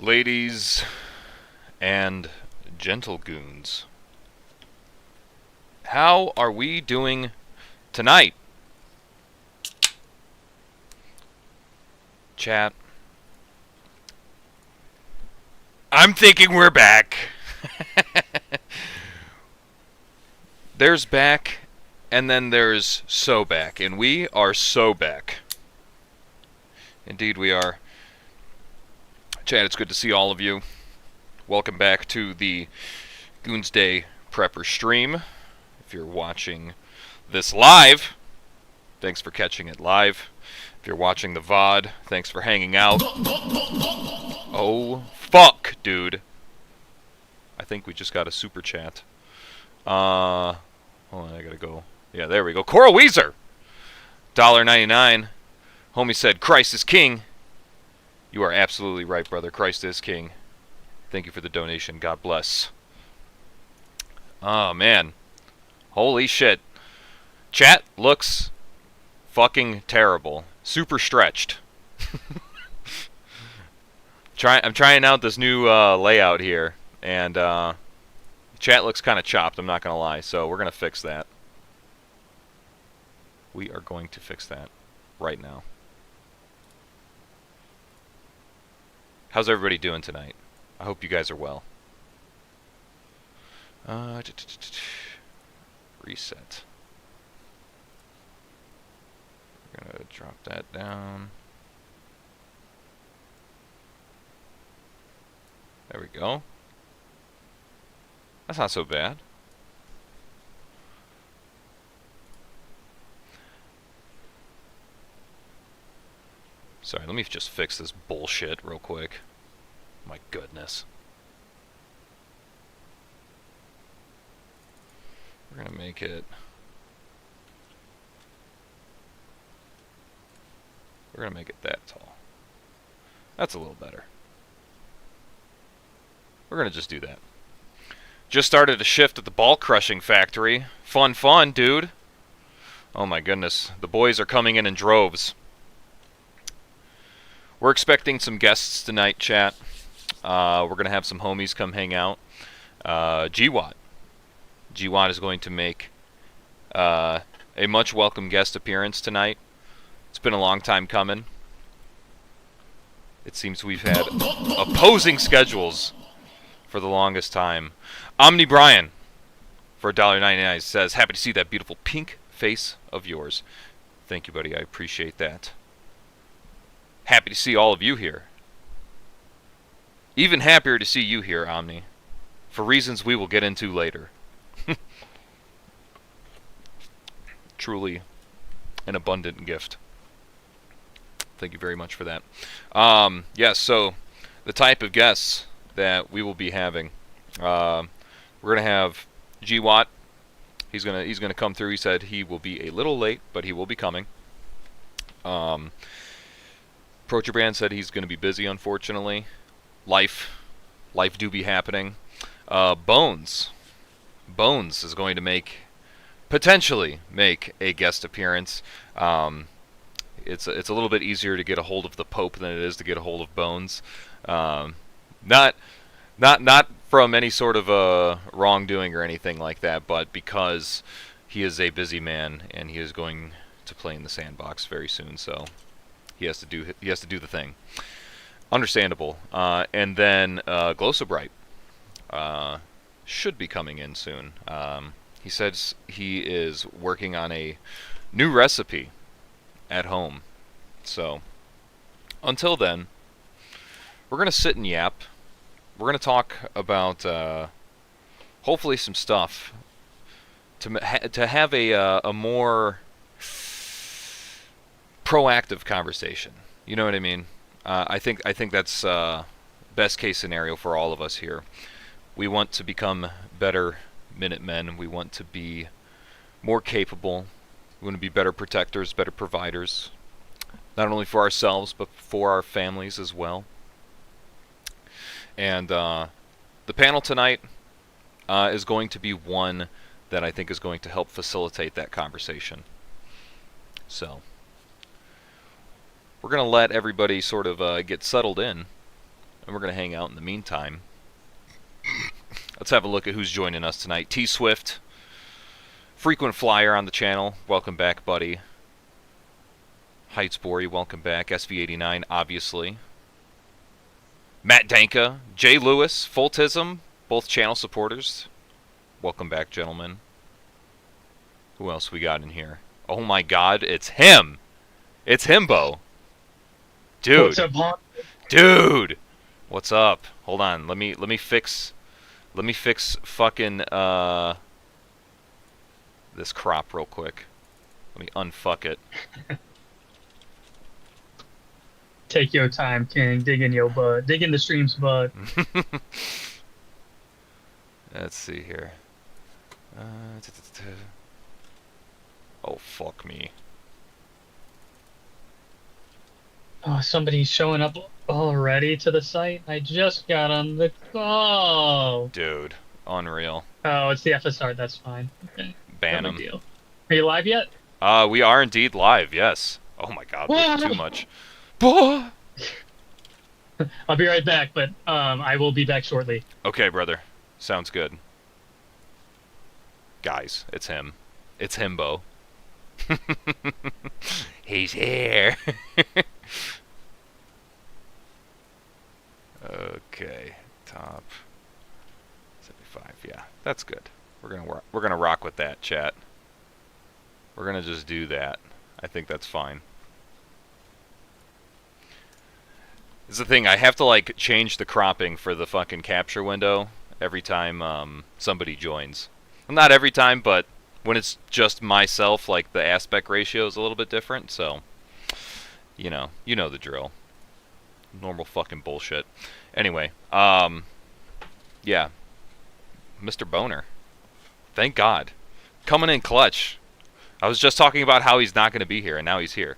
Ladies and gentle goons, how are we doing tonight? Chat. I'm thinking we're back. There's back, and then there's so back, and we are so back. Indeed we are. Chat, it's good to see all of you. Welcome back to the Goonsday Prepper stream. If you're watching this live, thanks for catching it live. If you're watching the VOD, thanks for hanging out. Oh, fuck, dude. I think we just got a super chat. Hold on, I gotta go. Yeah, there we go. Coral Weezer! $1.99. Homie said, Christ is king. You are absolutely right, brother. Christ is king. Thank you for the donation. God bless. Oh, man. Holy shit. Chat looks fucking terrible. Super stretched. I'm trying out this new layout here, and chat looks kind of chopped, I'm not going to lie, so we're going to fix that. We are going to fix that right now. How's everybody doing tonight? I hope you guys are well. Reset. We're going to drop that down. There we go. That's not so bad. Sorry, let me just fix this bullshit real quick. My goodness. We're gonna make it... We're gonna make it that tall. That's a little better. We're gonna just do that. Just started a shift at the ball crushing factory. Fun, fun, dude. Oh my goodness. The boys are coming in droves. We're expecting some guests tonight, chat. We're going to have some homies come hang out. GWAT. GWAT is going to make a much welcome guest appearance tonight. It's been a long time coming. It seems we've had opposing schedules for the longest time. Omni Brian, for $1.99, says, happy to see that beautiful pink face of yours. Thank you, buddy. I appreciate that. Happy to see all of you here. Even happier to see you here, Omni, for reasons we will get into later. Truly an abundant gift. Thank you very much for that. Yes, so the type of guests that we will be having. We're gonna have GWAT. He's gonna come through. He said he will be a little late, but he will be coming. Prochabrand said he's going to be busy, unfortunately. Life do be happening. Bones is going to potentially make a guest appearance. It's a little bit easier to get a hold of the Pope than it is to get a hold of Bones. Not from any sort of wrongdoing or anything like that, but because he is a busy man and he is going to play in the sandbox very soon, so he has to do the thing. Understandable. And then Glossobright should be coming in soon. He says he is working on a new recipe at home. So until then, we're gonna sit and yap. We're gonna talk about hopefully some stuff to have a more proactive conversation. You know what I mean? I think that's best case scenario for all of us here. We want to become better Minutemen. We want to be more capable. We want to be better protectors, better providers, not only for ourselves but for our families as well. And the panel tonight is going to be one that I think is going to help facilitate that conversation. So we're going to let everybody sort of get settled in and we're going to hang out in the meantime. Let's have a look at who's joining us tonight. T Swift, frequent flyer on the channel. Welcome back, buddy. Heightsbury, welcome back. SV89, obviously. Matt Danka, Jay Lewis, Fultism, both channel supporters. Welcome back, gentlemen. Who else we got in here? Oh my God, it's him! It's Himbo! Dude. What's up, Hon? Dude! What's up? Hold on, let me fix fucking this crop real quick. Let me unfuck it. Take your time, King. Dig in your butt. Dig in the stream's butt. Let's see here. Oh, fuck me. Oh, somebody's showing up already to the site? I just got on the call. Dude, unreal. Oh, it's the FSR. That's fine. Okay. Ban No him. big deal. Are you live yet? We are indeed live, yes. Oh my God, that's too much. Bah! I'll be right back, but I will be back shortly. Okay, brother. Sounds good. Guys, it's him. It's Himbo. He's here. Okay, top 75. Yeah, that's good. We're gonna rock with that, chat. We're gonna just do that. I think that's fine. This is the thing. I have to like change the cropping for the fucking capture window every time somebody joins. Well, not every time, but when it's just myself, like the aspect ratio is a little bit different. So, you know the drill. Normal fucking bullshit. Anyway, yeah, Mr. Boner. Thank God, coming in clutch. I was just talking about how he's not going to be here, and now he's here,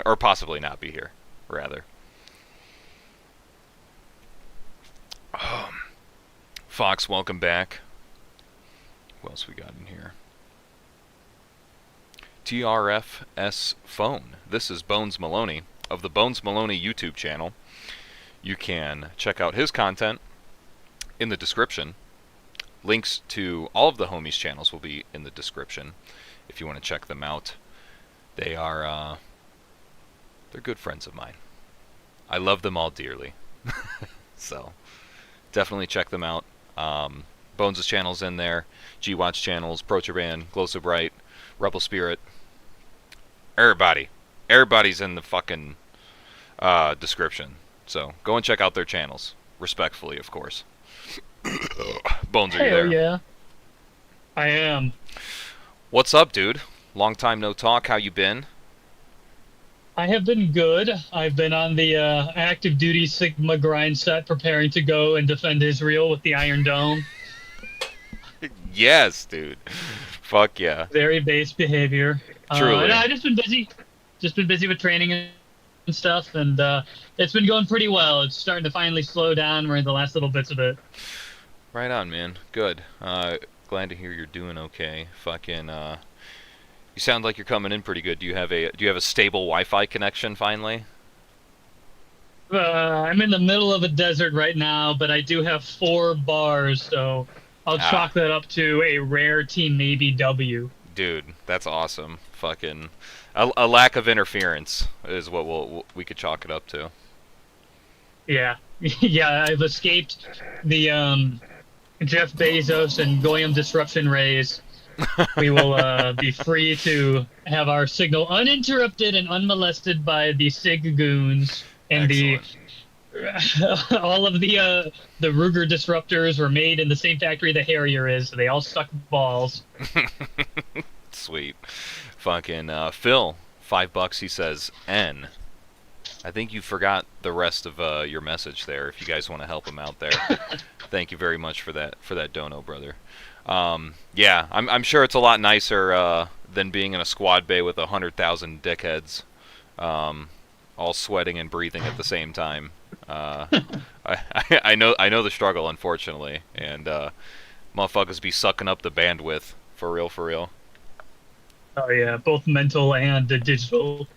or possibly not be here, rather. Fox, welcome back. Who else we got in here? TRFS Phone. This is Bones Maloney of the Bones Maloney YouTube channel. You can check out his content in the description. Links to all of the homies' channels will be in the description if you want to check them out. They are they're good friends of mine. I love them all dearly. So definitely check them out. Bones' channel's in there. G-Watch channels, Protraban, Glow So Bright, Rebel Spirit. Everybody's in the fucking description. So go and check out their channels. Respectfully, of course. Bones, are you there? Hell yeah. I am. What's up, dude? Long time no talk. How you been? I have been good. I've been on the active duty Sigma grind set, preparing to go and defend Israel with the Iron Dome. Yes, dude. Fuck yeah. Very base behavior. Truly. No, I've just been busy. Just been busy with training and stuff, and it's been going pretty well. It's starting to finally slow down. We're in the last little bits of it. Right on, man. Good. Glad to hear you're doing okay. Fucking you sound like you're coming in pretty good. Do you have a stable Wi-Fi connection finally? I'm in the middle of a desert right now, but I do have 4 bars, so I'll chalk that up to a rare Team Navy W. Dude, that's awesome. Fucking a lack of interference is what we could chalk it up to. Yeah, yeah. I've escaped the Jeff Bezos and Goyam disruption rays. We will be free to have our signal uninterrupted and unmolested by the SIG goons and Excellent. all of the Ruger disruptors were made in the same factory the Harrier is, so they all suck balls. Sweet. Fucking Phil, $5. He says N. I think you forgot the rest of your message there. If you guys want to help him out there, thank you very much for that dono, brother. Yeah, I'm sure it's a lot nicer than being in a squad bay with 100,000 dickheads, all sweating and breathing at the same time. I know the struggle, unfortunately, and motherfuckers be sucking up the bandwidth for real. Oh yeah, both mental and digital.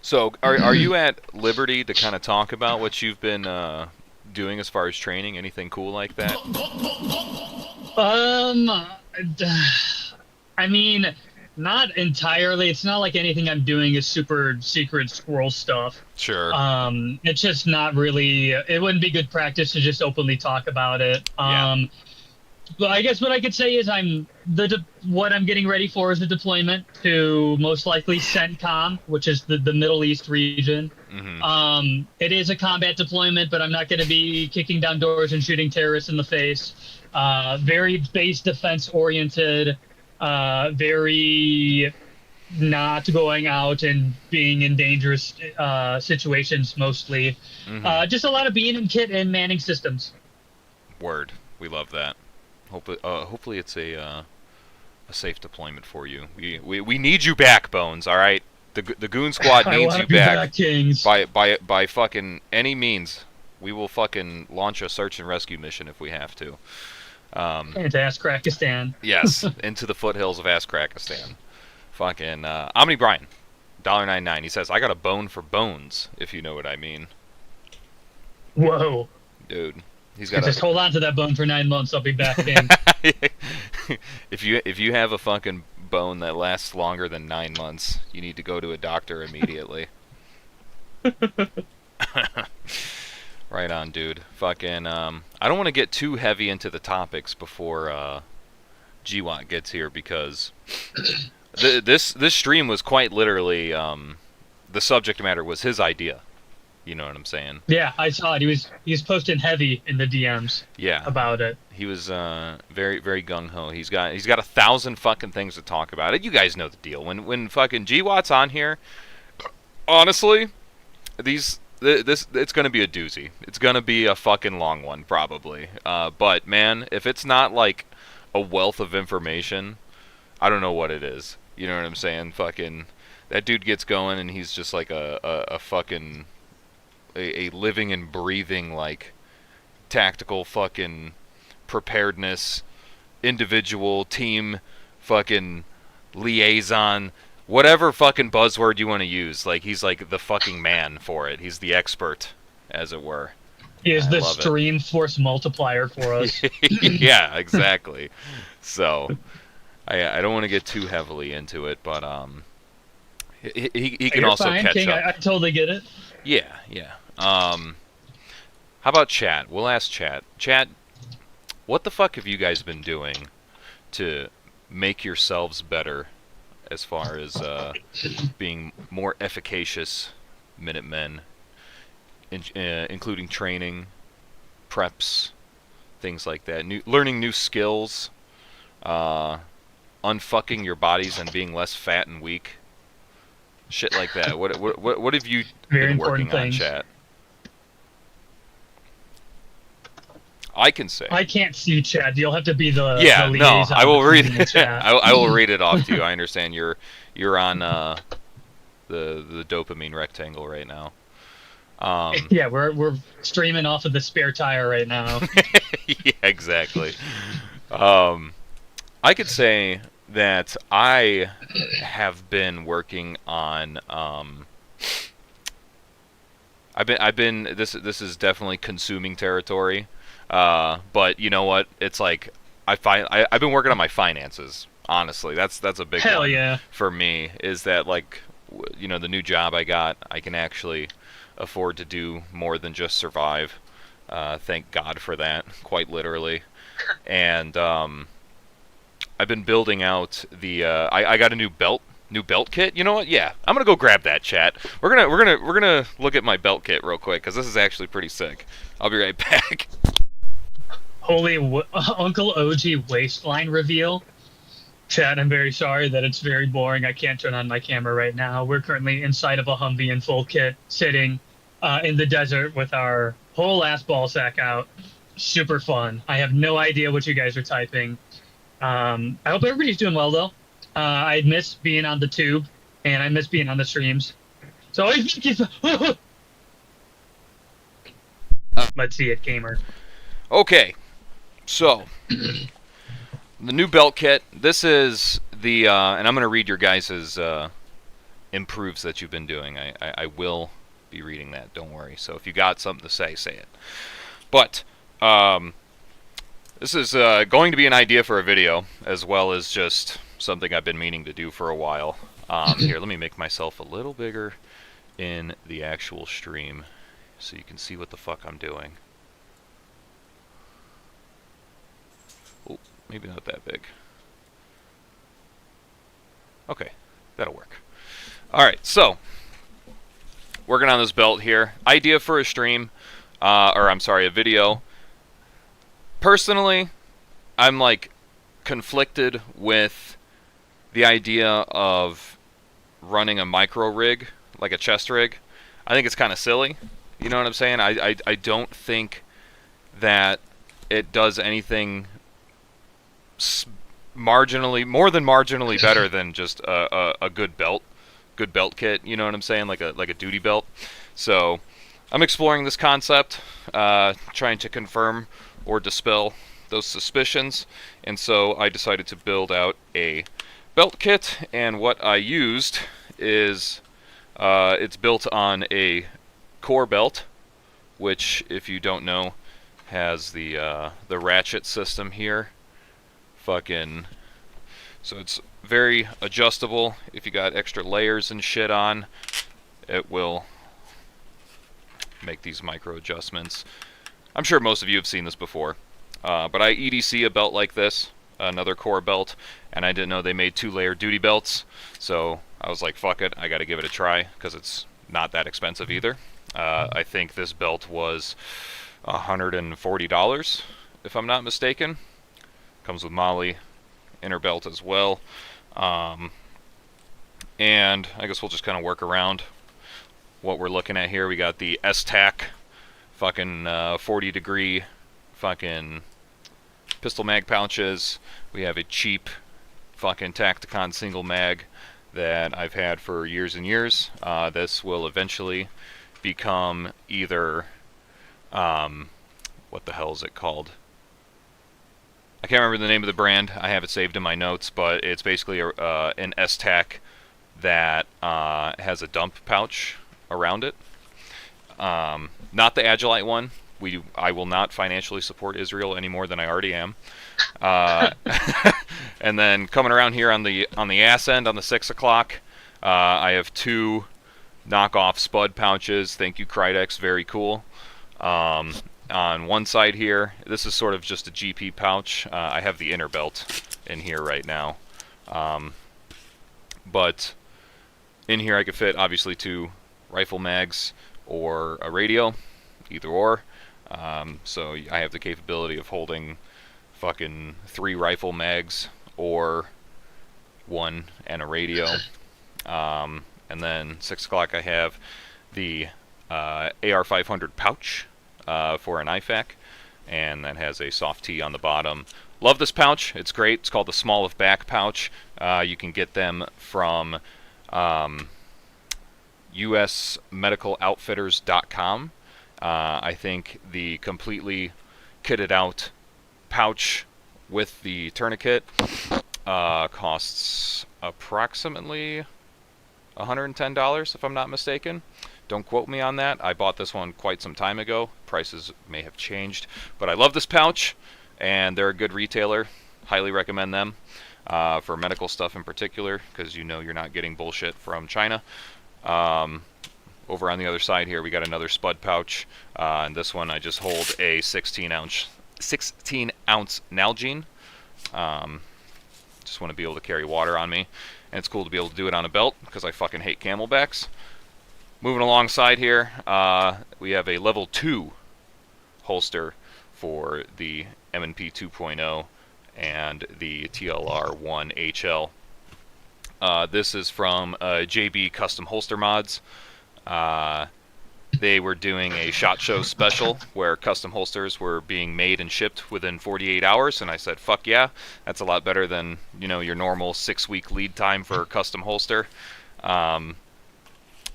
So, are you at liberty to kind of talk about what you've been doing as far as training? Anything cool like that? Um, I mean, not entirely. It's not like anything I'm doing is super secret squirrel stuff. Sure. It's just not really. It wouldn't be good practice to just openly talk about it. Yeah. But I guess what I could say is what I'm getting ready for is a deployment to most likely CENTCOM, which is the Middle East region. Mm-hmm. It is a combat deployment, but I'm not going to be kicking down doors and shooting terrorists in the face. Very base defense oriented. Very not going out and being in dangerous situations mostly. Mm-hmm. Just a lot of being in kit and manning systems. Word. We love that. Hopefully it's a safe deployment for you. We need you back, Bones. All right. The Goon Squad I needs want you to be back. back, Kings. By fucking any means. We will fucking launch a search and rescue mission if we have to. Into Askrakistan. Yes, into the foothills of Askrakistan. Fucking Omni Brian, $1.99. He says, "I got a bone for Bones, if you know what I mean." Whoa. Dude, he's got Just hold on to that bone for 9 months. I'll be back in. If you have a fucking bone that lasts longer than 9 months, you need to go to a doctor immediately. Right on, dude. Fucking I don't want to get too heavy into the topics before GWAT gets here, because this stream was quite literally the subject matter was his idea. You know what I'm saying? Yeah, I saw it. He was posting heavy in the DMs. Yeah. About it. He was very very gung ho. He's got 1,000 fucking things to talk about. You guys know the deal. When fucking GWAT's on here, honestly, this it's gonna be a doozy. It's gonna be a fucking long one probably. But man, if it's not like a wealth of information, I don't know what it is. You know what I'm saying? Fucking that dude gets going and he's just like a fucking a living and breathing like tactical fucking preparedness, individual, team, fucking liaison, whatever fucking buzzword you want to use. Like he's like the fucking man for it. He's the expert, as it were. He is the stream force multiplier for us. Yeah, exactly. So I don't want to get too heavily into it, but he can also fine, catch King. up. I totally get it. Yeah. How about chat? We'll ask chat. Chat, what the fuck have you guys been doing to make yourselves better as far as being more efficacious Minutemen, including training, preps, things like that, learning new skills, unfucking your bodies and being less fat and weak, shit like that. What have you been working on, chat? I can say. I can't see chat. You'll have to be the no. I will read it. I will read it off to you. I understand you're on the dopamine rectangle right now. Yeah, we're streaming off of the spare tire right now. Yeah, exactly. I could say that I have been working on. I've been. This is definitely consuming territory. But you know what? It's like I've been working on my finances. Honestly, that's a big Hell one yeah. for me. Is that like, the new job I got? I can actually afford to do more than just survive. Thank God for that, quite literally. And I've been building out the. I got a new belt kit. You know what? Yeah, I'm gonna go grab that, chat. We're gonna look at my belt kit real quick because this is actually pretty sick. I'll be right back. Holy Uncle OG waistline reveal. Chat, I'm very sorry that it's very boring. I can't turn on my camera right now. We're currently inside of a Humvee in full kit, sitting in the desert with our whole ass ball sack out. Super fun. I have no idea what you guys are typing. I hope everybody's doing well, though. I miss being on the tube, and I miss being on the streams. So let's see it, gamer. Okay, so the new belt kit. This is the, and I'm gonna read your guys's improves that you've been doing. I will be reading that. Don't worry. So if you got something to say it. But this is going to be an idea for a video, as well as just something I've been meaning to do for a while. Here, let me make myself a little bigger in the actual stream so you can see what the fuck I'm doing. Oh, maybe not that big. Okay, that'll work. Alright, so working on this belt here. Idea for a stream, or I'm sorry, a video. Personally, I'm like conflicted with the idea of running a micro rig, like a chest rig. I think it's kind of silly. You know what I'm saying? I don't think that it does anything marginally, more than marginally better than just a good belt kit. You know what I'm saying? Like a duty belt. So I'm exploring this concept, trying to confirm or dispel those suspicions, and so I decided to build out a belt kit. And what I used is it's built on a core belt, which, if you don't know, has the ratchet system here. Fucking, so it's very adjustable. If you got extra layers and shit on, it will make these micro adjustments. I'm sure most of you have seen this before, but I EDC a belt like this, another core belt, and I didn't know they made 2-layer duty belts, so I was like, fuck it, I gotta give it a try, because it's not that expensive either. I think this belt was $140, if I'm not mistaken. Comes with Molly inner belt as well. And I guess we'll just kind of work around what we're looking at here. We got the S-Tac fucking 40 degree fucking pistol mag pouches. We have a cheap fucking Tacticon single mag that I've had for years and years. This will eventually become either what the hell is it called? I can't remember the name of the brand. I have it saved in my notes, but it's basically an S-Tac that has a dump pouch around it. Not the Agilite one. I will not financially support Israel any more than I already am. And then coming around here on the ass end, on the 6 o'clock, I have 2 knockoff Spud pouches. Thank you, Krydex. Very cool. On one side here, this is sort of just a GP pouch. I have the inner belt in here right now. But in here I could fit, obviously, 2 rifle mags or a radio, either or. So I have the capability of holding fucking 3 rifle mags or 1 and a radio. And then 6 o'clock I have the AR-500 pouch for an IFAK, and that has a soft T on the bottom. Love this pouch. It's great. It's called the Small of Back pouch. You can get them from usmedicaloutfitters.com. I think the completely kitted out pouch with the tourniquet costs approximately $110, if I'm not mistaken. Don't quote me on that. I bought this one quite some time ago. Prices may have changed, but I love this pouch, and they're a good retailer. Highly recommend them for medical stuff in particular, because you know you're not getting bullshit from China. Over on the other side here, we got another Spud pouch, and this one I just hold a 16-ounce Nalgene. Just want to be able to carry water on me, and it's cool to be able to do it on a belt, because I fucking hate camelbacks. Moving alongside here, we have a level 2 holster for the M&P 2.0 and the TLR1 HL. This is from JB Custom Holster Mods. They were doing a SHOT Show special where custom holsters were being made and shipped within 48 hours, and I said, fuck yeah, that's a lot better than, you know, your normal 6-week lead time for a custom holster.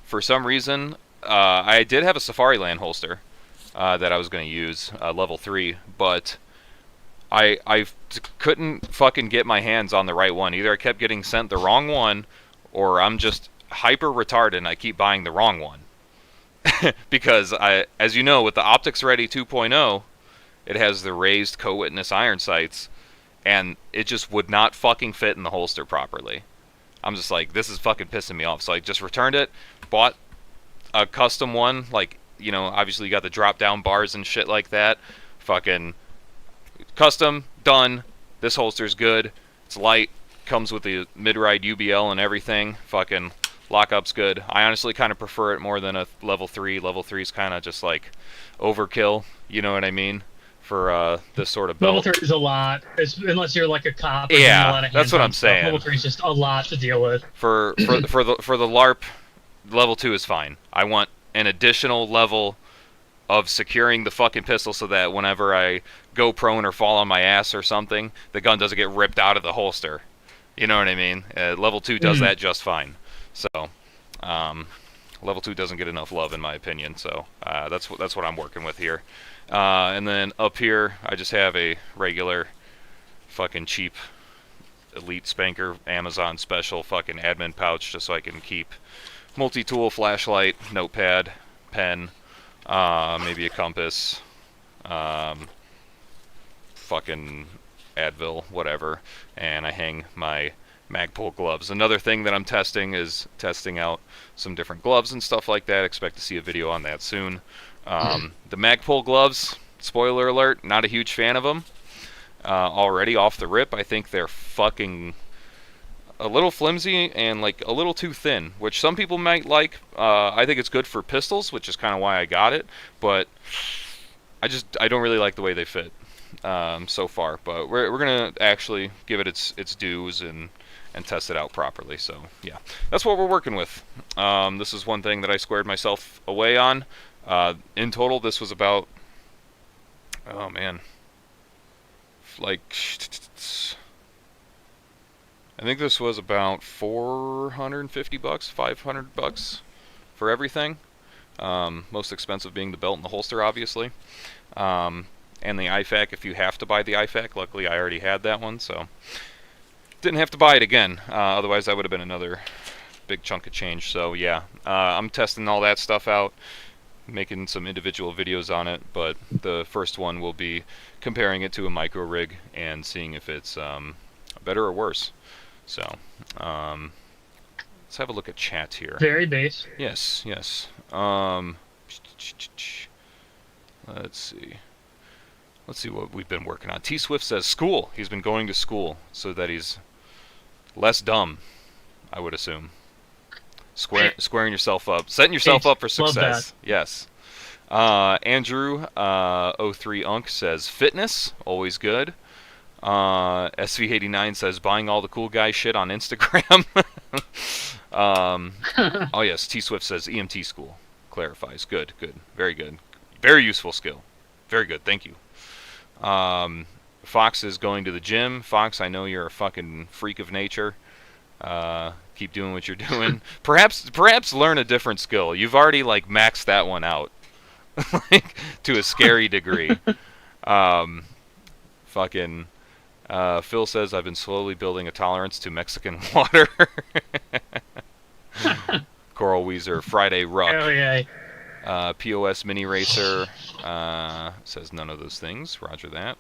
For some reason, I did have a Safariland holster that I was going to use, level 3, but I couldn't fucking get my hands on the right one. Either I kept getting sent the wrong one, or I'm just hyper retarded and I keep buying the wrong one. Because as you know, with the Optics Ready 2.0, it has the raised co-witness iron sights, and it just would not fucking fit in the holster properly. I'm just like, this is fucking pissing me off. So I just returned it, bought a custom one, like, you know, obviously you got the drop down bars and shit like that. Fucking custom, done. This holster's good. It's light, comes with the mid-ride UBL and everything. Fucking lockup's good. I honestly kind of prefer it more than a level 3. Level 3 is kind of just like overkill, you know what I mean? For this sort of belt. Level 3 is a lot, unless you're like a cop. Yeah, a lot of that's what I'm stuff. saying. Level 3 is just a lot to deal with. For the LARP, level 2 is fine. I want an additional level of securing the fucking pistol so that whenever I go prone or fall on my ass or something, the gun doesn't get ripped out of the holster. You know what I mean? Level 2 does that just fine. So, level 2 doesn't get enough love in my opinion. So that's what I'm working with here. And then up here, I just have a regular fucking cheap Elite Spanker Amazon special fucking admin pouch just so I can keep multi-tool, flashlight, notepad, pen, maybe a compass, fucking Advil, whatever, and I hang my Magpul gloves. Another thing that I'm testing is testing out some different gloves and stuff like that. Expect to see a video on that soon. The Magpul gloves, spoiler alert, not a huge fan of them. Already off the rip, I think they're fucking a little flimsy and like a little too thin, which some people might like. I think it's good for pistols, which is kind of why I got it, but I don't really like the way they fit so far. But we're gonna actually give it its dues and test it out properly. So yeah, that's what we're working with. This is one thing that I squared myself away on. In total, this was about, oh man, like, I think this was about $450, $500 for everything. Most expensive being the belt and the holster, obviously. And the IFAK, if you have to buy the IFAK. Luckily, I already had that one, so didn't have to buy it again. Otherwise, that would have been another big chunk of change. So yeah, I'm testing all that stuff out, making some individual videos on it, but the first one will be comparing it to a micro rig and seeing if it's better or worse. So let's have a look at chat here. Very base. Yes. Let's see what we've been working on. T Swift says school. He's been going to school so that he's less dumb, I would assume. Squaring yourself up, setting yourself up for success. Yes. Andrew 03 Unk says fitness, always good. SV89 says buying all the cool guy shit on Instagram. Oh yes, T Swift says EMT school. Clarifies. Good. Very good. Very useful skill. Very good. Thank you. Fox is going to the gym. Fox, I know you're a fucking freak of nature. Keep doing what you're doing. Perhaps learn a different skill. You've already like maxed that one out, like to a scary degree. Phil says I've been slowly building a tolerance to Mexican water. Coral Weezer, Friday Ruck. Oh yeah. POS Mini Racer says none of those things. Roger that.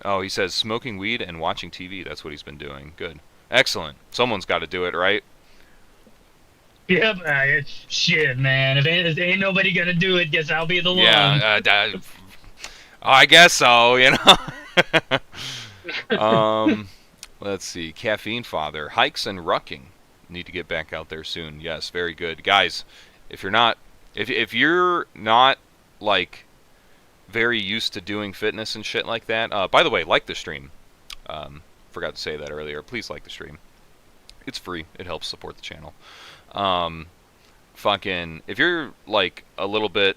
Oh, he says smoking weed and watching TV. That's what he's been doing. Good. Excellent. Someone's got to do it, right? Yep. Shit, man. If ain't nobody gonna do it, guess I'll be the one. Yeah. I guess so, you know. Let's see. Caffeine Father. Hikes and rucking. Need to get back out there soon. Yes, very good. Guys, if you're not like very used to doing fitness and shit like that, by the way, like the stream. Forgot to say that earlier. Please like the stream. It's free. It helps support the channel. If you're like a little bit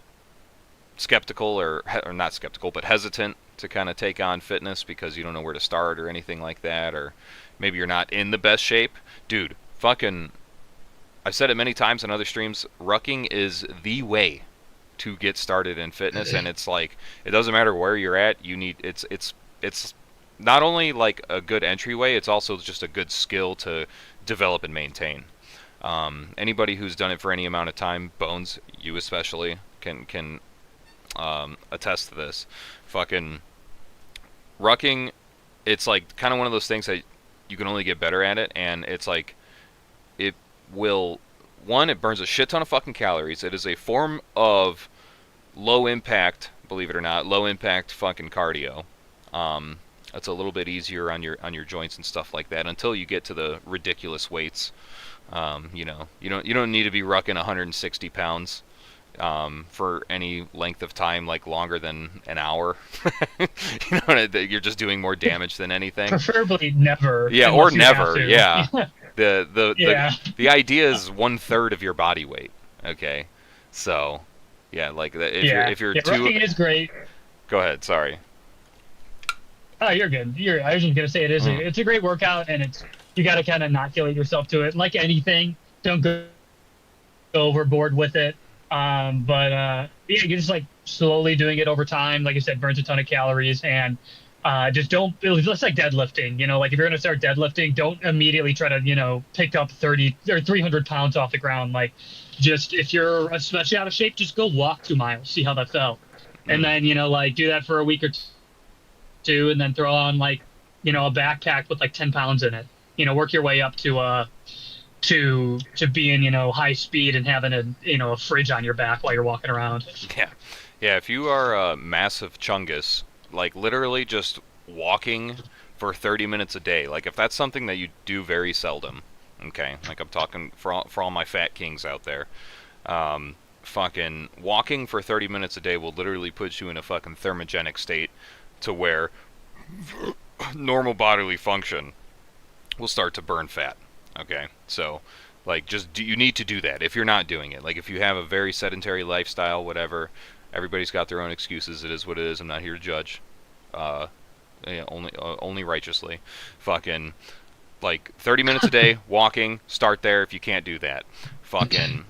skeptical or not skeptical, but hesitant to kind of take on fitness because you don't know where to start or anything like that, or maybe you're not in the best shape, dude, I've said it many times on other streams, rucking is the way to get started in fitness, and it's like, it doesn't matter where you're at, it's not only like a good entryway, it's also just a good skill to develop and maintain. Anybody who's done it for any amount of time, Bones, you especially, can attest to this. Fucking rucking, it's like kind of one of those things that you can only get better at it, and it's like it will. One, it burns a shit ton of fucking calories. It is a form of low impact, believe it or not, low impact fucking cardio. It's a little bit easier on your joints and stuff like that until you get to the ridiculous weights. You know, you don't need to be rucking 160 pounds for any length of time, like longer than an hour. You know, you're just doing more damage than anything. Preferably never. Yeah, or never. Yeah. Yeah. The idea is 1/3 of your body weight. Okay, so yeah, like if you're too. Rucking is great. Go ahead. Sorry. Oh, you're good. I was just gonna say it's a great workout, and you got to kind of inoculate yourself to it. Like anything, don't go overboard with it. Yeah, you're just like slowly doing it over time. Like I said, burns a ton of calories, and just don't. It's just like deadlifting. You know, like if you're gonna start deadlifting, don't immediately try to pick up 30 or 300 pounds off the ground. Like, just if you're especially out of shape, just go walk 2 miles, see how that felt, and then like do that for a week or two, and then throw on like a backpack with like 10 pounds in it. Work your way up to being high speed and having a fridge on your back while you're walking around. Yeah. If you are a massive chungus, like literally just walking for 30 minutes a day, like if that's something that you do very seldom, okay, like I'm talking for all my fat kings out there, fucking walking for 30 minutes a day will literally put you in a fucking thermogenic state to where normal bodily function will start to burn fat. Okay, so like you need to do that if you're not doing it. Like if you have a very sedentary lifestyle, whatever, everybody's got their own excuses. It is what it is. I'm not here to judge. Only righteously. Fucking like 30 minutes a day walking. Start there if you can't do that. Fucking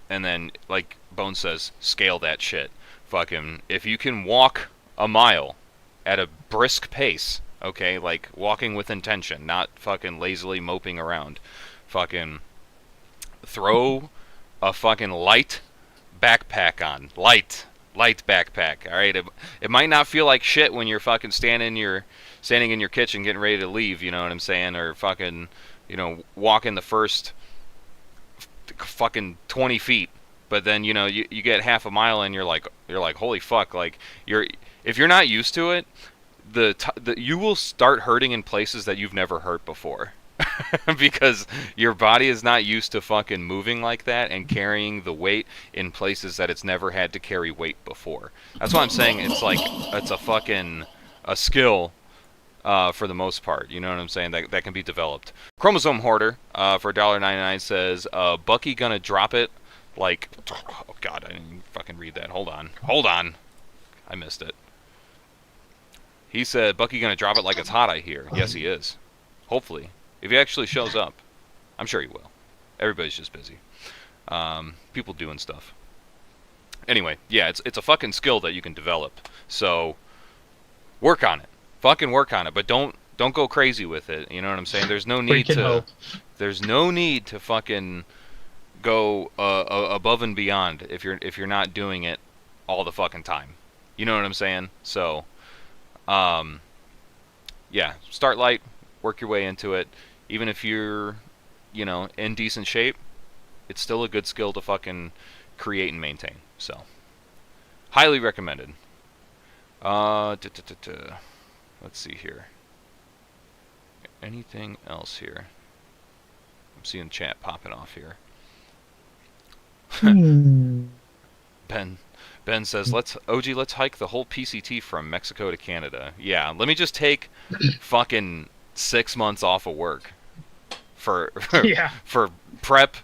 and then like Bones says, scale that shit. Fucking if you can walk a mile at a brisk pace, okay, like walking with intention, not fucking lazily moping around. Fucking throw a fucking light backpack on. Light backpack. All right, it might not feel like shit when you're fucking standing in your kitchen getting ready to leave. You know what I'm saying? Or fucking walking the first fucking 20 feet. But then you get half a mile and you're like holy fuck, like if you're not used to it, you will start hurting in places that you've never hurt before. Because your body is not used to fucking moving like that and carrying the weight in places that it's never had to carry weight before. That's why I'm saying it's a skill for the most part. You know what I'm saying? That can be developed. Chromosome Hoarder for $1.99 says, Bucky gonna drop it like... Oh god, I didn't even fucking read that. Hold on. I missed it. He said, Bucky gonna drop it like it's hot, I hear. Yes, he is. Hopefully. If he actually shows up. I'm sure he will. Everybody's just busy. People doing stuff. Anyway, yeah, it's a fucking skill that you can develop. So, work on it. Fucking work on it. But don't go crazy with it. You know what I'm saying? There's no need to fucking go above and beyond if you're not doing it all the fucking time. You know what I'm saying? So, yeah, start light, work your way into it. Even if you're, in decent shape, it's still a good skill to fucking create and maintain. So, highly recommended. Let's see here. Anything else here? I'm seeing chat popping off here. Ben says, let's hike the whole PCT from Mexico to Canada. Yeah, let me just take fucking 6 months off of work for prep,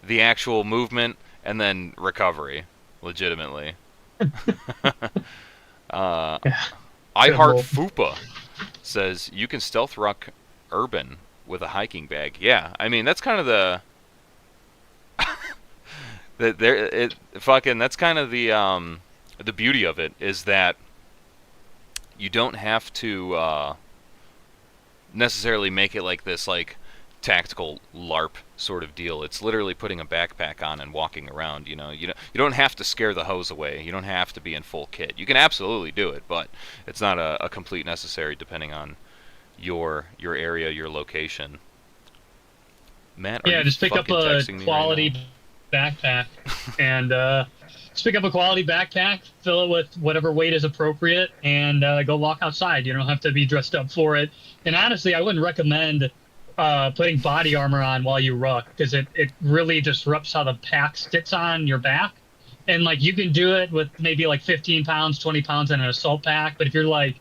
the actual movement, and then recovery, legitimately. I Heart Fupa says, you can stealth ruck urban with a hiking bag. Yeah, I mean, that's kind of the... that's kind of the beauty of it, is that you don't have to necessarily make it like this like tactical LARP sort of deal. It's literally putting a backpack on and walking around. You know, you don't have to scare the hose away. You don't have to be in full kit. You can absolutely do it, but it's not a complete necessary depending on your area, your location. Matt, are you just pick up fucking a texting me quality right backpack and just pick up a quality backpack, fill it with whatever weight is appropriate, and go walk outside. You don't have to be dressed up for it. And honestly, I wouldn't recommend putting body armor on while you ruck, because it really disrupts how the pack sits on your back. And like you can do it with maybe like 15 pounds, 20 pounds in an assault pack, but if you're like,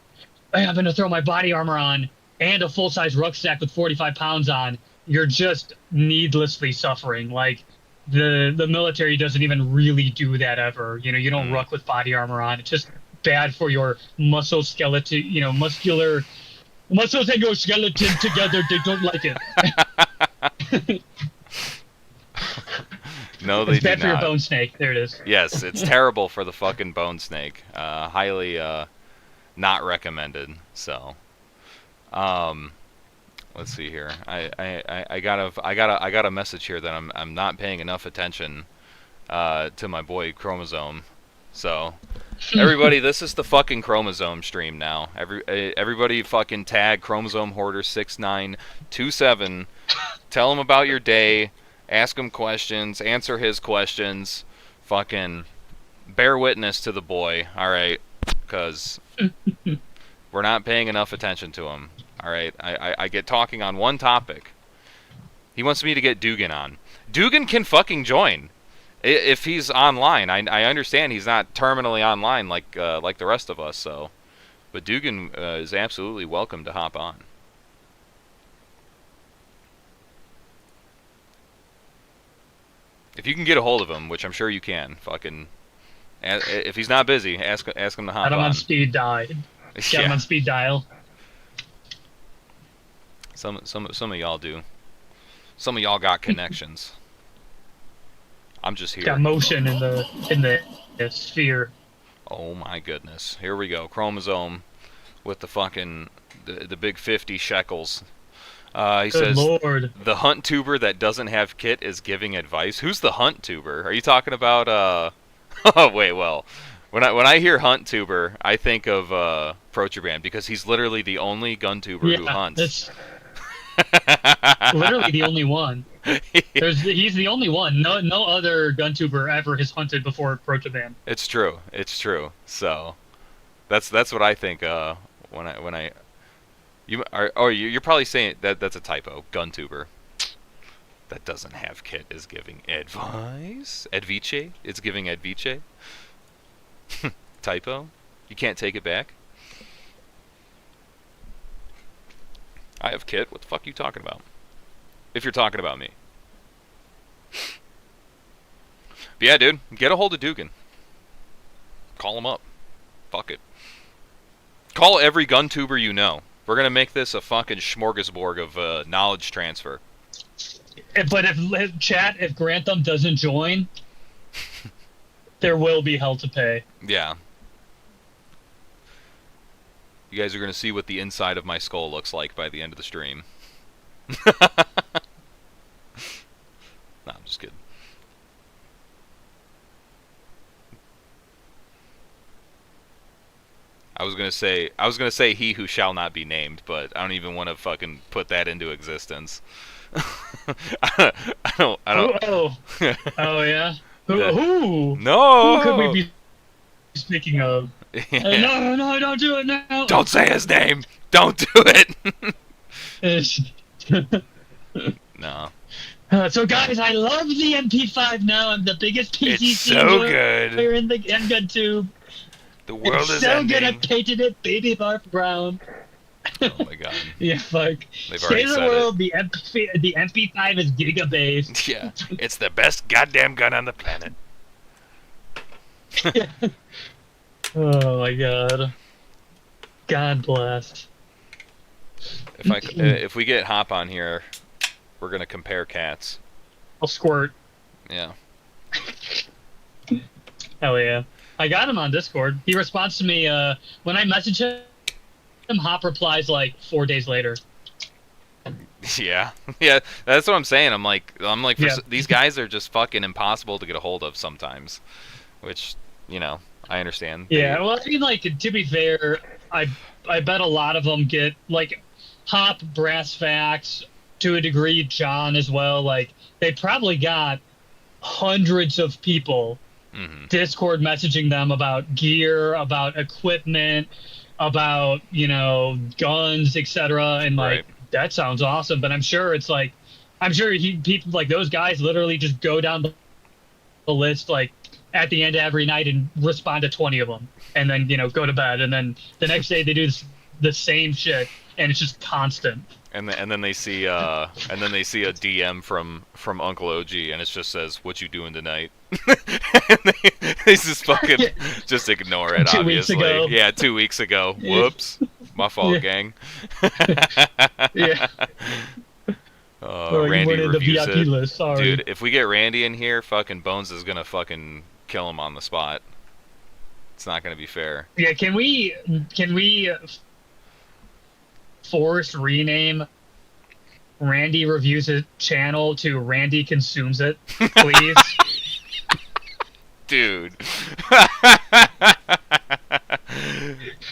hey, I'm gonna throw my body armor on and a full-size rucksack with 45 pounds on, you're just needlessly suffering. Like the military doesn't even really do that ever. You know, you don't ruck with body armor on. It's just bad for your muscle skeleton, you know, muscles and your skeleton together. They don't like it. No, they it's do bad for your not. bone snake. There it is. Yes, it's terrible for the fucking bone snake. Highly not recommended. So, let's see here. I got a message here that I'm not paying enough attention to my boy Chromosome. So, everybody, this is the fucking Chromosome stream now. Everybody fucking tag Chromosome Hoarder 6927. Tell him about your day. Ask him questions. Answer his questions. Fucking bear witness to the boy. All right, because we're not paying enough attention to him. All right, I get talking on one topic. He wants me to get Dugan on. Dugan can fucking join if he's online. I understand he's not terminally online like the rest of us. So, but Dugan is absolutely welcome to hop on. If you can get a hold of him, which I'm sure you can, fucking, if he's not busy, ask him to hop on. Got him on speed dial. Got him on speed dial. Some of y'all do. Some of y'all got connections. I'm just here. Got motion in the sphere. Oh my goodness. Here we go. Chromosome with the fucking the big 50 shekels. He Good says Lord. The hunt tuber that doesn't have kit is giving advice. Who's the hunt tuber? Are you talking about oh wait, well, when I hear hunt tuber, I think of Proturband, because he's literally the only gun tuber who hunts. It's literally the only one. He's the only one. No other gun tuber ever has hunted before Proturband. It's true. It's true. So that's what I think when I you're probably saying that's a typo. Gun tuber that doesn't have kit is giving advice. Advice? It's giving advice. Typo? You can't take it back? I have kit. What the fuck are you talking about? If you're talking about me. But yeah, dude, get a hold of Dugan. Call him up. Fuck it. Call every gun tuber you know. We're gonna make this a fucking smorgasbord of knowledge transfer. But if Grantham doesn't join, there will be hell to pay. Yeah. You guys are gonna see what the inside of my skull looks like by the end of the stream. Nah, I'm just kidding. I was gonna say he who shall not be named, but I don't even want to fucking put that into existence. I don't. Oh yeah. Who? No. Who could we be speaking of? No, don't do it now. Don't say his name. Don't do it. No. So guys, I love the MP5 now. I'm the biggest PCC It's so good. player in the gun tube. The world is so ending. good. I painted it baby Barf Brown. Oh my god. Yeah, fuck. They've State already of the said world, the MP5 is gigabase. Yeah, it's the best goddamn gun on the planet. Oh my god. God bless. If we get Hop on here, we're gonna compare cats. I'll squirt. Yeah. Hell yeah. I got him on Discord. He responds to me when I message him. Hop replies like 4 days later. Yeah, yeah, that's what I'm saying. Yeah. These guys are just fucking impossible to get a hold of sometimes, which, you know, I understand. Yeah, well, I mean, like to be fair, I bet a lot of them get like Hop, Brass Facts, to a degree, John as well. Like they probably got hundreds of people Hmm. Discord messaging them about gear, about equipment, about guns, etc. And Right. like that sounds awesome, but I'm sure it's like I'm sure people like those guys literally just go down the list like at the end of every night and respond to 20 of them and then go to bed and then the next day they do the same shit and it's just constant. And then they see a DM from Uncle OG, and it just says, "What you doing tonight?" And they just fucking just ignore it. 2 weeks Obviously, ago. yeah, 2 weeks ago. Yeah. Whoops, my fault, gang. Yeah. Oh, you Randy went in the reviews VIP it, list. Sorry. dude. If we get Randy in here, fucking Bones is gonna fucking kill him on the spot. It's not gonna be fair. Yeah, can we force rename Randy Reviews It channel to Randy Consumes It, please? Dude.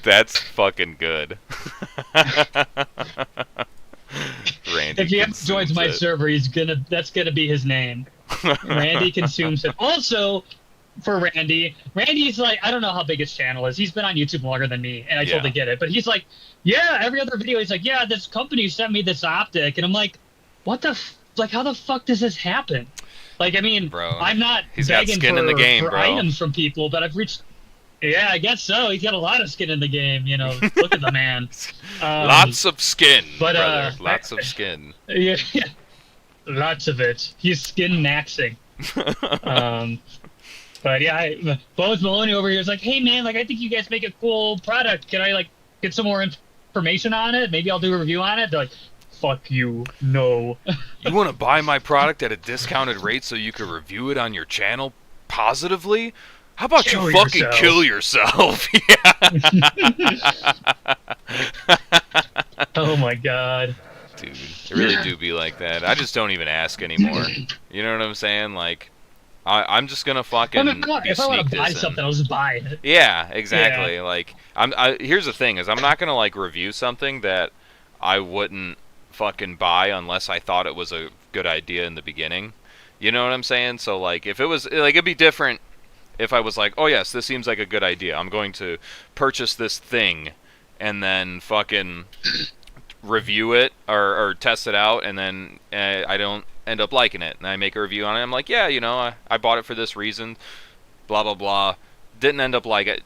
That's fucking good. Randy If he ever consumes joins my it. server, that's gonna be his name. Randy Consumes It. Also, for Randy's like, I don't know how big his channel is. He's been on YouTube longer than me, and I Yeah. totally get it. But he's like, yeah, every other video, he's like, yeah, this company sent me this optic, and I'm like, like, how the fuck does this happen? Like, I mean, Bro, I'm not he's got begging skin in the game, for bro. items from people, but I've reached. Yeah, I guess so. He's got a lot of skin in the game. Look at the man. Lots of skin, but, brother. Lots of skin. Yeah, yeah, lots of it. He's skin maxing. But yeah, Bones Maloney over here is like, hey man, like I think you guys make a cool product. Can I like get some more information on it? Maybe I'll do a review on it. They're like, fuck you, no. You want to buy my product at a discounted rate so you can review it on your channel positively? How about Kill you fucking yourself. kill yourself? Yeah. Oh my god. Dude, it really do be like that. I just don't even ask anymore. You know what I'm saying? Like, I'm just gonna fucking I mean, if I want sneak to buy this in. something, I'll just buy it. Yeah, exactly. Like, here's the thing: is I'm not gonna like review something that I wouldn't fucking buy unless I thought it was a good idea in the beginning. You know what I'm saying? So like, if it was like, it'd be different if I was like, oh yes, this seems like a good idea. I'm going to purchase this thing, and then fucking review it or test it out, and then I don't end up liking it, and I make a review on it. I'm like, yeah, I bought it for this reason, blah blah blah. Didn't end up like it.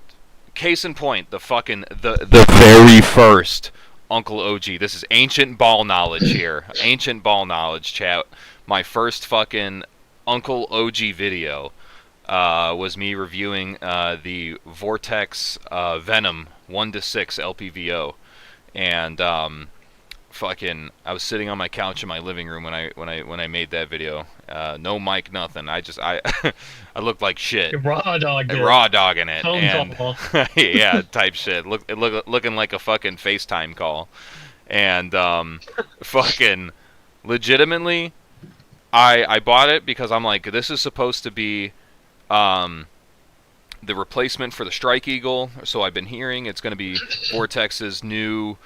Case in point, the very first Uncle OG. This is ancient ball knowledge here. Ancient ball knowledge, chat. My first fucking Uncle OG video was me reviewing the Vortex Venom 1-6 LPVO, and fucking, I was sitting on my couch in my living room when I made that video. No mic, nothing. I I looked like shit. You're raw dog. Raw dogging it, Phone and call. yeah, type shit. Looking like a fucking FaceTime call, and fucking, legitimately, I bought it because I'm like, this is supposed to be the replacement for the Strike Eagle. So I've been hearing it's going to be Vortex's new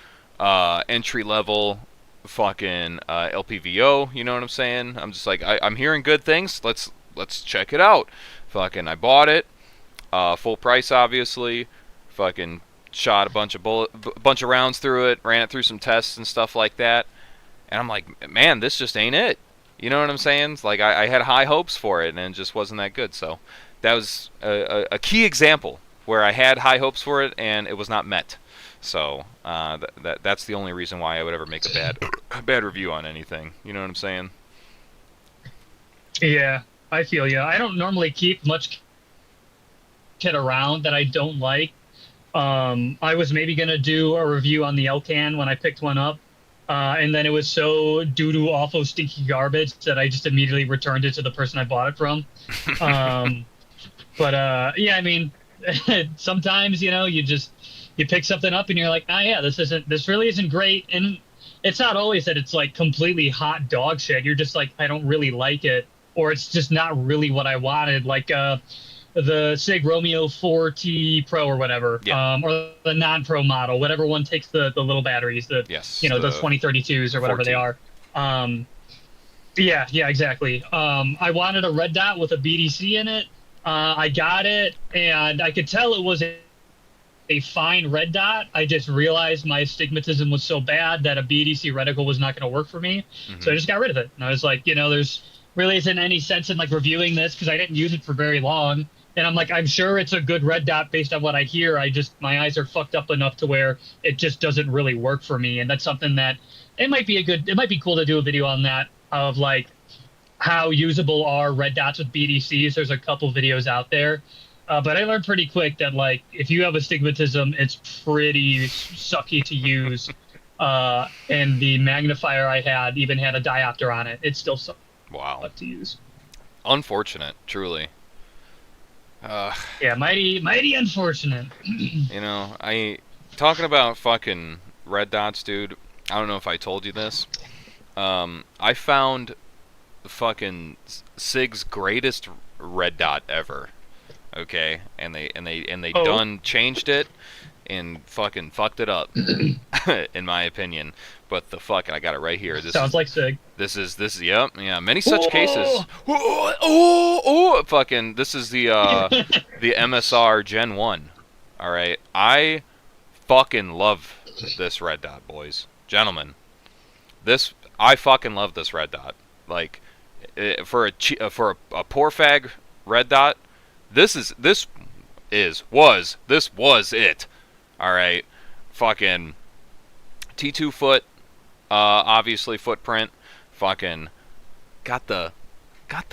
entry level fucking LPVO. You know what I'm saying? I'm just like, I'm hearing good things. Let's check it out. Fucking, I bought it. Full price, obviously. Fucking shot a bunch of rounds through it. Ran it through some tests and stuff like that. And I'm like, man, this just ain't it. You know what I'm saying? It's like, I had high hopes for it, and it just wasn't that good. So that was a key example where I had high hopes for it, and it was not met. So that's the only reason why I would ever make a bad review on anything. You know what I'm saying? Yeah, I feel you. I don't normally keep much kit around that I don't like. I was maybe gonna do a review on the Elcan when I picked one up, and then it was so doo-doo, awful, stinky garbage that I just immediately returned it to the person I bought it from. But yeah, I mean, sometimes you pick something up and you're like, oh yeah, this really isn't great. And it's not always that it's like completely hot dog shit. You're just like, I don't really like it, or it's just not really what I wanted. Like the Sig Romeo 4T Pro or whatever, Yeah. or the non-pro model, whatever one takes the little batteries, the Yes. the The 2032s or whatever 14. they are. Um, yeah, exactly. I wanted a red dot with a BDC in it. I got it, and I could tell it was a fine red dot. I just realized my astigmatism was so bad that a BDC reticle was not going to work for me. So I just got rid of it. And I was like, there's really isn't any sense in like reviewing this because I didn't use it for very long. And I'm like, I'm sure it's a good red dot based on what I hear. My eyes are fucked up enough to where it just doesn't really work for me. And that's something that it might be cool to do a video on that of like how usable are red dots with BDCs. There's a couple videos out there. But I learned pretty quick that like if you have astigmatism, it's pretty sucky to use. And the magnifier I had even had a diopter on it. It still sucked to use. Unfortunate, truly. Yeah, mighty unfortunate. I talking about fucking red dots, dude. I don't know if I told you this. I found fucking Sig's greatest red dot ever. Okay, and they done changed it and fucking fucked it up, in my opinion. But I got it right here. This sounds like Sig. This is yep, yeah. Many such cases. Fucking. This is the the MSR Gen 1. All right, I fucking love this red dot, boys, gentlemen. I fucking love this red dot. Like, for a poor fag red dot. This was it. All right, fucking T2 foot, obviously footprint. Fucking got the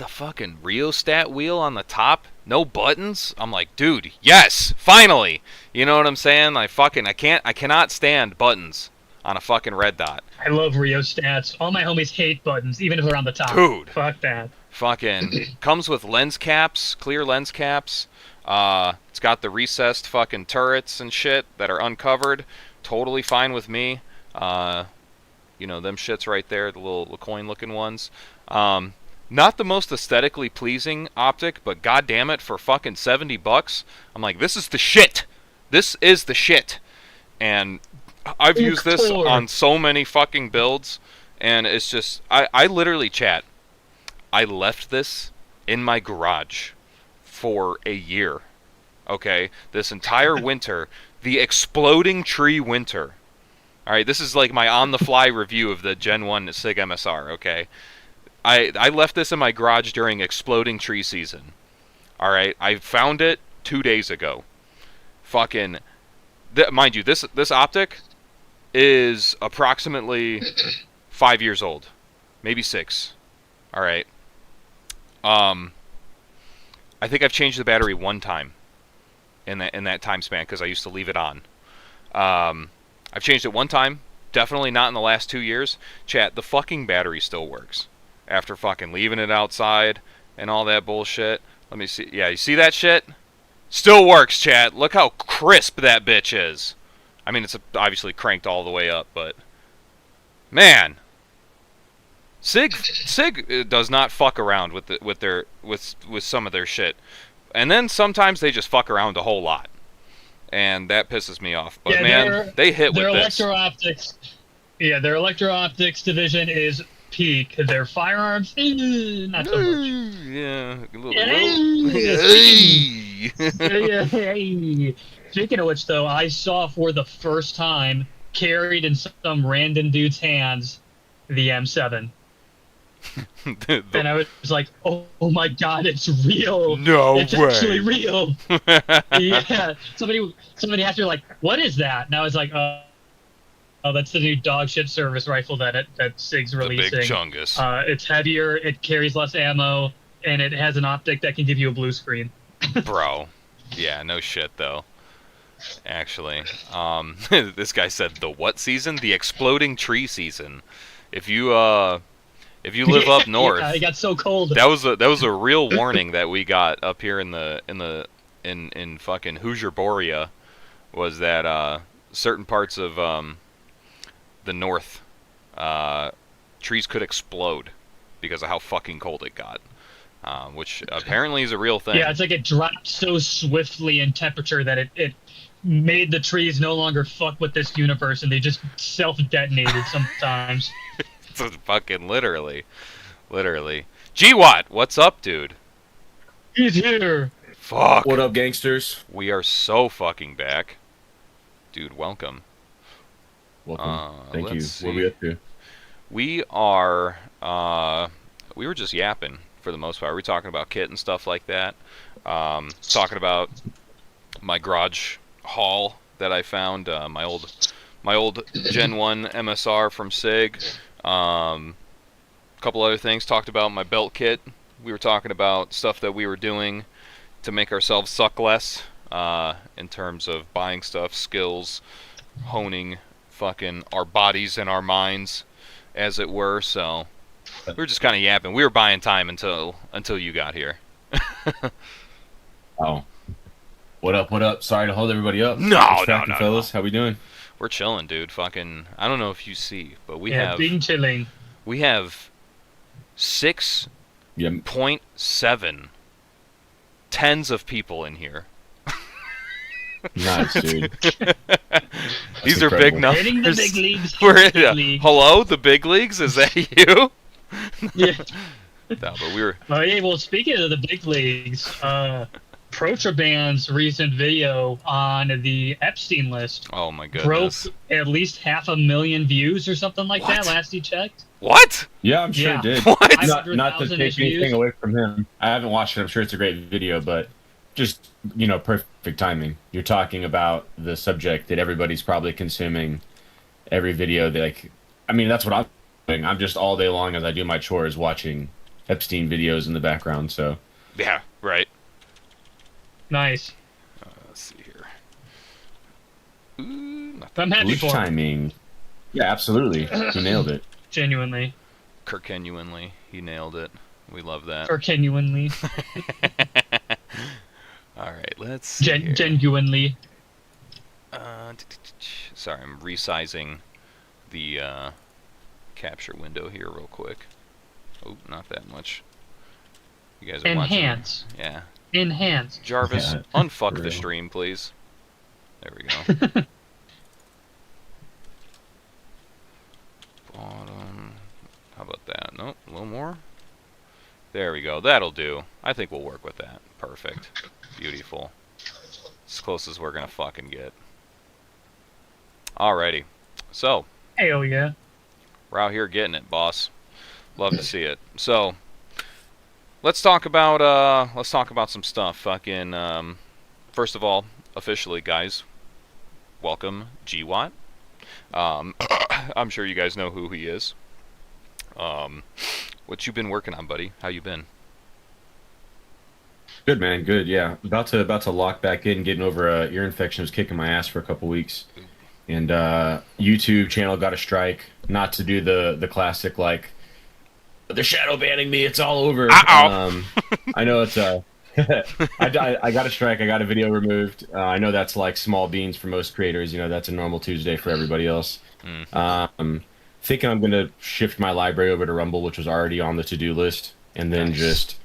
fucking rheostat wheel on the top. No buttons. I'm like, dude, yes, finally. You know what I'm saying? I cannot stand buttons on a fucking red dot. I love rheostats. All my homies hate buttons, even if they're on the top. Dude, fuck that. Fucking comes with lens caps, clear lens caps. It's got the recessed fucking turrets and shit that are uncovered. Totally fine with me. Them shits right there, the little coin-looking ones. Not the most aesthetically pleasing optic, but goddamn it, for fucking $70, I'm like, this is the shit. This is the shit. And I've used this on so many fucking builds, and it's just, I literally, chat, I left this in my garage for a year. Okay? This entire winter. The exploding tree winter. Alright, this is like my on-the-fly review of the Gen 1 Sig MSR, okay? I left this in my garage during exploding tree season. Alright? I found it 2 days ago. Fucking... mind you, this optic is approximately 5 years old. Maybe 6. Alright. I think I've changed the battery one time in that time span because I used to leave it on. I've changed it one time. Definitely not in the last 2 years. Chat, the fucking battery still works after fucking leaving it outside and all that bullshit. Let me see. Yeah, you see that shit? Still works, chat. Look how crisp that bitch is. I mean, it's obviously cranked all the way up, but man. Sig does not fuck around with some of their shit, and then sometimes they just fuck around a whole lot, and that pisses me off. But yeah, man, they hit with this. Their electro-optics division is peak. Their firearms, not so much. Yeah, Speaking of which, though, I saw for the first time, carried in some random dude's hands, the M7. And I was like, oh my god, it's real. No it's way. It's actually real. Yeah. Somebody asked me, like, what is that? And I was like, oh, that's the new dog shit service rifle that Sig's releasing. The big chungus. It's heavier, it carries less ammo, and it has an optic that can give you a blue screen. Bro. Yeah, no shit, though. Actually. This guy said, the what season? The exploding tree season. If you live up north, yeah, it got so cold. That was a real warning that we got up here in fucking Hoosier was that certain parts of the north trees could explode because of how fucking cold it got, which apparently is a real thing. Yeah, it's like it dropped so swiftly in temperature that it made the trees no longer fuck with this universe, and they just self-detonated sometimes. It's fucking literally. G-Watt, what's up, dude? He's here. Fuck. What up, gangsters? We are so fucking back. Dude, welcome. Welcome. Thank you. Let's What are see. we up to? We are, we were just yapping for the most part. We're talking about kit and stuff like that. Talking about my garage haul that I found, my old Gen 1 MSR from SIG. Couple other things. Talked about my belt kit. We were talking about stuff that we were doing to make ourselves suck less, in terms of buying stuff, skills, honing fucking our bodies and our minds, as it were. So we were just kind of yapping. We were buying time until you got here. Oh. What up, what up? Sorry to hold everybody up. No, What's no, cracking, no, fellas. How we doing? We're chilling, dude. Fucking, I don't know if you see, but we Yeah, have being chilling. 6.7 Yeah, tens of people in here. nice, dude. These are big incredible. numbers. Hitting the big leagues. We're in, Big leagues. hello, the big leagues. Is that you? Yeah. No, but we were. Oh, yeah, well, speaking of the big leagues, Protraband's recent video on the Epstein list Oh my broke goodness. at least 500,000 views or something like What? that last he checked. What? Yeah, I'm sure Yeah. it did. What? Not to 500,000 take views. anything away from him. I haven't watched it. I'm sure it's a great video, but just, perfect timing. You're talking about the subject that everybody's probably consuming every video that that's what I'm doing. I'm just all day long as I do my chores watching Epstein videos in the background, so. Yeah. Right. Nice. Let's see here. Ooh, nothing. I'm happy Which for him, timing? Yeah, absolutely. He nailed it. genuinely. Kirkenuinely, he nailed it. We love that. Or genuinely. All right, let's see here. Genuinely. Sorry, I'm resizing the capture window here real quick. Oh, not that much. You guys are Enhance. watching. Yeah. Enhance. Jarvis, Yeah, unfuck for the real. stream, please. There we go. Bottom. How about that? Nope, a little more. There we go. That'll do. I think we'll work with that. Perfect. Beautiful. As close as we're gonna fucking get. Alrighty. So, Hell yeah. we're out here getting it, boss. Love to see it. So, let's talk about some stuff. Fucking first of all, officially, guys, welcome G-Watt. I'm sure you guys know who he is. What you been working on, buddy? How you been? Good, man. Good. Yeah. About to lock back in, getting over a ear infection. It was kicking my ass for a couple weeks, and YouTube channel got a strike. Not to do the classic like they're shadow banning me. It's all over. Uh-oh. I know it's I got a strike. I got a video removed. I know that's like small beans for most creators. That's a normal Tuesday for everybody else. Thinking I'm gonna shift my library over to Rumble, which was already on the to-do list, and then Nice. just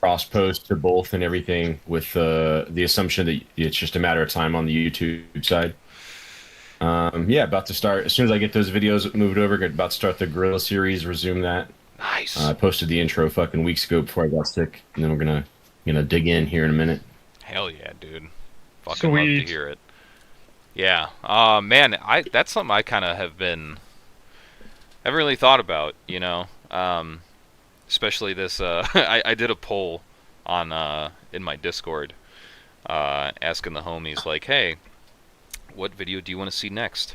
cross post to both and everything with the assumption that it's just a matter of time on the YouTube side. Yeah, about to start as soon as I get those videos moved over. About to start the Gorilla series, resume that. Nice. I posted the intro fucking weeks ago before I got sick, and then we're gonna dig in here in a minute. Hell yeah, dude. Fucking love Sweet. to hear it. Yeah. Man, that's something I kind of haven't really thought about, especially this, I did a poll on, in my Discord, asking the homies, like, hey, what video do you want to see next?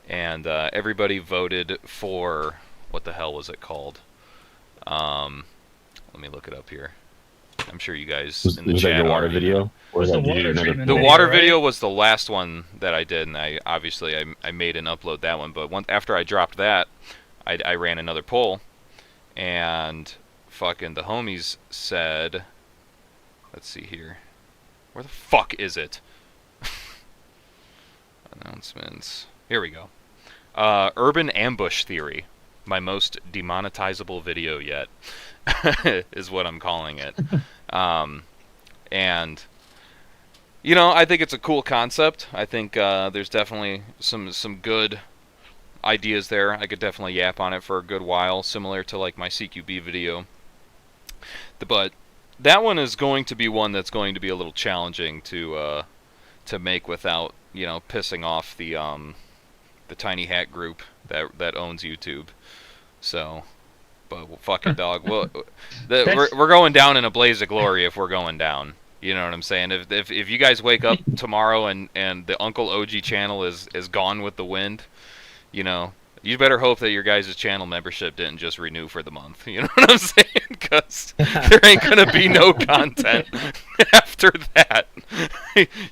And, everybody voted for, what the hell was it called? Let me look it up here. I'm sure you guys in the Was chat that your water already know. video? Or Was that the did you do water another treatment The poll? video, water right? video was the last one that I did, and I made and upload that one. But after I dropped that, I ran another poll, and fucking the homies said, let's see here, where the fuck is it? Announcements. Here we go. Urban ambush theory. my most demonetizable video yet, is what I'm calling it. And you know, I think it's a cool concept. I think there's definitely some good ideas there. I could definitely yap on it for a good while, similar to like my CQB video. But that one is going to be one that's going to be a little challenging to make without, you know, pissing off the tiny hat group that owns YouTube. So, but fucking dog, we're going down in a blaze of glory if we're going down. You know what I'm saying? If you guys wake up tomorrow and the Uncle OG channel is gone with the wind, you know, you better hope that your guys' channel membership didn't just renew for the month. You know what I'm saying? Because there ain't gonna be no content after that.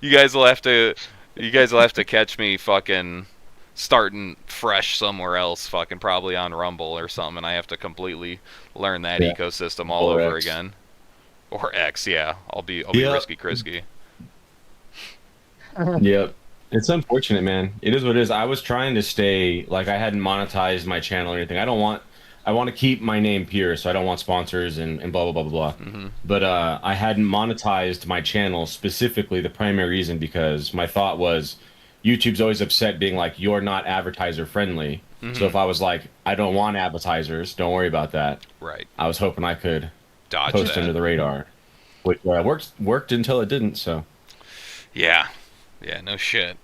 You guys will have to catch me fucking starting fresh somewhere else, fucking probably on Rumble or something, and I have to completely learn that ecosystem all Or over X. again. Or X, yeah. I'll be Yeah. risky Krisky. Yep. It's unfortunate, man. It is what it is. I was trying to stay, like, I hadn't monetized my channel or anything. I want to keep my name pure, so I don't want sponsors and blah, blah, blah, blah, blah. But I hadn't monetized my channel specifically, the primary reason, because my thought was YouTube's always upset being like, you're not advertiser friendly. So if I was like, I don't want advertisers, don't worry about that. Right. I was hoping I could Dodge post that. under the radar, which worked until it didn't. So Yeah, no shit.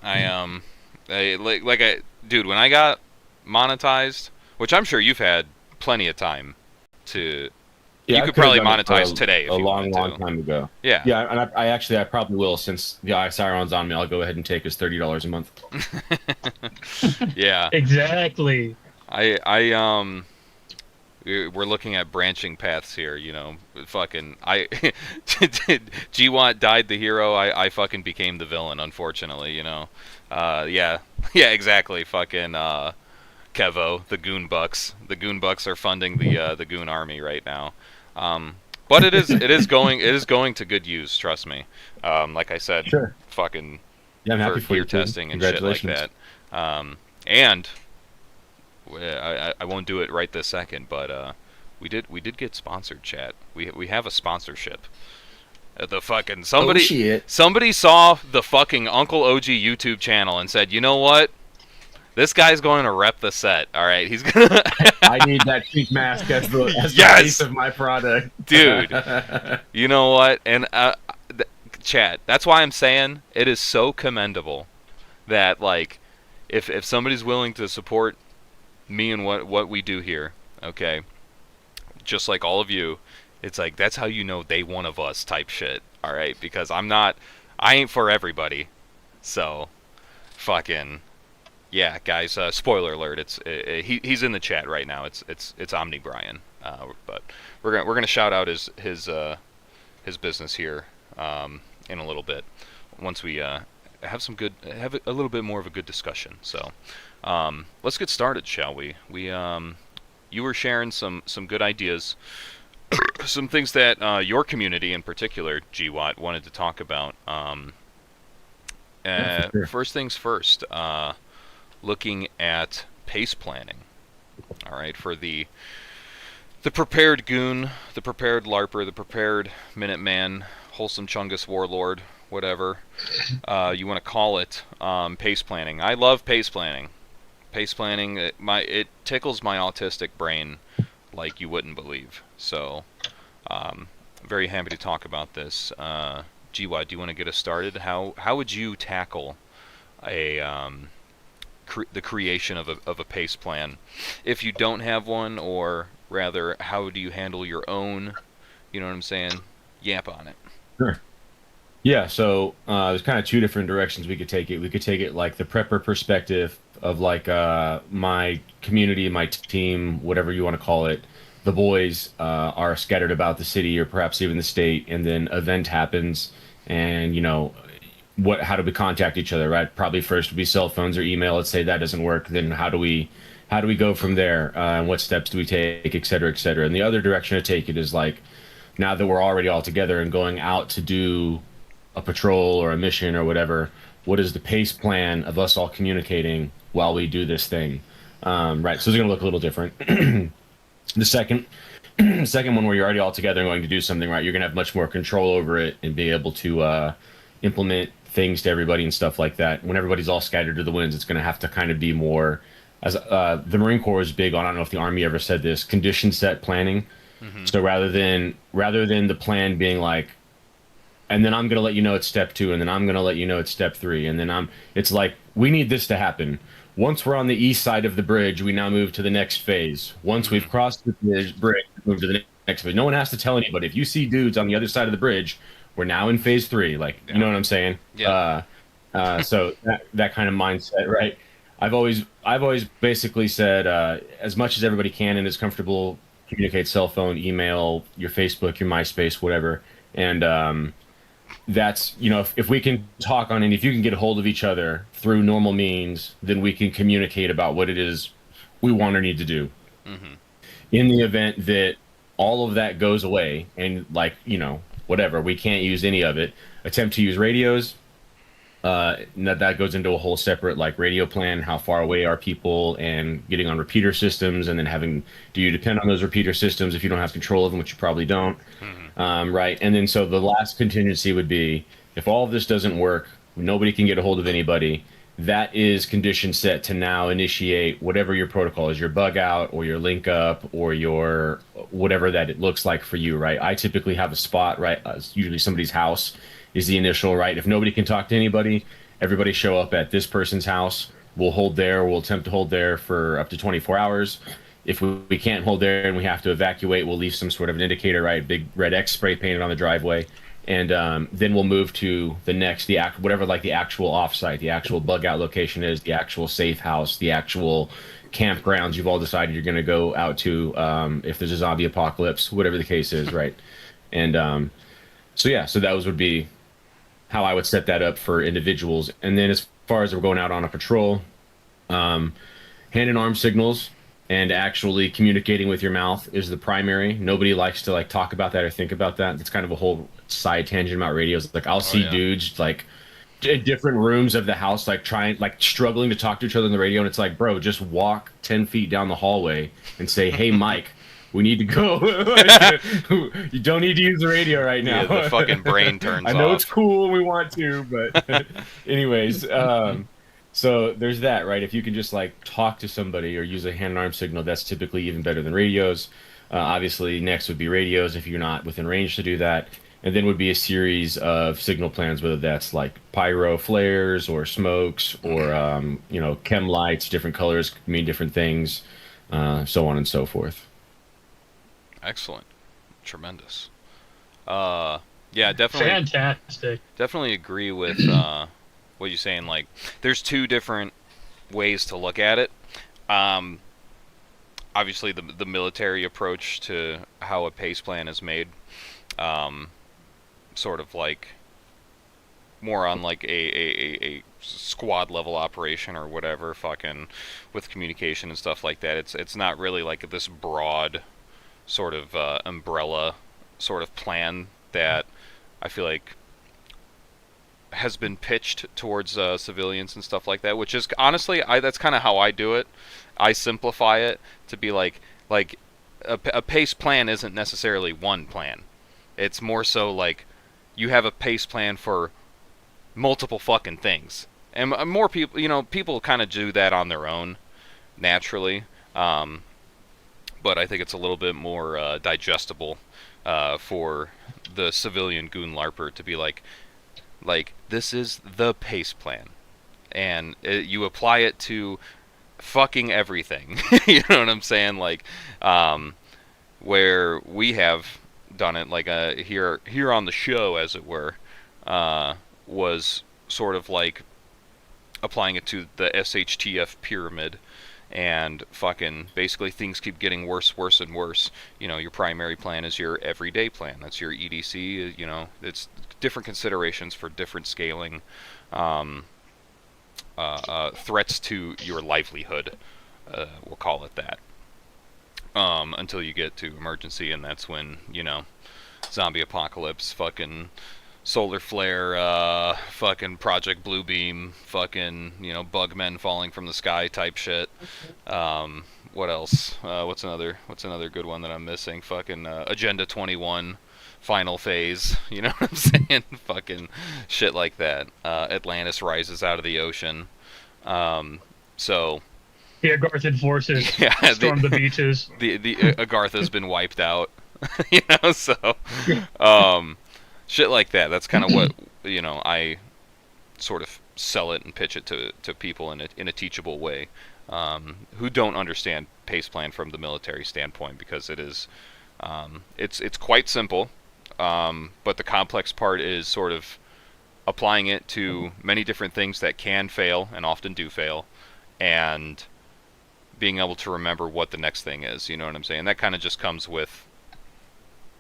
Dude, when I got monetized, which I'm sure you've had plenty of time to, yeah, you I could could've probably done it monetize today if a you long wanted to. time ago. Yeah. Yeah, and I probably will, since the Siron's on me. I'll go ahead and take his $30 a month. Yeah. Exactly. We're looking at branching paths here, you know. Fucking, G-Watt died the hero. I fucking became the villain, unfortunately, you know. Yeah, exactly. Fucking Kevo, the Goon Bucks. The Goon Bucks are funding the Goon Army right now. But it is going to good use. Trust me. Like I said, Sure. fucking Yeah, I'm happy for for you, gear kid. testing and shit like Congratulations. that. And I won't do it right this second, but we did get sponsored, chat. We have a sponsorship. The fucking Oh, shit. somebody saw the fucking Uncle OG YouTube channel and said, you know what? This guy's going to rep the set. All right, he's gonna. I need that cheap mask as the Yes! face of my product, Dude. You know what? And chat. That's why I'm saying it is so commendable that, like, if somebody's willing to support me and what we do here, okay, just like all of you, it's like, that's how you know they one of us type shit. All right, because I ain't for everybody. So, fucking. Yeah, guys. Spoiler alert. He's in the chat right now. It's Omni Brian. But we're gonna shout out his business here in a little bit, once we have a little bit more of a good discussion. So let's get started, shall we? You were sharing some good ideas, some things that your community in particular, GWatt, wanted to talk about. Yeah, for sure. First things first. Looking at pace planning. All right, for the prepared goon, the prepared LARPer, the prepared Minuteman, wholesome Chungus warlord, whatever you want to call it, pace planning. I love pace planning. Pace planning, it tickles my autistic brain like you wouldn't believe. So, very happy to talk about this. GY, do you want to get us started? How would you tackle the creation of a pace plan if you don't have one, or rather, how do you handle your own? You know what I'm saying? Yap on it. Sure. Yeah, so there's kind of two different directions we could take it. We could take it like the prepper perspective of like my community, my team, whatever you want to call it. The boys are scattered about the city or perhaps even the state, and then event happens, and you know, how do we contact each other, right? Probably first would be cell phones or email. Let's say that doesn't work, then how do we go from there? And what steps do we take, et cetera, et cetera. And the other direction to take it is like, now that we're already all together and going out to do a patrol or a mission or whatever, what is the pace plan of us all communicating while we do this thing? Right, so it's going to look a little different. The second second one, where you're already all together and going to do something, right, you're going to have much more control over it and be able to implement things to everybody and stuff like that. When everybody's all scattered to the winds, it's going to have to kind of be more, as the Marine Corps is big on, I don't know if the Army ever said this, condition set planning. Mm-hmm. So rather than the plan being like, and then I'm going to let you know it's step 2, and then I'm going to let you know it's step 3, and then it's like, we need this to happen. Once we're on the east side of the bridge, we now move to the next phase. Once we've crossed the bridge, move to the next phase. No one has to tell anybody. If you see dudes on the other side of the bridge, we're now in phase 3. Like, you know what I'm saying? Yeah. So that kind of mindset, right? I've always basically said, as much as everybody can and is comfortable, communicate cell phone, email, your Facebook, your MySpace, whatever, and that's, if we can talk on, and if you can get a hold of each other through normal means, then we can communicate about what it is we want or need to do. Mm-hmm. In the event that all of that goes away and, like, whatever, we can't use any of it, attempt to use radios. That goes into a whole separate, like, radio plan. How far away are people, and getting on repeater systems, and then do you depend on those repeater systems if you don't have control of them, which you probably don't. Right. And then, so the last contingency would be, if all of this doesn't work, nobody can get a hold of anybody, that is condition set to now initiate whatever your protocol is, your bug out or your link up or your whatever that it looks like for you, right? I typically have a spot, right? Usually somebody's house is the initial, right? If nobody can talk to anybody, everybody show up at this person's house. We'll attempt to hold there for up to 24 hours. If we can't hold there and we have to evacuate, we'll leave some sort of an indicator, right? Big red X spray painted on the driveway. And then we'll move to whatever, like, the actual offsite, the actual bug out location is, the actual safe house, the actual campgrounds you've all decided you're going to go out to, if there's a zombie apocalypse, whatever the case is, right? And so those would be how I would set that up for individuals. And then, as far as we're going out on a patrol, hand and arm signals and actually communicating with your mouth is the primary. Nobody likes to, like, talk about that or think about that. It's kind of a whole side tangent about radios. Like, I'll see dudes, like, in different rooms of the house, like, struggling to talk to each other on the radio, and it's like, bro, just walk 10 feet down the hallway and say, hey, Mike, we need to go. You don't need to use the radio right now. Yeah, the fucking brain turns off. I know it's cool and we want to, but anyways, so there's that, right? If you can just, like, talk to somebody or use a hand and arm signal, that's typically even better than radios. Obviously, next would be radios if you're not within range to do that. And then would be a series of signal plans, whether that's, like, pyro flares or smokes or, chem lights, different colors mean different things, so on and so forth. Excellent. Tremendous. Yeah, definitely. Fantastic. Definitely agree with what you're saying. Like, there's two different ways to look at it. Obviously, the military approach to how a PACE plan is made, sort of like more on, like, a squad level operation or whatever, fucking with communication and stuff like that. It's not really like this broad sort of umbrella sort of plan that I feel like has been pitched towards civilians and stuff like that, which is honestly, that's kind of how I do it. I simplify it to be like a PACE plan isn't necessarily one plan. It's more so like you have a PACE plan for multiple fucking things, and more people, people kind of do that on their own naturally. But I think it's a little bit more digestible for the civilian goon LARPer to be like this is the PACE plan, and you apply it to fucking everything. You know what I'm saying? Like, where we have done it, like, here on the show, as it were, was sort of like applying it to the SHTF pyramid. And fucking basically things keep getting worse and worse. Your primary plan is your everyday plan. That's your EDC. It's different considerations for different scaling threats to your livelihood. We'll call it that. Until you get to emergency, and that's when, zombie apocalypse, fucking solar flare, fucking Project Bluebeam, fucking, bugmen falling from the sky type shit. What else? What's another good one that I'm missing? Fucking Agenda 21, final phase. You know what I'm saying? Fucking shit like that. Atlantis rises out of the ocean. So Yeah, Garthan forces yeah, storm the beaches. the Agartha's been wiped out. So Yeah. shit like that. That's kind of what I sort of sell it and pitch it to people in a teachable way, who don't understand pace plan from the military standpoint, because it is it's quite simple, but the complex part is sort of applying it to many different things that can fail and often do fail, and being able to remember what the next thing is. You know what I'm saying? That kind of just comes with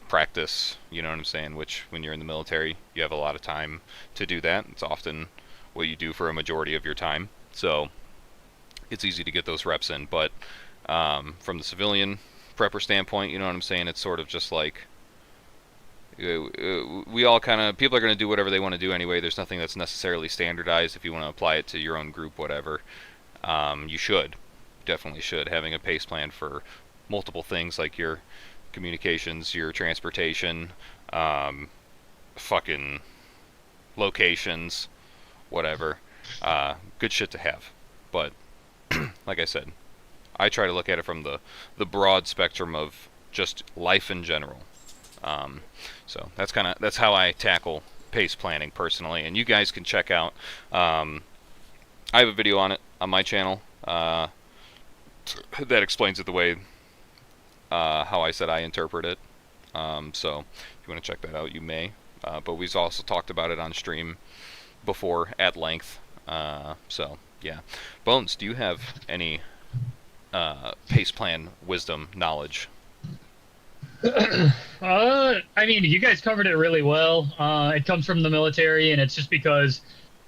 practice. You know what I'm saying? Which, when you're in the military, you have a lot of time to do that. It's often what you do for a majority of your time, so it's easy to get those reps in. But from the civilian prepper standpoint, you know what I'm saying? It's sort of just like, we all kind of, people are going to do whatever they want to do anyway. There's nothing that's necessarily standardized. If you want to apply it to your own group, whatever, you should, definitely should, having a pace plan for multiple things like your communications, your transportation, fucking locations, whatever. Good shit to have. But like I said, I try to look at it from the broad spectrum of just life in general. So that's how I tackle pace planning personally. And you guys can check out. I have a video on it on my channel that explains it the way how I said I interpret it. So if you want to check that out, you may. But we've also talked about it on stream before at length. So yeah, Bones, do you have any pace plan wisdom knowledge? I mean, you guys covered it really well. It comes from the military, and it's just because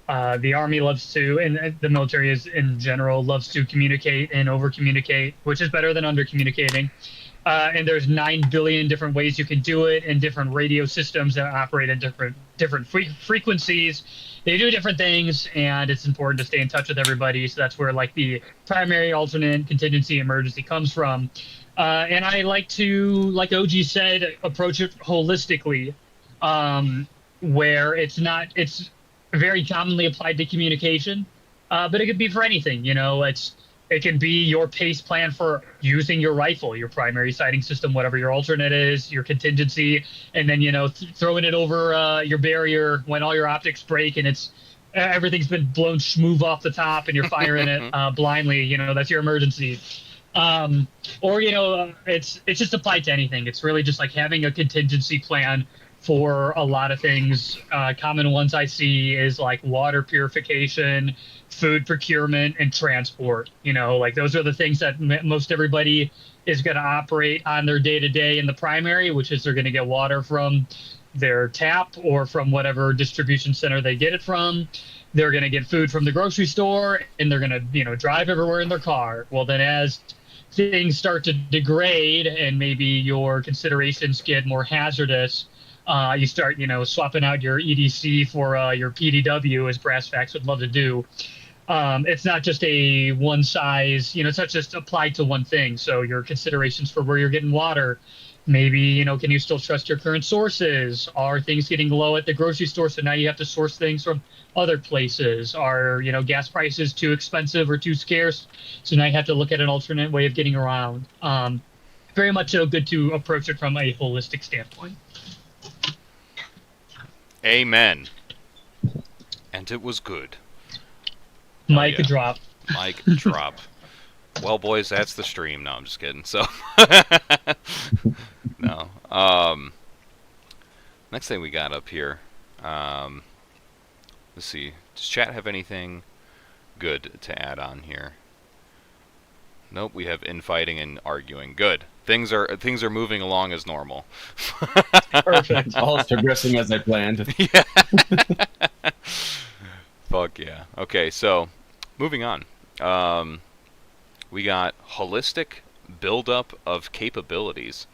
the Army loves to, and the military is in general, loves to communicate and over communicate, which is better than under communicating. And there's 9 billion different ways you can do it, and different radio systems that operate at different frequencies. They do different things, and it's important to stay in touch with everybody. So that's where like the primary, alternate, contingency, emergency comes from. And I like to, like OG said, approach it holistically, where it's very commonly applied to communication, but it could be for anything. It can be your pace plan for using your rifle, your primary sighting system, whatever your alternate is, your contingency, and then throwing it over your barrier when all your optics break and everything's been blown smooth off the top and you're firing it blindly. That's your emergency. Or it's just applied to anything. It's really just like having a contingency plan for a lot of things. Common ones I see is like water purification, food procurement, and transport. Like those are the things that most everybody is going to operate on their day-to-day in the primary, which is they're going to get water from their tap or from whatever distribution center they get it from. They're going to get food from the grocery store, and they're going to drive everywhere in their car. Well, then as things start to degrade and maybe your considerations get more hazardous, you start, swapping out your EDC for your PDW, as Brass Facts would love to do. It's not just a one size, it's not just applied to one thing. So your considerations for where you're getting water, maybe, can you still trust your current sources? Are things getting low at the grocery store, so now you have to source things from other places? Are, gas prices too expensive or too scarce, so now you have to look at an alternate way of getting around? Very much so good to approach it from a holistic standpoint. Amen. And it was good. Mic drop. Mic drop. Well, boys, that's the stream. No, I'm just kidding. So, no. Next thing we got up here. Let's see. Does chat have anything good to add on here? Nope. We have infighting and arguing. Good. Things are moving along as normal. Perfect. All is progressing as I planned. Yeah. Fuck yeah. Okay, so moving on. We got holistic buildup of capabilities.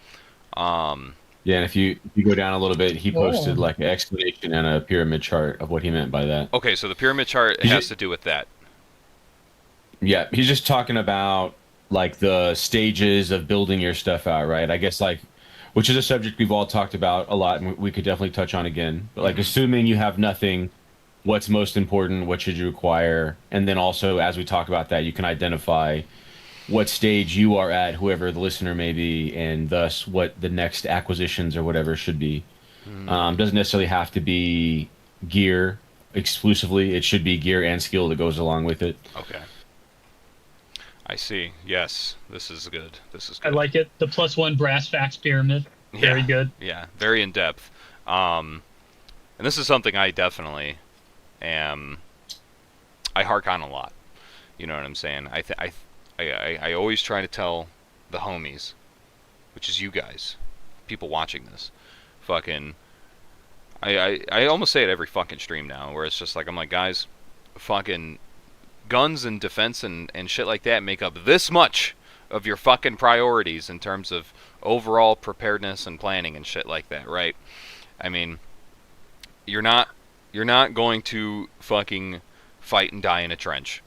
Yeah, and if you go down a little bit, he posted Whoa. like an explanation and a pyramid chart of what he meant by that. Okay, so the pyramid chart He's has just, to do with that. yeah, he's just talking about like the stages of building your stuff out, right? I guess like, which is a subject we've all talked about a lot, and we could definitely touch on again. But like, Hmm. assuming you have nothing, what's most important? What should you acquire? And then also, as we talk about that, you can identify what stage you are at, whoever the listener may be, and thus what the next acquisitions or whatever should be. Hmm. Doesn't necessarily have to be gear exclusively. It should be gear and skill that goes along with it. Okay. I see. Yes, this is good. This is I good. like it. The +1 brass facts pyramid. Very Yeah, good. yeah, very in depth. And this is something I definitely am. I hark on a lot. You know what I'm saying? I always try to tell the homies, which is you guys, people watching this, fucking. I almost say it every fucking stream now, where it's just like I'm like, guys, fucking guns and defense and shit like that make up this much of your fucking priorities in terms of overall preparedness and planning and shit like that, right? I mean, you're not you're not going to fucking fight and die in a trench.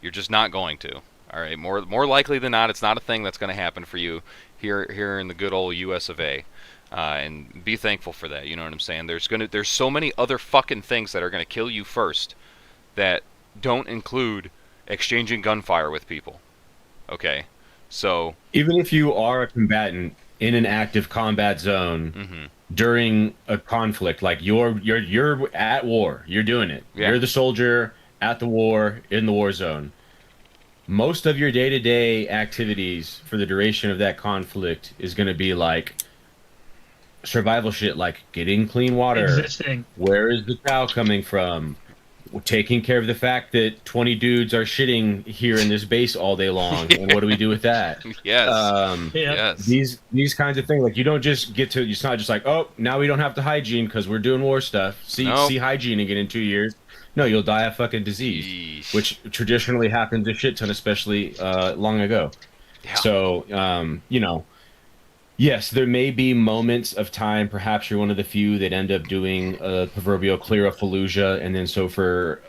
You're just not going to. All right, more likely than not, it's not a thing that's going to happen for you here in the good old U.S. of A. And be thankful for that. You know what I'm saying? There's so many other fucking things that are going to kill you first that don't include exchanging gunfire with people. Okay, so Even if you are a combatant in an active combat zone hmm during a conflict, like you're at war, you're doing it. yeah, You're the soldier at the war in the war zone. Most of your day-to-day activities for the duration of that conflict is going to be like survival shit, like getting clean water. Existing. Where is the cow coming from? Taking care of the fact that 20 dudes are shitting here in this base all day long, and what do we do with that? yes, Um, Yeah. yes, these kinds of things, like you don't just get to. It's not just like, oh, now we don't have to hygiene because we're doing war stuff. nope. See hygiene again in 2 years. No, you'll die of fucking disease, Yeesh. which traditionally happens a shit ton, especially long ago. Yeah. So, yes, there may be moments of time. Perhaps you're one of the few that end up doing a proverbial clear of Fallujah, and then so for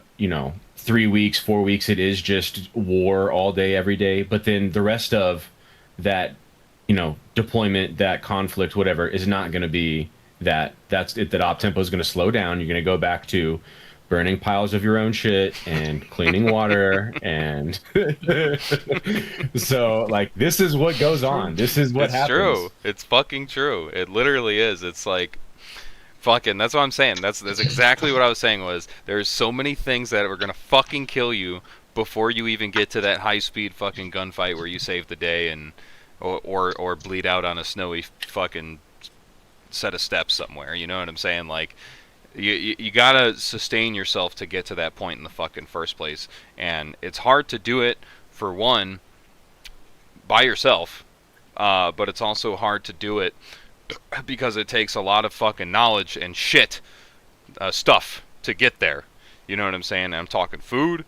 3 weeks, 4 weeks, it is just war all day, every day. But then the rest of that, deployment, that conflict, whatever, is not going to be that. That's it. That op tempo is going to slow down. You're going to go back to burning piles of your own shit and cleaning water and so like this is what goes on, this is what It's happens. true. It's fucking true. It literally is. It's like fucking. That's what I'm saying. That's exactly what I was saying. Was there's so many things that are gonna fucking kill you before you even get to that high speed fucking gunfight where you save the day and or bleed out on a snowy fucking set of steps somewhere. You know what I'm saying? Like you gotta sustain yourself to get to that point in the fucking first place, and it's hard to do it for one by yourself, but it's also hard to do it because it takes a lot of fucking knowledge and shit stuff to get there. You know what I'm saying? I'm talking food,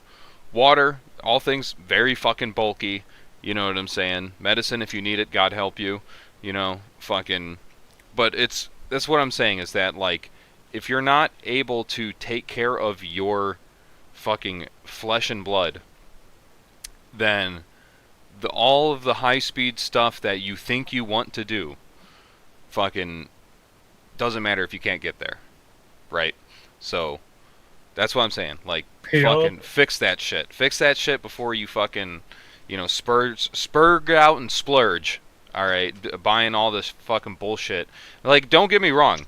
water, all things very fucking bulky. You know what I'm saying? Medicine if you need it, God help you. You know, fucking. But that's what I'm saying is that like if you're not able to take care of your fucking flesh and blood, then all of the high speed stuff that you think you want to do fucking doesn't matter if you can't get there, right? So that's what I'm saying. Like Yup. fucking fix that shit. Fix that shit before you fucking spurge out and splurge. All right, buying all this fucking bullshit. Like don't get me wrong.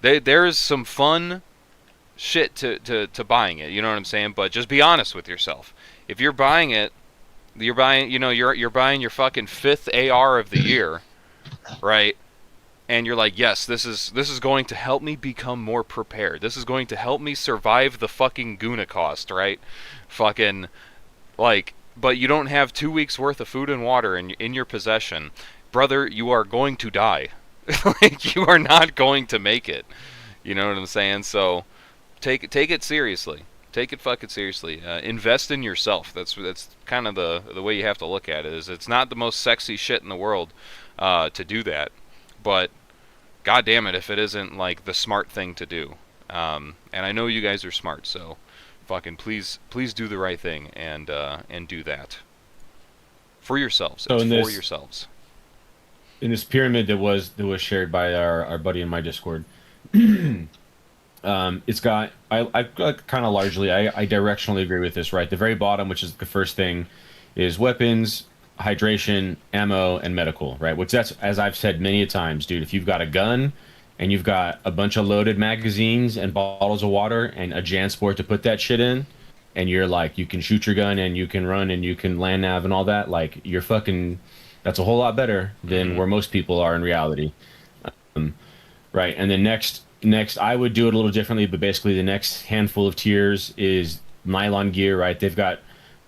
There is some fun shit to buying it. You know what I'm saying? But just be honest with yourself. If you're buying it, you're buying, you're buying your fucking fifth AR of the year, right? And you're like, yes, this is going to help me become more prepared. This is going to help me survive the fucking Goonacost, right? Fucking like, but you don't have 2 weeks worth of food and water in your possession, brother. You are going to die. Like you are not going to make it. You know what I'm saying? So take it seriously. Take it fucking seriously. Invest in yourself. That's kind of the way you have to look at it. Is it's not the most sexy shit in the world to do that, but God damn it if it isn't like the smart thing to do. And I know you guys are smart, so fucking please do the right thing and do that for yourselves. So It's in for this- yourselves. In this pyramid that was shared by our buddy in my Discord, it's got I kind of largely I directionally agree with this, right? The very bottom, which is the first thing, is weapons, hydration, ammo, and medical, right? Which that's, as I've said many a times, dude. If you've got a gun and you've got a bunch of loaded magazines and bottles of water and a JanSport to put that shit in, and you're like, you can shoot your gun and you can run and you can land nav and all that, like you're fucking. That's a whole lot better than where most people are in reality. Right, and then next I would do it a little differently, but basically the next handful of tiers is nylon gear, right? They've got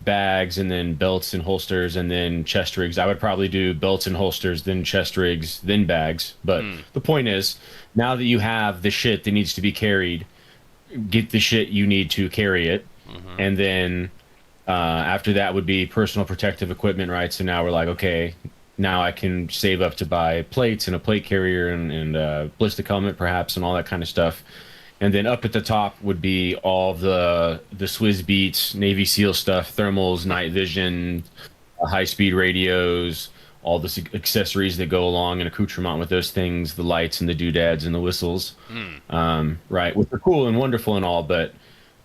bags and then belts and holsters and then chest rigs. I would probably do belts and holsters, then chest rigs, then bags. But the point is, now that you have the shit that needs to be carried, get the shit you need to carry it, and then after that would be personal protective equipment, right? So now we're like, okay, now I can save up to buy plates and a plate carrier and ballistic helmet perhaps and all that kind of stuff. And then up at the top would be all the Swizz Beats, Navy SEAL stuff, thermals, night vision, high-speed radios, all the accessories that go along and accoutrement with those things, the lights and the doodads and the whistles, right? Which are cool and wonderful and all, but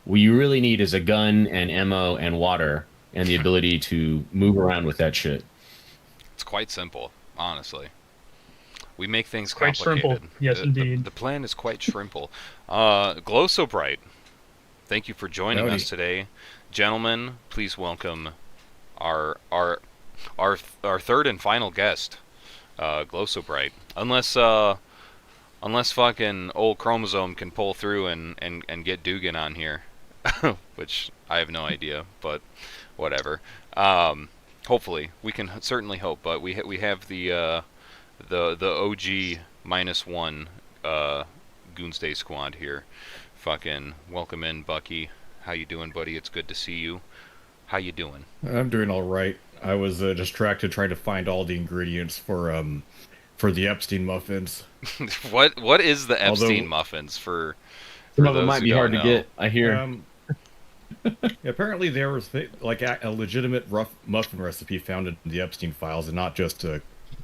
what you really need is a gun and ammo and water and the ability to move around with that shit. It's quite simple, honestly. We make things Quite complicated. shrimple. Yes, indeed. The plan is quite shrimple. Glow So Bright, thank you for joining Howdy. us today. Gentlemen, please welcome our third and final guest, Glow So Bright. Unless fucking old Chromosome can pull through and get Dugan on here, which I have no idea, but whatever. Hopefully, we can certainly hope, but we have the OG -1 Goonsday squad here. Fucking welcome in, Bucky. How you doing, buddy? It's good to see you. How you doing? I'm doing all right. I was distracted trying to find all the ingredients for the Epstein muffins. What is the Although- Epstein muffins for Some of them those might who be don't hard to know? get, I hear. Apparently, there was like a legitimate rough muffin recipe found in the Epstein files, and not just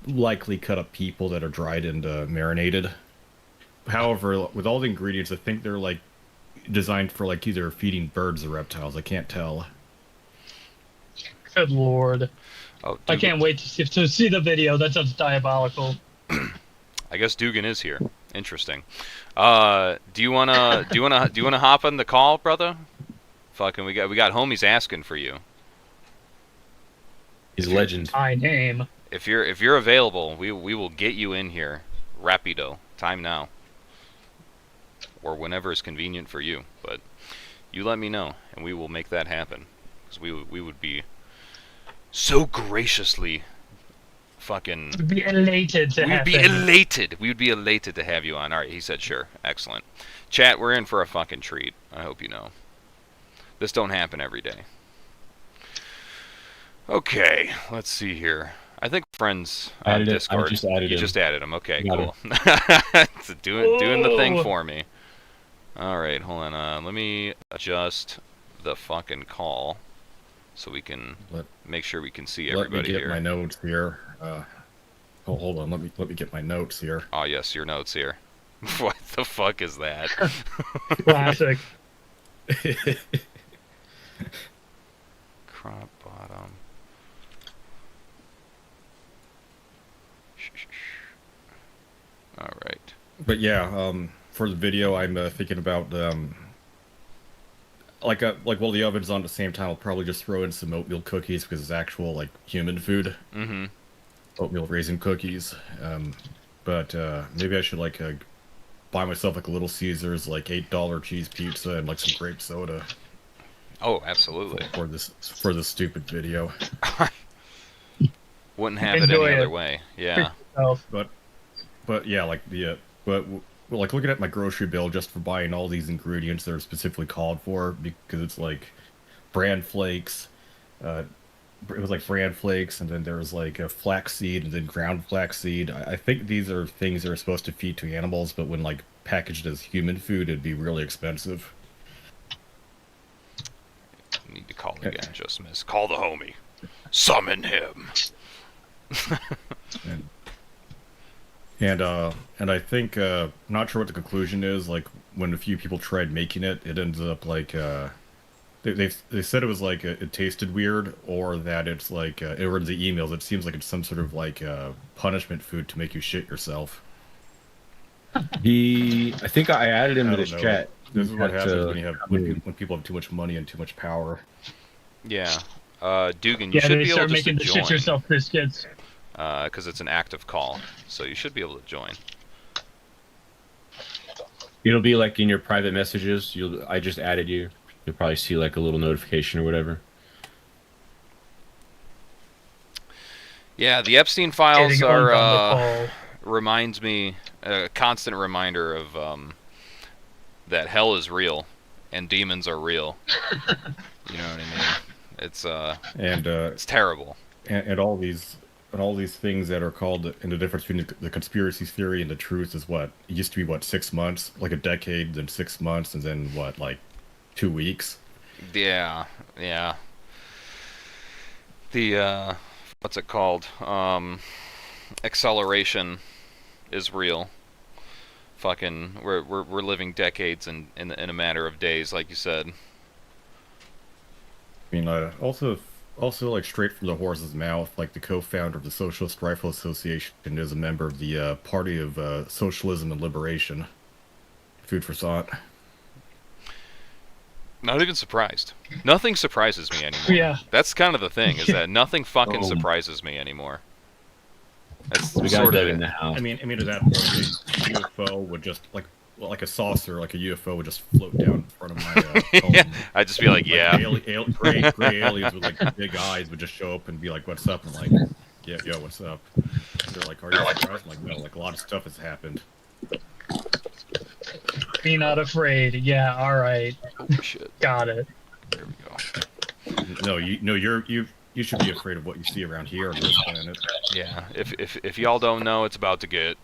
likely cut up people that are dried and marinated. However, with all the ingredients, I think they're like designed for like either feeding birds or reptiles. I can't tell. Good lord. Oh, I Dugan. can't wait to see the video. That sounds diabolical. I guess Dugan is here. Interesting. Do you wanna hop on the call, brother? Fucking, we got homies asking for you. He's a legend. My name. If you're available, we will get you in here. Rapido. Time now. Or whenever is convenient for you. But you let me know, and we will make that happen. Because we would be so graciously fucking... I'd be elated to We would have be him. elated. We would be elated to have you on. Alright, he said sure. Excellent. Chat, we're in for a fucking treat. I hope you know. This don't happen every day. Okay, let's see here. I think friends on Added it. I Discord. just added you him. just added him. Okay, Got cool. It's doing the thing Whoa. for me. All right, hold on. Let me adjust the fucking call so we can Let- make sure we can see Let me everybody get here. my notes here. Hold on. Let me get my notes here. Oh yes, your notes here. What the fuck is that? Classic. Crop bottom. All right. But yeah, for the video, I'm thinking about like while the oven's on at the same time, I'll probably just throw in some oatmeal cookies because it's actual like human food. Mm-hmm. Oatmeal raisin cookies. But maybe I should like buy myself like a Little Caesars like $8 cheese pizza and like some grape soda Oh, absolutely. for this stupid video. Wouldn't have it Enjoy any it. other way. Yeah. Oh, But yeah, like like looking at my grocery bill just for buying all these ingredients that are specifically called for because it's like bran flakes, it was like bran flakes, and then there was like a flaxseed, and then ground flaxseed. I think these are things that are supposed to feed to animals, but when like packaged as human food, it'd be really expensive. You need to call again, just miss. Call the homie. Summon him. And I think I'm not sure what the conclusion is. Like when a few people tried making it, it ended up like they said it was like it tasted weird, or that it's like or in the emails it seems like it's some sort of like punishment food to make you shit yourself. I think I added him I to don't this know. chat. This is what Had happens to- when you have when people have too much money and too much power. Yeah. Dugan, you Yeah, should they be able start just to making the shit join. yourself biscuits. Because it's an active call. So you should be able to join. It'll be like in your private messages. I just added you. You'll probably see like a little notification or whatever. Yeah, the Epstein files Getting on the are call. reminds me a constant reminder of that hell is real and demons are real. You know what I mean? It's And it's terrible. and all these things that are called, and the difference between the conspiracy theory and the truth is what it used to be, what, 6 months, like a decade, then 6 months, and then what, like 2 weeks. Yeah, yeah. The what's it called? Acceleration is real. Fucking, we're living decades in a matter of days, like you said. I mean, also like straight from the horse's mouth, like the co-founder of the Socialist Rifle Association is a member of the Party of Socialism and Liberation. Food for thought. Not even surprised. Nothing surprises me anymore. Yeah. That's kind of the thing, is that nothing fucking Oh. surprises me anymore. That's We got sort of Doug it. in the house. I mean, at that point, a UFO would just like a saucer, like a UFO would just float down in front of my home. Yeah, I'd just be like, yeah. Gray aliens with like big eyes would just show up and be like, "What's up?" And I'm like, "Yeah, yo, what's up?" They're like, "Are you surprised?" I'm like, "No, like a lot of stuff has happened." Be not afraid. Yeah, all right. Oh shit. Got it. There we go. No, you should be afraid of what you see around here on this planet. Yeah, if y'all don't know, it's about to get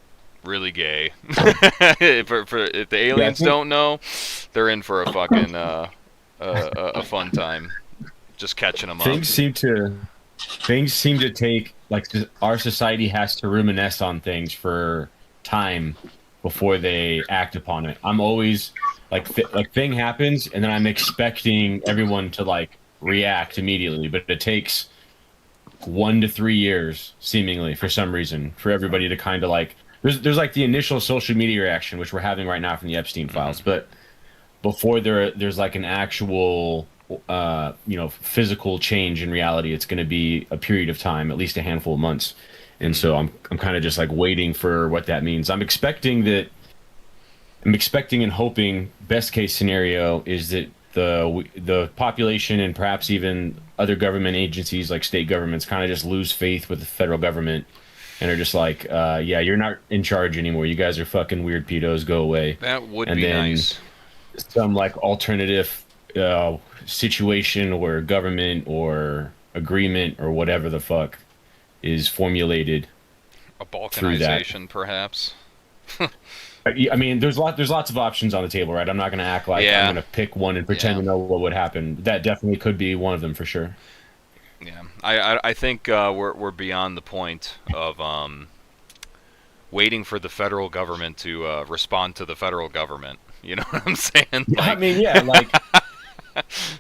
really gay. if the aliens think- don't know, they're in for a fucking a fun time. Just catching them up. Things seem to take, like, our society has to reminisce on things for time before they act upon it. I'm always like thing happens and then I'm expecting everyone to like react immediately, but it takes 1 to 3 years seemingly for some reason for everybody to kind of like there's like the initial social media reaction, which we're having right now from the Epstein files, but before there's like an actual physical change in reality, it's going to be a period of time, at least a handful of months. And so I'm kind of just like waiting for what that means. I'm expecting and hoping best case scenario is that the population and perhaps even other government agencies like state governments kind of just lose faith with the federal government and are just like, yeah, you're not in charge anymore. You guys are fucking weird pedos. Go away. That would And be then nice. Some like alternative situation or government or agreement or whatever the fuck is formulated. A through that. balkanization, perhaps. I mean, there's lots of options on the table, right? I'm not going to act like Yeah. I'm going to pick one and pretend Yeah. to know what would happen. That definitely could be one of them for sure. Yeah, I think we're beyond the point of waiting for the federal government to respond to the federal government. You know what I'm saying? I Like, mean, yeah, like,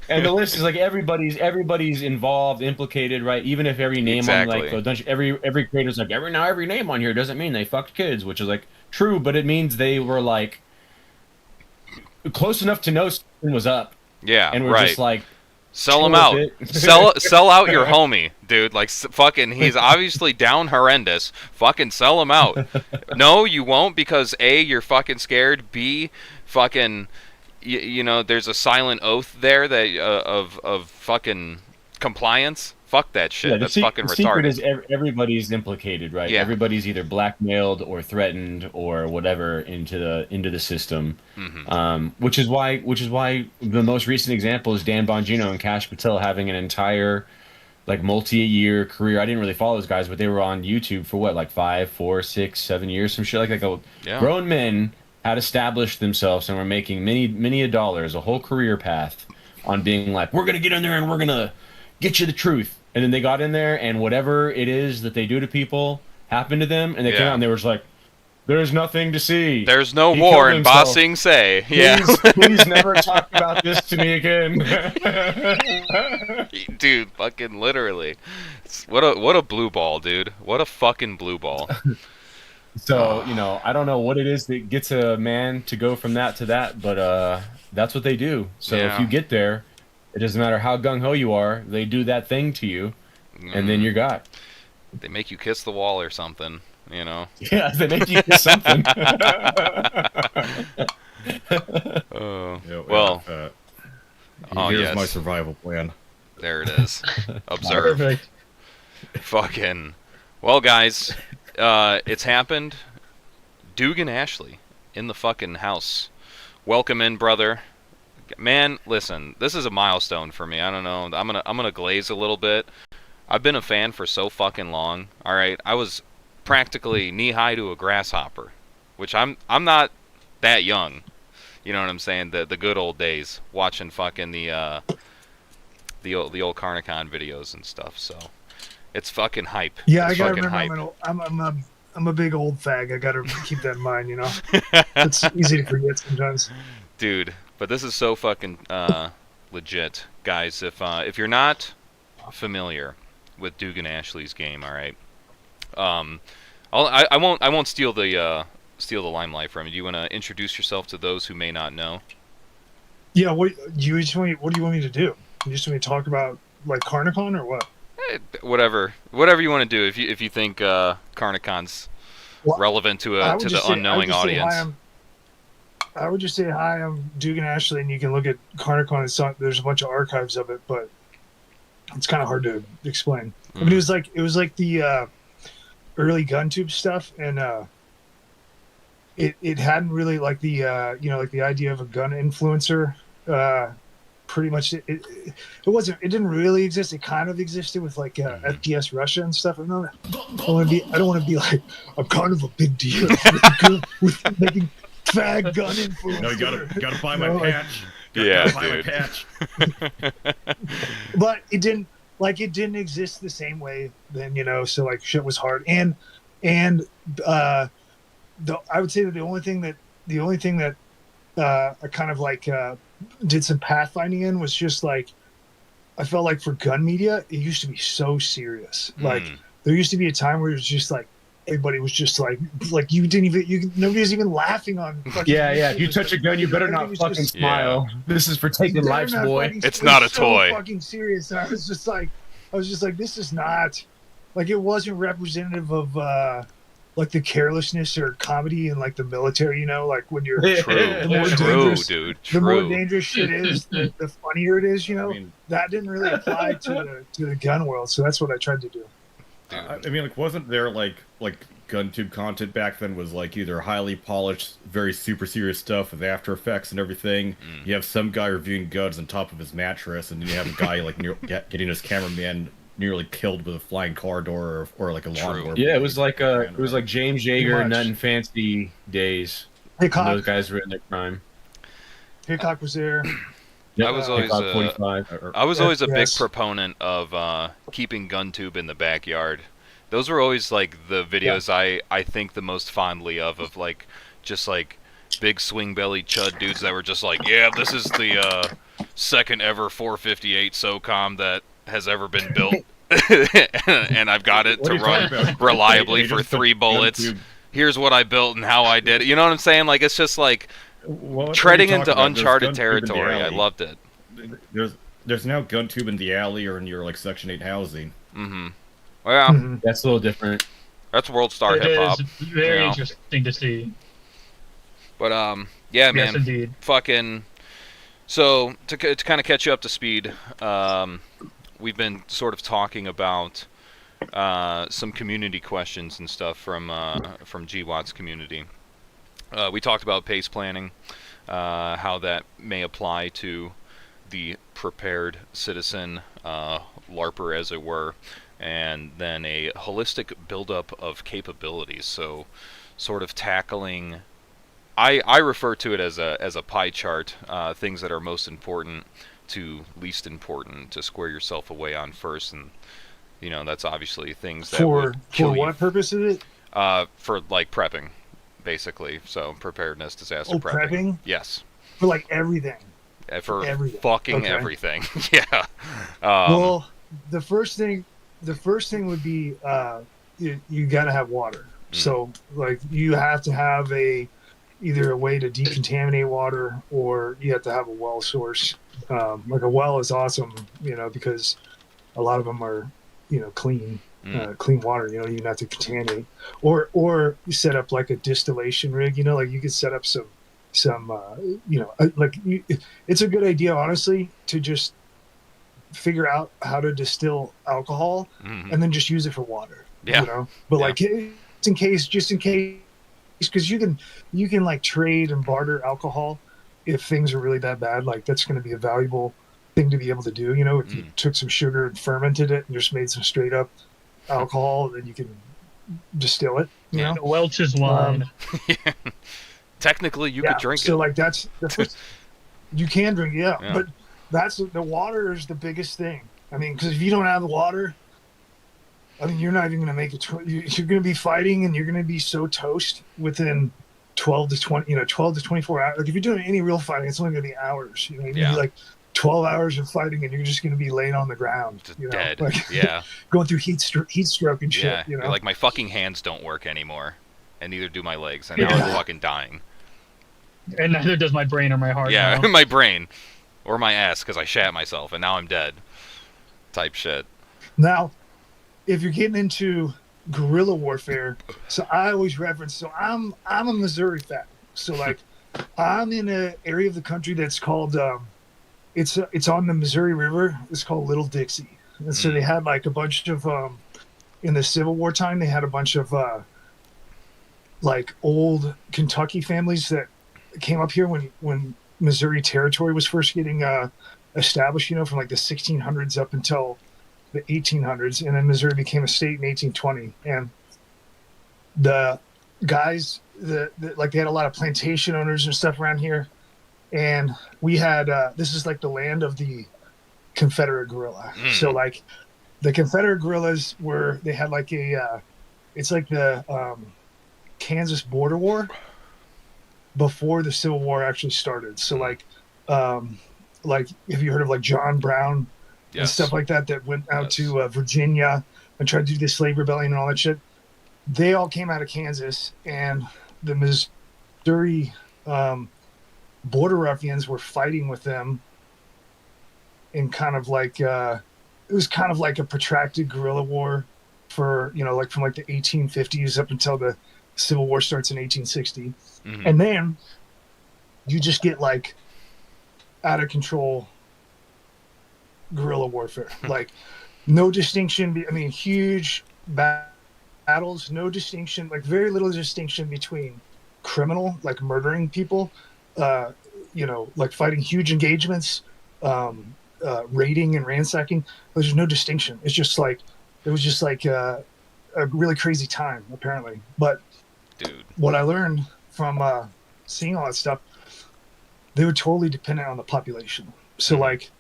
and the list is like everybody's involved, implicated, right? Even if every name on like Exactly. every creator's like every name on here doesn't mean they fucked kids, which is like true, but it means they were like close enough to know something was up, yeah, and we're right. just like Sell him chill out. with it. Sell out your homie, dude. Like fucking, he's obviously down horrendous. Fucking sell him out. No, you won't because A, you're fucking scared. B, fucking, you know, there's a silent oath there that of fucking compliance. Fuck that shit. Yeah, That's fucking the secret retarded. is everybody's implicated, right? Yeah. Everybody's either blackmailed or threatened or whatever into the system. Mhm. Which is why the most recent example is Dan Bongino and Kash Patel having an entire like multi-year career. I didn't really follow those guys, but they were on YouTube for what, like 5, 4, 6, 7 years, some shit like that. Yeah. Grown men had established themselves and were making many a dollars, a whole career path on being like, we're gonna get in there and we're gonna get you the truth. And then they got in there, and whatever it is that they do to people happened to them, and they came Yeah. out and they were just like, "There's nothing to see. There's no He war killed in Ba himself. Sing Se. Yeah. Please never talk about this to me again." Dude, fucking literally. What a blue ball, dude. What a fucking blue ball. So, I don't know what it is that gets a man to go from that to that, but that's what they do. So Yeah. if you get there, it doesn't matter how gung-ho you are, they do that thing to you, and then you're got. They make you kiss the wall or something, you know. Yeah, they make you do something. Oh, Yeah, well, oh, here's yes. my survival plan. there it is. Observe. Perfect. Fucking. Well, guys, it's happened. Dugan Ashley in the fucking house. Welcome in, brother. Man, listen, this is a milestone for me. I don't know. I'm gonna glaze a little bit. I've been a fan for so fucking long. All right, I was practically knee high to a grasshopper, which I'm not that young. You know what I'm saying? The good old days, watching fucking the old Carnicon videos and stuff. So it's fucking hype. Yeah, It's I gotta fucking remember. I'm a big old fag. I gotta keep that in mind. It's easy to forget sometimes. Dude, but this is so fucking legit, guys. If you're not familiar with Dugan Ashley's game, all right, I won't steal the limelight from you. Do you want to introduce yourself to those who may not know? Yeah, what do you want me to do? You just want me to talk about like Carnicon or what? Whatever you want to do. If you think Carnicon's Well, relevant to I would the just say- unknowing I would just say, audience. I would just say hi. I'm Dugan Ashley, and you can look at Carnicon. There's a bunch of archives of it, but it's kind of hard to explain. I mean, it was like the early gun tube stuff, and it hadn't really like the like the idea of a gun influencer. Pretty much, it didn't really exist. It kind of existed with like FPS Russia and stuff. I don't want to be like, I'm kind of a big deal with making fag gun influencer. No, you gotta buy my like- patch. Yeah, Gotta buy my dude. patch. But it didn't exist the same way then, so like shit was hard. And I would say that the only thing that I kind of like did some pathfinding in was just like, I felt like for gun media it used to be so serious. Like there used to be a time where it was just like everybody was just like you nobody was even laughing on fucking Yeah. If you YouTube. touch a gun, you better not Everything was fucking just- smile. This is for taking They're lives, not boy. fucking- It's it not was a toy. So fucking serious. And I was just like, this is not like, it wasn't representative of like the carelessness or comedy in like the military. Like when you're True, the more true, dangerous- dude. the more True. dangerous shit is, the funnier it is. I mean, That didn't really apply to the gun world. So that's what I tried to do. I mean, like, wasn't there like gun tube content back then was like either highly polished, very super serious stuff with After Effects and everything. You have some guy reviewing guns on top of his mattress, and then you have a guy like getting his cameraman nearly killed with a flying car door or like a lawnmower. Yeah, it was like James Yeager, much. Nothing Fancy days. When Hickok, those guys were in their prime. Hickok was there. I was always Hickok 45. I was always a big Yes. proponent of keeping GunTube in the backyard. Those were always like the videos I think the most fondly of like just like big swing belly chud dudes that were just like, yeah, this is the second ever 458 SOCOM that has ever been built. And I've got it What to are you run talking about? reliably They for just put 3 bullets. GunTube. Here's what I built and how I did it. You know what I'm saying? Like, it's just like What are you treading talking into about? There's uncharted GunTube in the territory. I alley. loved it. There's now GunTube in the alley or in your like Section 8 housing. Mm-hmm. Well, Mhm. That's a little different. that's World Star It Hip Hop. is very you know. interesting to see. But yeah, man. Yes, indeed. Fucking. So to kind of catch you up to speed, we've been sort of talking about some community questions and stuff from GWAT's community. We talked about pace planning, how that may apply to the prepared citizen, LARPer, as it were, and then a holistic buildup of capabilities. So, sort of tackling. I refer to it as a pie chart, things that are most important to least important to square yourself away on first, and that's obviously things that would kill for you. what purpose is it? For like prepping, basically. So preparedness, disaster Oh, prepping. prepping? Yes. For like everything. For everything. fucking Okay. everything. Yeah. Well, the first thing would be you got to have water. So like you have to have either a way to decontaminate water, or you have to have a well source. Like a well is awesome, because a lot of them are clean. Clean water, you don't even have to contaminate, or you set up like a distillation rig, like you could set up some it's a good idea, honestly, to just figure out how to distill alcohol and then just use it for water. Yeah. But Yeah. like just in case, because you can like trade and barter alcohol if things are really that bad. Like that's going to be a valuable thing to be able to do. If you took some sugar and fermented it and just made some straight up alcohol, then you can distill it. You know, Welch's wine. Technically, you could drink it. So like that's the first. You can drink, Yeah. but that's the water is the biggest thing. I mean, because if you don't have the water, I mean, you're not even going to make it. You're going to be fighting, and you're going to be so toast within 12 to 24 hours. Like if you're doing any real fighting, it's only going to be hours. You're going to be like 12 hours of fighting, and you're just going to be laying on the ground, Just dead. like going through heat stroke and shit. Yeah. You're like my fucking hands don't work anymore, and neither do my legs, and now I'm fucking dying. And neither does my brain or my heart. Yeah, now. my brain. Or my ass, because I shat myself, and now I'm dead. Type shit. Now, if you're getting into guerrilla warfare, so I always reference. So I'm a Missouri fan. So like, I'm in an area of the country that's called. It's on the Missouri River. It's called Little Dixie, and so they had like a bunch of in the Civil War time. They had a bunch of like old Kentucky families that came up here when Missouri Territory was first getting established, from like the 1600s up until the 1800s, and then Missouri became a state in 1820. And the guys, like they had a lot of plantation owners and stuff around here, and we had this is like the land of the Confederate guerrilla. So like the Confederate guerrillas they had like it's like the Kansas border war before the Civil War actually started. So like have you heard of like John Brown and stuff like that went out to Virginia and tried to do the slave rebellion and all that shit? They all came out of Kansas, and the Missouri border ruffians were fighting with them in kind of like it was kind of like a protracted guerrilla war for like from like the 1850s up until the Civil War starts in 1860. And then you just get like out of control guerrilla warfare. Like no distinction. I mean, huge battles, no distinction, like very little distinction between criminal, like murdering people, like fighting huge engagements, raiding and ransacking. There's no distinction. It's just like, it was just like a really crazy time, apparently. But dude, what I learned from seeing all that stuff, they were totally dependent on the population. So like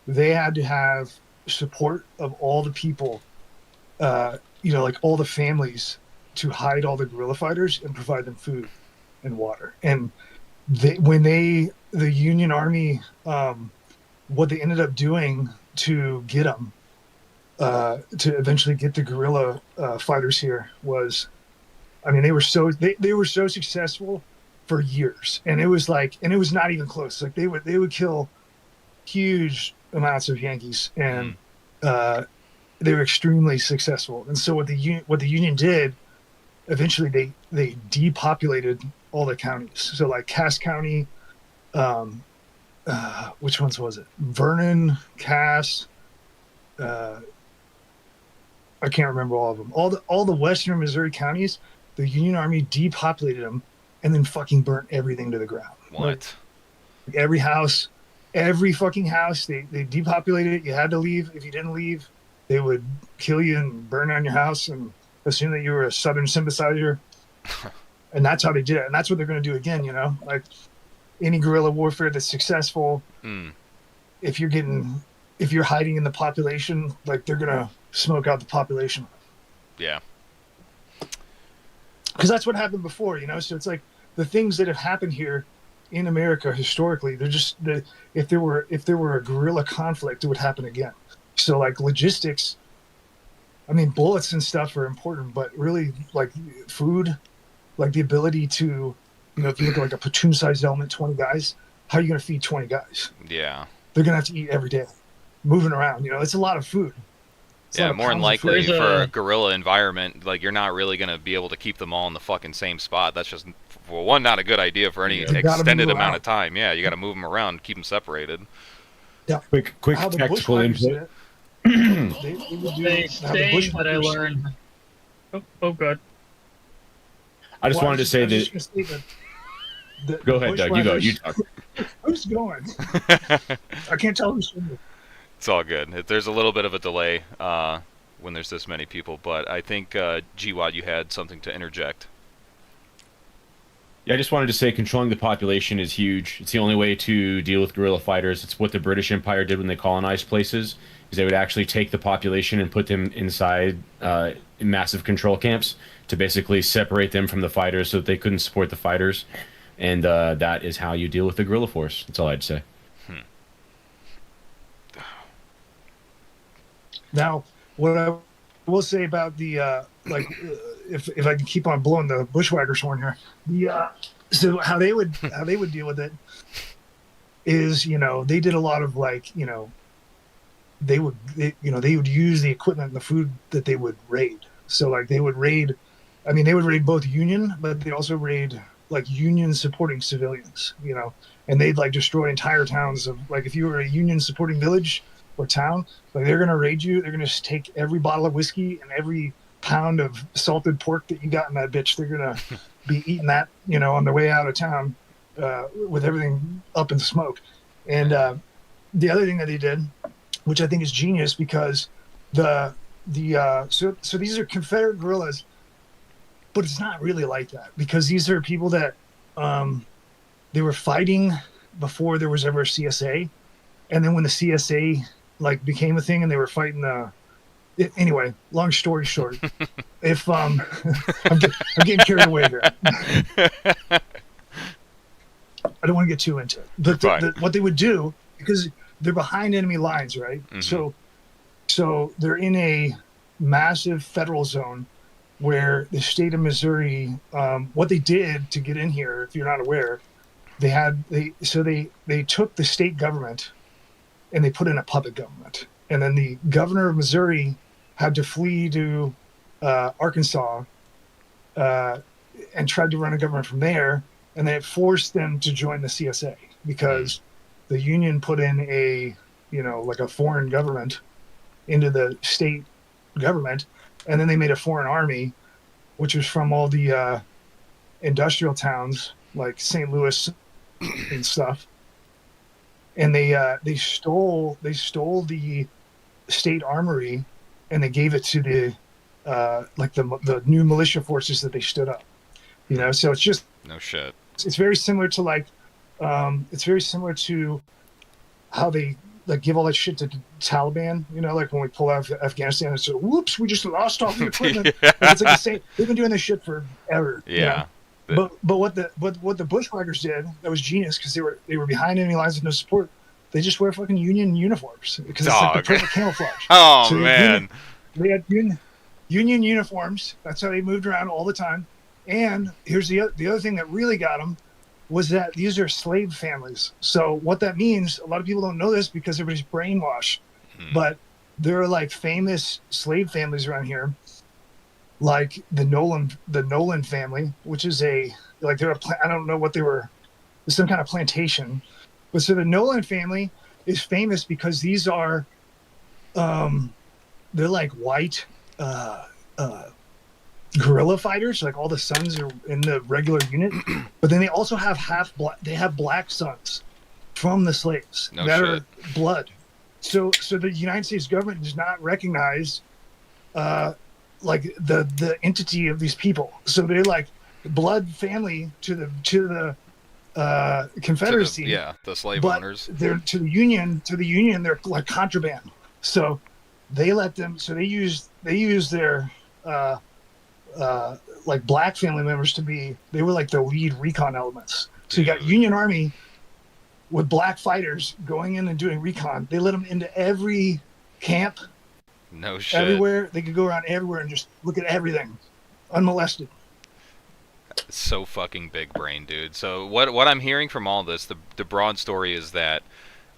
they had to have support of all the people, like all the families, to hide all the guerrilla fighters and provide them food and water. And the Union Army, what they ended up doing to get them, to eventually get the guerrilla fighters here was, I mean, they were so successful for years, and it was not even close. Like they would kill huge amounts of Yankees, and they were extremely successful. And so what the Union did, eventually they depopulated all the counties. So like Cass County, which ones was it? Vernon, Cass. I can't remember all of them. All the western Missouri counties, the Union Army depopulated them and then fucking burnt everything to the ground. What? Like every house, every fucking house. They depopulated it. You had to leave. If you didn't leave, they would kill you and burn down your house and assume that you were a Southern sympathizer. And that's how they did it. And that's what they're going to do again, you know? Like any guerrilla warfare that's successful, if you're hiding in the population, like they're going to smoke out the population. Yeah. Because that's what happened before, you know? So it's like the things that have happened here in America historically, they're just, if there were a guerrilla conflict, it would happen again. So like logistics, I mean, bullets and stuff are important, but really like food, like the ability to, you know, if you look at like a platoon-sized element, 20 guys, how are you going to feed 20 guys? Yeah. They're going to have to eat every day, moving around. You know, it's a lot of food. Yeah, more than likely food. for a guerrilla environment, like you're not really going to be able to keep them all in the fucking same spot. That's just, for one, not a good idea for any extended amount of time. Yeah, you got to move them around, keep them separated. Yeah. Quick How the tactical bushwhackers did input. it, they would do They how the thing that I bushwhackers- learned. Oh, good. I just Well, wanted to say that. just gonna say that Go the ahead, Doug. You go. bushwhackers- You talk. Who's going? I can't tell who's going. It's all good. There's a little bit of a delay when there's this many people, but I think, GWAD, you had something to interject. Yeah, I just wanted to say controlling the population is huge. It's the only way to deal with guerrilla fighters. It's what the British Empire did when they colonized places, is they would actually take the population and put them inside massive control camps to basically separate them from the fighters so that they couldn't support the fighters. And that is how you deal with the guerrilla force. That's all I'd say. Now, what I will say about the if I can keep on blowing the bushwhackers horn here, so how they would deal with it is, you know, they did a lot of like, you know, they would use the equipment and the food that they would raid. So like they would raid, I mean, they would raid both Union, but they also raid like Union supporting civilians, you know, and they'd like destroy entire towns of like, if you were a Union supporting village or town, like they're going to raid you. They're going to take every bottle of whiskey and every pound of salted pork that you got in that bitch. They're going to be eating that, you know, on the way out of town with everything up in smoke. And the other thing that they did, which I think is genius, because so these are Confederate guerrillas, but it's not really like that, because these are people that they were fighting before there was ever a CSA, and then when the CSA like became a thing and they were fighting anyway, long story short, if I'm getting carried away here. I don't want to get too into it, but what they would do, because they're behind enemy lines, right? Mm-hmm. So they're in a massive federal zone where the state of Missouri, what they did to get in here, if you're not aware, they took the state government and they put in a puppet government. And then the governor of Missouri had to flee to Arkansas and tried to run a government from there. And then it forced them to join the CSA because the Union put in like a foreign government into the state government. And then they made a foreign army, which was from all the industrial towns like St. Louis and stuff. And they stole the state armory, and they gave it to the new militia forces that they stood up. You know, so it's just No shit. it's very similar to how they like give all that shit to the Taliban, you know, like when we pull out of Afghanistan, it's like, whoops, we just lost all the equipment. Yeah. Like, it's like the same. They've been doing this shit forever. Yeah. You know? But what the bushwhackers did that was genius, because they were behind enemy lines with no support. They just wear fucking Union uniforms because it's like the perfect camouflage. Oh, So man. they had Union uniforms. That's how they moved around all the time. And here's the other thing that really got them was that these are slave families. So what that means, a lot of people don't know this because everybody's brainwashed, but there are like famous slave families around here, like the Nolan family, which is I don't know what they were, some kind of plantation. But so the Nolan family is famous because these are, they're like white guerrilla fighters. Like all the sons are in the regular unit, but then they also have black sons. from the slaves No that shit. are blood. So the United States government does not recognize like the entity of these people. So they're like blood family to the Confederacy. The slave but owners. they're to the Union. They're like contraband. So they let them. So they use their like black family members to be. They were like the lead recon elements. So you got Dude. Union Army with black fighters going in and doing recon. They let them into every camp, No shit. everywhere. They could go around everywhere and just look at everything, unmolested. So fucking big brain, dude. So what I'm hearing from all this, the broad story is that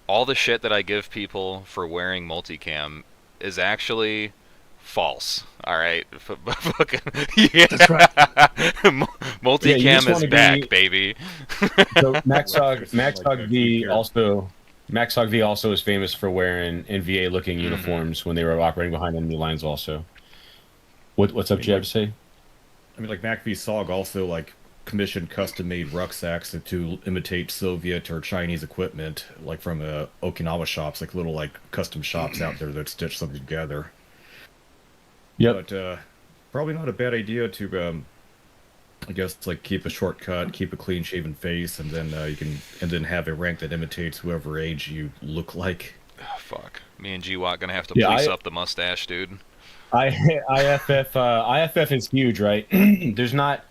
all the shit that I give people for wearing multicam is actually false. All right, fucking yeah. That's right. Multicam just is wanna back, be- baby. So Maxog Like V a also Maxog V also is famous for wearing NVA looking Mhm. uniforms when they were operating behind enemy lines. Also, what's up, Jeb? Say. I mean, like MacV SOG also like commissioned custom-made rucksacks to imitate Soviet or Chinese equipment, like from Okinawa shops, like little like custom shops out there that stitch something together. Yep. But probably not a bad idea to, I guess, like keep a shortcut, keep a clean-shaven face, and then then have a rank that imitates whoever age you look like. Oh, fuck. Me and GWAT gonna have to Yeah, police I- up the mustache, dude. IFF is huge, right? There's not.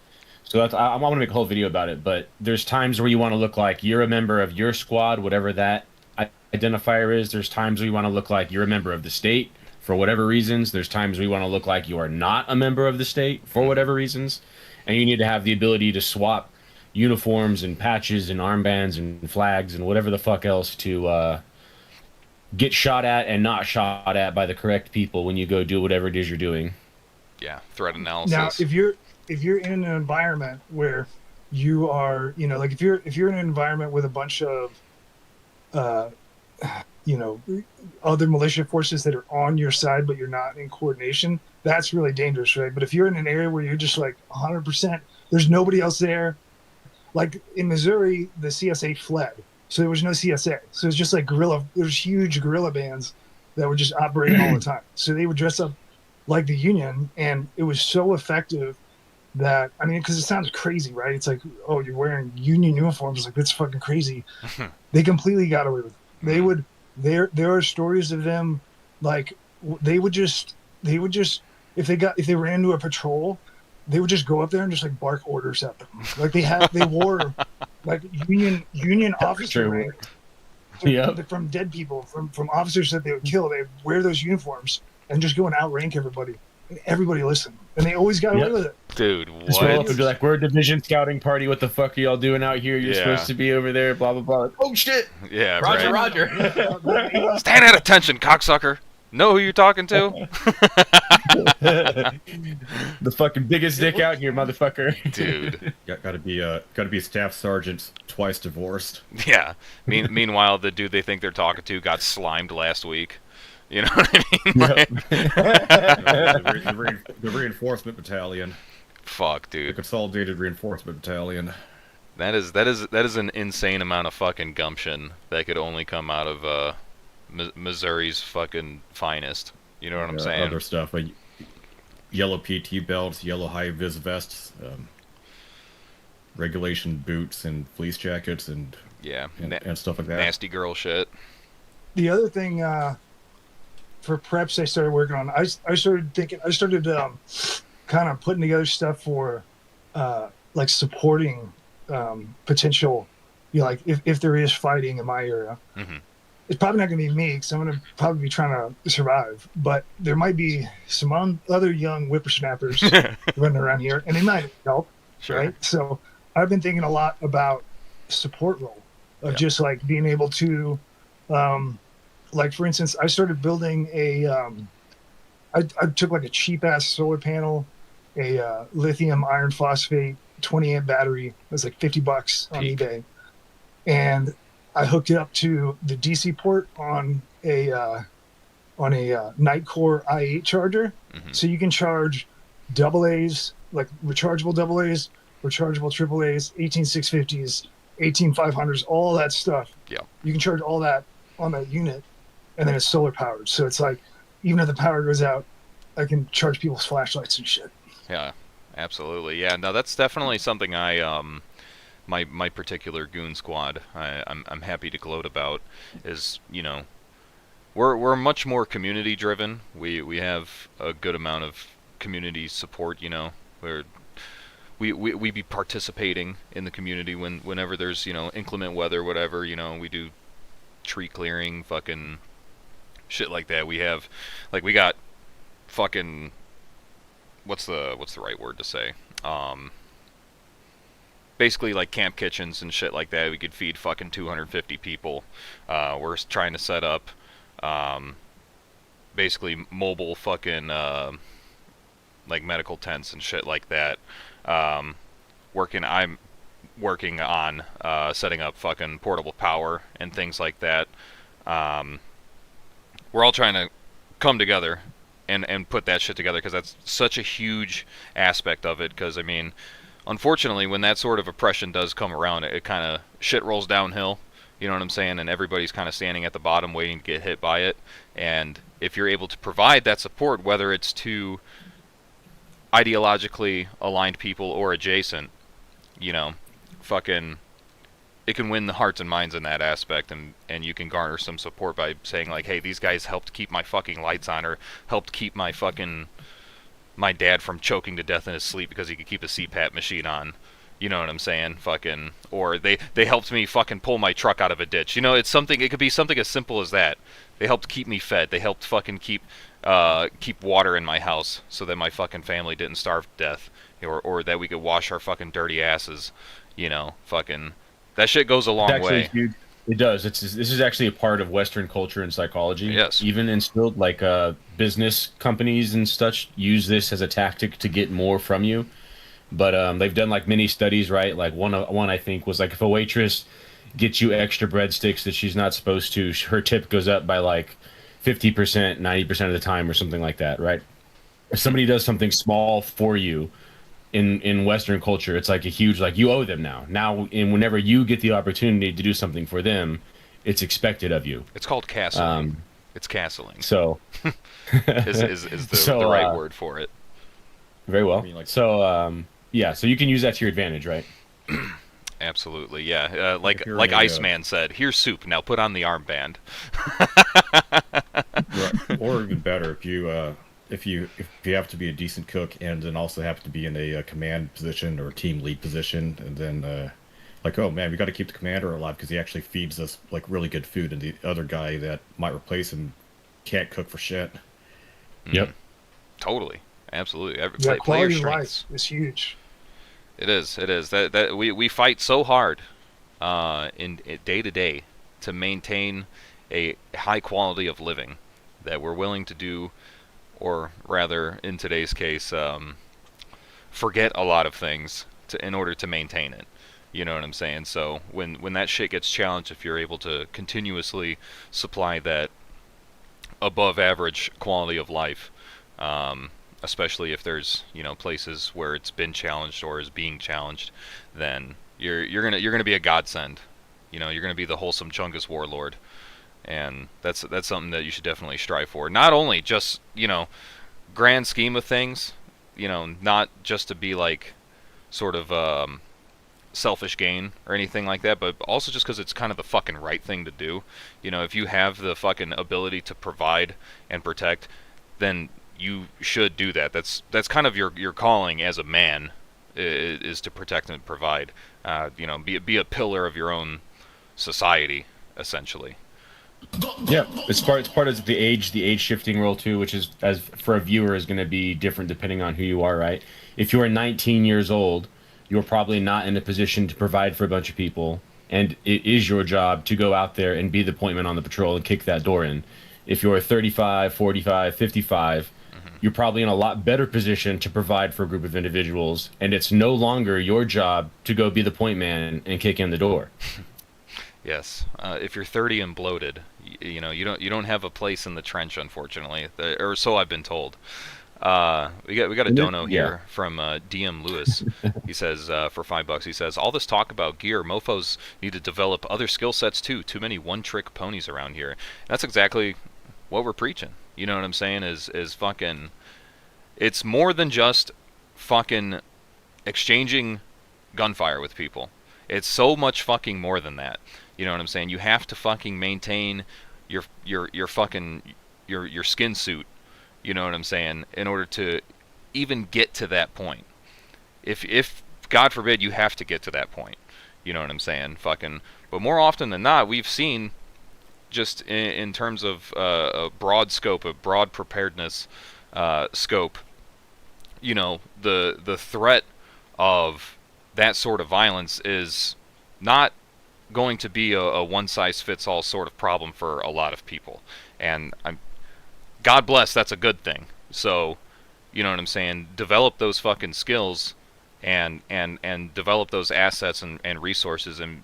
So that's I want to make a whole video about it, but there's times where you want to look like you're a member of your squad, whatever that identifier is. There's times where you want to look like you're a member of the state for whatever reasons. There's times where you want to look like you are not a member of the state for whatever reasons, and you need to have the ability to swap uniforms and patches and armbands and flags and whatever the fuck else to get shot at and not shot at by the correct people when you go do whatever it is you're doing. Yeah, threat analysis. Now, if you're in an environment where you are, like if you're in an environment with a bunch of, other militia forces that are on your side, but you're not in coordination, that's really dangerous, right? But if you're in an area where you're just like 100%, there's nobody else there. Like in Missouri, the CSA fled, so there was no CSA. So it's just like there's huge guerrilla bands that were just operating all the time. So they would dress up like the Union, and it was so effective that, I mean, because it sounds crazy, right? It's like, oh, you're wearing Union uniforms, like that's fucking crazy. They completely got away with it. There are stories of them, like they would just if they ran into a patrol, they would just go up there and just like bark orders at them. Like they wore like Union officer rank. Yep. From dead people, from officers that they would kill, they would wear those uniforms and just go and outrank everybody. And everybody listened, and they always got away with it. Dude, Just roll up what? and be like, "We're a division scouting party. What the fuck are y'all doing out here? You're Yeah. supposed to be over there." Blah blah blah. Like, oh shit! Yeah, Roger, right. Roger. Stand at attention, cocksucker. Know who you're talking to? The fucking biggest dick out here, motherfucker. Dude. Gotta be staff sergeants twice divorced. Yeah. Meanwhile, the dude they think they're talking to got slimed last week. You know what I mean? The reinforcement battalion, Fuck, the dude. consolidated reinforcement battalion. That is an insane amount of fucking gumption that could only come out of Missouri's fucking finest. You know what I'm saying? Other stuff like yellow PT belts, yellow high vis vests, regulation boots, and fleece jackets, and Yeah. and stuff like that. Nasty girl shit. The other thing for preps I started working on, I started kind of putting together stuff for like supporting potential, like if there is fighting in my area. Mhm. It's probably not going to be me because I'm going to probably be trying to survive, but there might be some other young whippersnappers running around here, and they might help. Sure. Right? So I've been thinking a lot about support role of just like being able to, like for instance, I started building I took like a cheap ass solar panel, a lithium iron phosphate 20 amp battery. It was like $50 on Peak. eBay, and I hooked it up to the DC port on a Nightcore i8 charger, Mhm. so you can charge AA's, like rechargeable AA's, rechargeable AAA's, 18650s, 18500s, all that stuff. Yeah. You can charge all that on that unit, and then it's solar powered. So it's like, even if the power goes out, I can charge people's flashlights and shit. Yeah, absolutely. Yeah, no, that's definitely something my particular goon squad I'm happy to gloat about is, we're much more community driven. We have a good amount of community support, where we be participating in the community whenever there's, inclement weather, whatever, we do tree clearing, fucking shit like that. We got fucking, what's the right word to say? Basically like camp kitchens and shit like that. We could feed fucking 250 people. We're trying to set up basically mobile fucking like medical tents and shit like that. I'm working on setting up fucking portable power and things like that. We're all trying to come together and put that shit together, because that's such a huge aspect of it. Because, I mean, unfortunately, when that sort of oppression does come around, it kind of shit rolls downhill. You know what I'm saying? And everybody's kind of standing at the bottom waiting to get hit by it. And if you're able to provide that support, whether it's to ideologically aligned people or adjacent, fucking, it can win the hearts and minds in that aspect, and you can garner some support by saying like, hey, these guys helped keep my fucking lights on, or helped keep my dad from choking to death in his sleep because he could keep a CPAP machine on. You know what I'm saying? Fucking, or they helped me fucking pull my truck out of a ditch. It could be something as simple as that. They helped keep me fed. They helped fucking keep water in my house so that my fucking family didn't starve to death, or that we could wash our fucking dirty asses. Fucking, that shit goes a long way. Huge. It does. This is actually a part of Western culture and psychology. Yes. Even instilled, like business companies and such use this as a tactic to get more from you. But they've done like many studies, right? Like one I think was like, if a waitress gets you extra breadsticks that she's not supposed to, her tip goes up by like 50%, 90% of the time, or something like that, right? If somebody does something small for you in Western culture, it's like a huge, like, you owe them now, and whenever you get the opportunity to do something for them, it's expected of you. It's called castling. It's castling. So is the right word for it. Very well. I mean, like, so you can use that to your advantage, right? Absolutely, yeah. Like you're Iceman said, here's soup, now put on the armband. right. Or even better, if you have to be a decent cook and then also have to be in a command position or team lead position, and then like, oh man, we got to keep the commander alive because he actually feeds us like really good food, and the other guy that might replace him can't cook for shit. Yep. Totally. Absolutely. Quality of life is huge. It is. That we fight so hard in day to day to maintain a high quality of living that we're willing to do, or rather, in today's case, forget a lot of things in order to maintain it. You know what I'm saying? So when that shit gets challenged, if you're able to continuously supply that above average quality of life, especially if there's places where it's been challenged or is being challenged, then you're gonna be a godsend. You're gonna be the wholesome Chungus warlord, and that's something that you should definitely strive for. Not only just grand scheme of things, not just to be like sort of selfish gain or anything like that, but also just because it's kind of the fucking right thing to do. If you have the fucking ability to provide and protect, then you should do that. That's kind of your calling as a man, is to protect and provide. Be a pillar of your own society, essentially. Yeah, it's part of the age shifting role too, which is, as for a viewer, is going to be different depending on who you are, right? If you're 19 years old, you're probably not in a position to provide for a bunch of people, and it is your job to go out there and be the point man on the patrol and kick that door in. If you're 35, 45, 55, you're probably in a lot better position to provide for a group of individuals, and it's no longer your job to go be the point man and kick in the door. Yes, if you're 30 and bloated, you don't have a place in the trench, unfortunately, or so I've been told. We got a And dono yeah. here from DM Lewis. He says for $5, he says all this talk about gear, mofo's need to develop other skill sets too. Too many one-trick ponies around here. And that's exactly what we're preaching. You know what I'm saying? Is fucking. It's more than just fucking exchanging gunfire with people. It's so much fucking more than that. You know what I'm saying? You have to fucking maintain your fucking your skin suit. You know what I'm saying? In order to even get to that point. If God forbid you have to get to that point. You know what I'm saying? Fucking. But more often than not, we've seen just in terms of a broad scope, a broad preparedness scope. You know, the threat of that sort of violence is not going to be a one-size-fits-all sort of problem for a lot of people. And God bless, that's a good thing. So, you know what I'm saying? Develop those fucking skills and develop those assets and resources and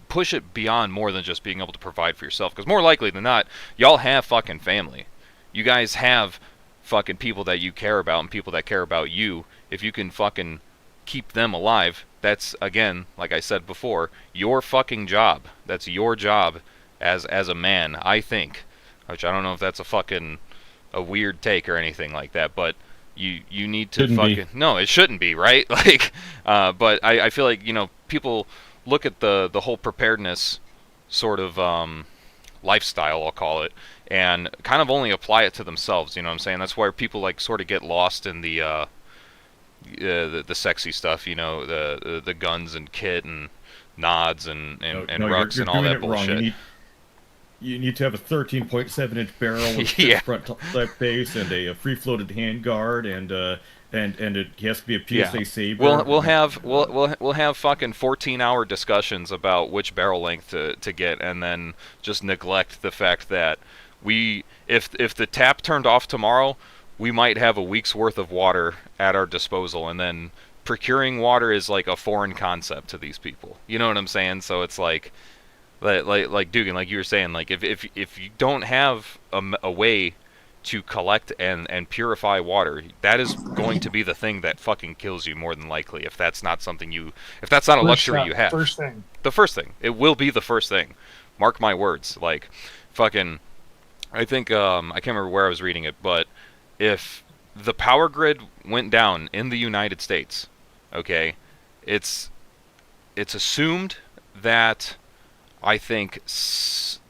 push it beyond more than just being able to provide for yourself. Because more likely than not, y'all have fucking family. You guys have fucking people that you care about and people that care about you. If you can fucking keep them alive, that's, again, like I said before, your fucking job. That's your job as a man, I think. Which I don't know if that's a weird take or anything like that, but you need to Shouldn't fucking... be. No, it shouldn't be, right? Like, but I feel like, you know, people look at the whole preparedness sort of lifestyle, I'll call it, and kind of only apply it to themselves. You know what I'm saying? That's where people like sort of get lost in the sexy stuff. You know, the guns and kit and nods and rucks and all that bullshit. You need to have a 13.7-inch barrel with Yeah. front type base and a free-floated handguard and it has to be a PSA saber. We'll have fucking 14-hour discussions about which barrel length to get, and then just neglect the fact that if the tap turned off tomorrow, we might have a week's worth of water at our disposal, and then procuring water is like a foreign concept to these people. You know what I'm saying? So it's like Dugan, like you were saying, like if you don't have a way to collect and purify water, that is going to be the thing that fucking kills you more than likely. If that's not something if that's not a luxury you have. First thing. The first thing. It will be the first thing. Mark my words. Like, fucking, I think, I can't remember where I was reading it, but if the power grid went down in the United States, okay, it's assumed that I think 2/3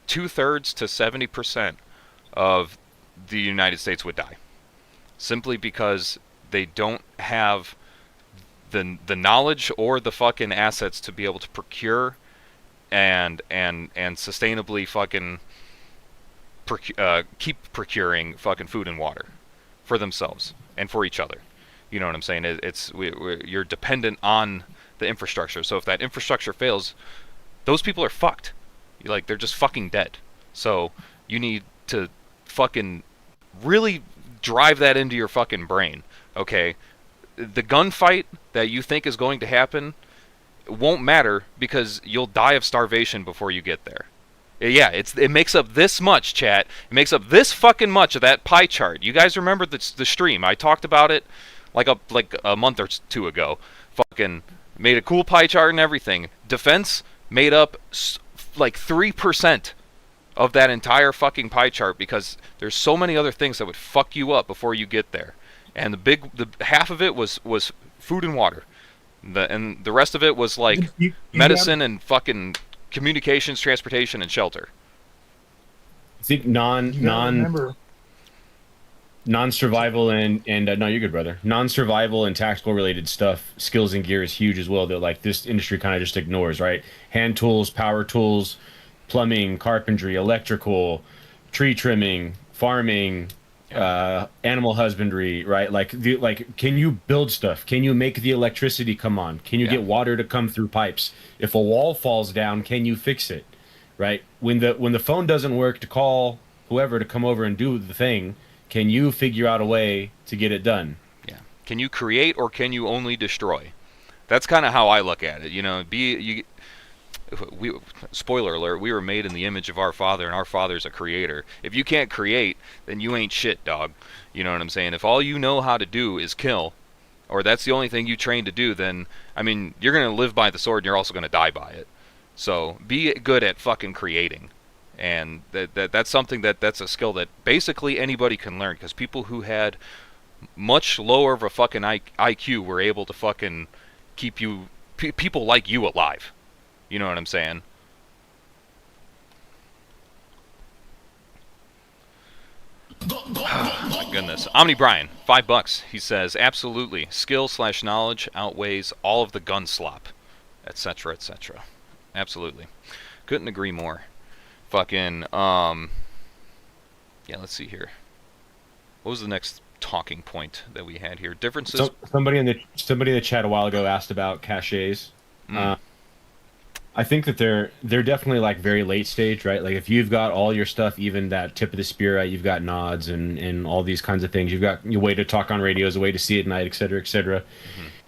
to 70% of the United States would die, simply because they don't have the knowledge or the fucking assets to be able to procure and sustainably fucking keep procuring fucking food and water for themselves and for each other. You know what I'm saying? You're dependent on the infrastructure. So if that infrastructure fails, those people are fucked. They're just fucking dead. So you need to fucking really drive that into your fucking brain, okay? The gunfight that you think is going to happen won't matter because you'll die of starvation before you get there. Yeah, it makes up this much, chat. It makes up this fucking much of that pie chart. You guys remember the stream? I talked about it like a month or two ago. Fucking made a cool pie chart and everything. Defense made up like 3% of that entire fucking pie chart because there's so many other things that would fuck you up before you get there. And the half of it was food and water. And the rest of it was like medicine and fucking communications, transportation, and shelter. I think non-survival and no, you're good, brother. Non-survival and tactical related stuff, skills and gear is huge as well. That like this industry kind of just ignores, right? Hand tools, power tools, plumbing, carpentry, electrical, tree trimming, farming, animal husbandry, right? Like can you build stuff? Can you make the electricity come on? Can you get water to come through pipes? If a wall falls down, can you fix it? Right? When the phone doesn't work to call whoever to come over and do the thing, can you figure out a way to get it done? Yeah. Can you create or can you only destroy? That's kind of how I look at it. You know, we spoiler alert, we were made in the image of our Father, and our Father's a creator. If you can't create, then you ain't shit, dog. You know what I'm saying? If all you know how to do is kill, or that's the only thing you train to do, then, I mean, you're going to live by the sword and you're also going to die by it. So be good at fucking creating. And that's something that's a skill that basically anybody can learn, because people who had much lower of a fucking IQ were able to fucking keep you, people like you alive. You know what I'm saying? Oh, my goodness. Omni Brian, $5. He says, absolutely. Skill/knowledge outweighs all of the gun slop, etc., etc. Absolutely. Couldn't agree more. Fucking, yeah, let's see here. What was the next talking point that we had here? Differences? So, somebody in the chat a while ago asked about caches. I think that they're definitely like very late stage, right? Like if you've got all your stuff, even that tip of the spear, right? You've got nods and all these kinds of things. You've got a way to talk on radios, a way to see at night, et cetera, et cetera.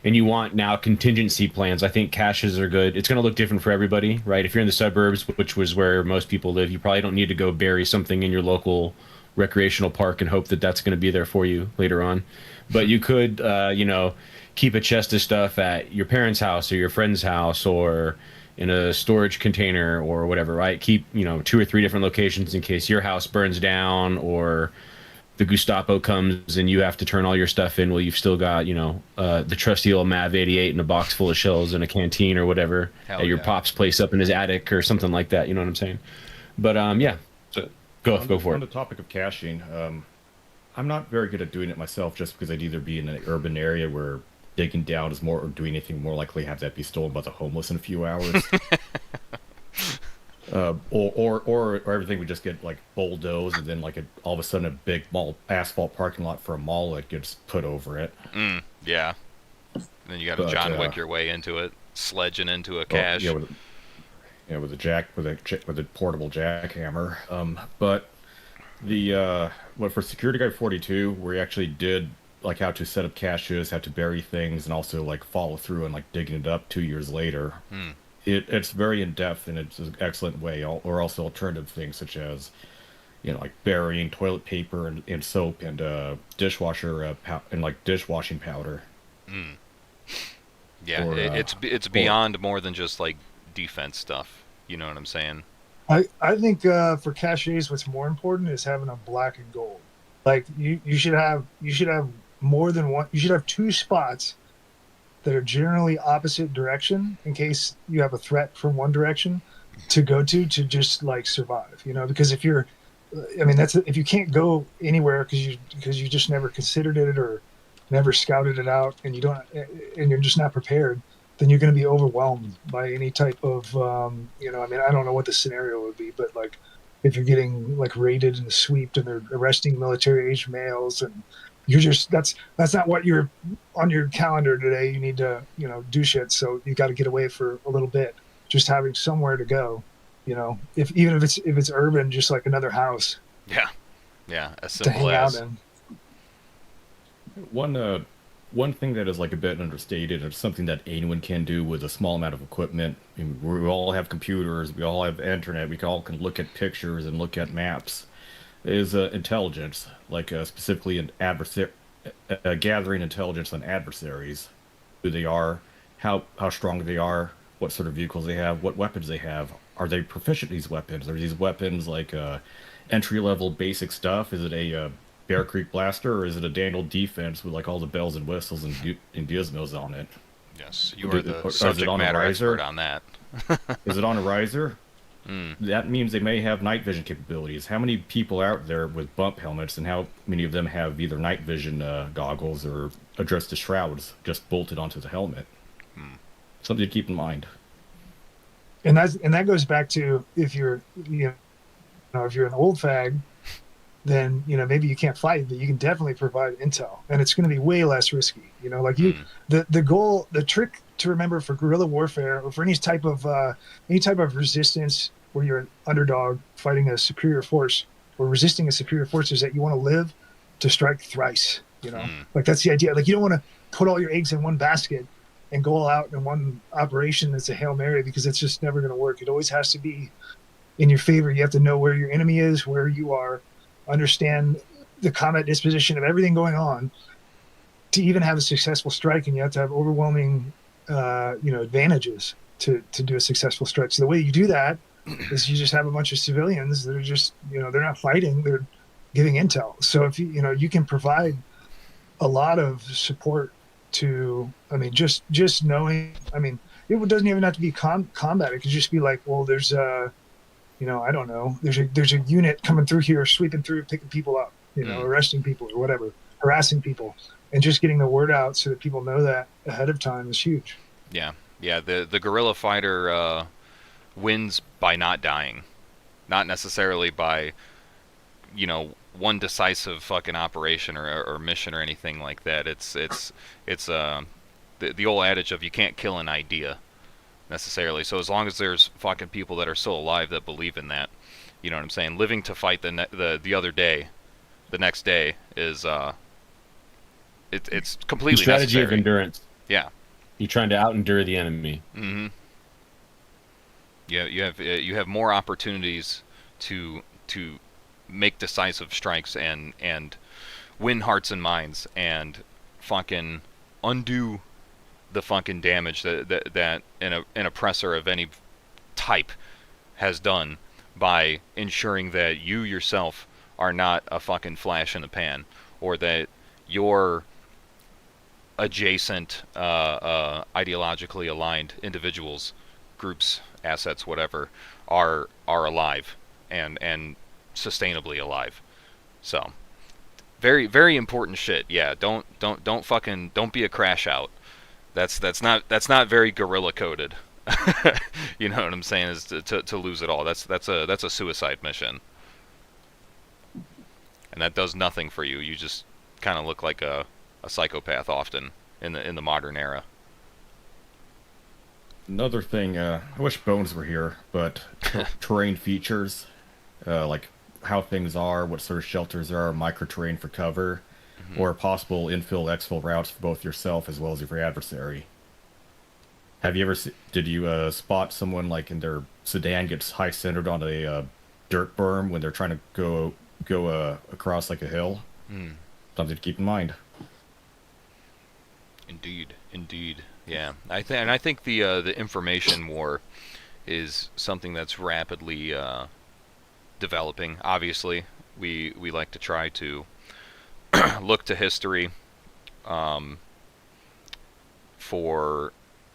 And you want now contingency plans. I think caches are good. It's going to look different for everybody, right? If you're in the suburbs, which was where most people live, you probably don't need to go bury something in your local recreational park and hope that that's going to be there for you later on. But you could, keep a chest of stuff at your parents' house or your friend's house or in a storage container or whatever, right? Keep, 2 or 3 different locations in case your house burns down or the Gestapo comes and you have to turn all your stuff in. Well, you've still got, the trusty old Mav 88 and a box full of shells in a canteen or whatever at your pop's place up in his attic or something like that. You know what I'm saying? But, yeah. So go for it. On the topic of caching, I'm not very good at doing it myself just because I'd either be in an urban area where digging down is more, or doing anything more likely have that be stolen by the homeless in a few hours. or everything would just get like bulldozed and then all of a sudden a big asphalt parking lot for a mall that gets put over it. Yeah. And then you got to John Wick your way into it, sledging into a cache. With a portable jackhammer. But for Security Guide 42, we actually did how to set up caches, how to bury things, and also follow through and digging it up 2 years later. It's very in depth and it's an excellent way. Or also alternative things such as burying toilet paper and soap and dishwasher and dishwashing powder. Yeah, it's beyond more than just defense stuff. You know what I'm saying? I think for caches, what's more important is having a black and gold. You should have more than one. You should have 2 spots that are generally opposite direction in case you have a threat from one direction to go to just survive. Because if you're, if you can't go anywhere because you just never considered it or never scouted it out and you're just not prepared, then you're going to be overwhelmed by any type of I don't know what the scenario would be, but if you're getting raided and swept and they're arresting military-aged males and you're just that's not what you're on your calendar today. You need to do shit, so you got to get away for a little bit. Just having somewhere to go, if it's urban, just like another house. Yeah, as to simple hang as. out in. One thing that is a bit understated, and something that anyone can do with a small amount of equipment. We all have computers, we all have internet, we all can look at pictures and look at maps. Is intelligence, specifically an adversary, gathering intelligence on adversaries, who they are, how strong they are, what sort of vehicles they have, what weapons they have. Are they proficient in these weapons? Are these weapons entry-level basic stuff? Is it a Bear Creek blaster, or is it a Daniel defense with all the bells and whistles and gizmos on it? Yes, you are the subject matter expert on that. Is it on a riser? That means they may have night vision capabilities. How many people out there with bump helmets, and how many of them have either night vision goggles or addressed to shrouds just bolted onto the helmet? Something to keep in mind. And that goes back to if you're if you're an old fag, then maybe you can't fight, but you can definitely provide intel, and it's going to be way less risky. The goal, the trick to remember for guerrilla warfare or for any type of resistance where you're an underdog fighting a superior force or resisting a superior force is that you want to live to strike thrice. That's the idea. You don't want to put all your eggs in one basket and go all out in one operation that's a Hail Mary, because it's just never going to work. It always has to be in your favor. You have to know where your enemy is, where you are, understand the combat disposition of everything going on to even have a successful strike, and you have to have overwhelming advantages to do a successful strike. So the way you do that is you just have a bunch of civilians that are just, they're not fighting, they're giving intel. So if you can provide a lot of support to, just knowing, it doesn't even have to be combat. It could just be like, well, there's I don't know, there's a unit coming through here, sweeping through, picking people up, arresting people or whatever, harassing people, and just getting the word out so that people know that ahead of time is huge. Yeah. The guerrilla fighter wins by not dying, not necessarily by, one decisive fucking operation or mission or anything like that. It's the old adage of you can't kill an idea necessarily. So as long as there's fucking people that are still alive that believe in that, you know what I'm saying? Living to fight the other day, the next day is it's completely strategy necessary. of endurance. Yeah. You're trying to out-endure the enemy. Mm-hmm. Yeah, you have more opportunities to make decisive strikes and win hearts and minds and fucking undo the fucking damage that an oppressor of any type has done by ensuring that you yourself are not a fucking flash in the pan, or that your adjacent ideologically aligned individuals, groups, assets, whatever, are alive and sustainably alive. So very, very important shit. Yeah, don't be a crash out. That's not very guerrilla coded. You know what I'm saying? Is to lose it all. That's a suicide mission, and that does nothing for you. You just kind of look like a psychopath often in the modern era. Another thing, I wish Bones were here, but terrain features, like how things are, what sort of shelters there are, micro-terrain for cover, or possible infill, exfil routes for both yourself as well as your adversary. Have you ever did you spot someone like in their sedan gets high-centered on a dirt berm when they're trying to go across like a hill? Something to keep in mind. Indeed. Yeah, I think the information war is something that's rapidly developing. Obviously, we like to try to look to history for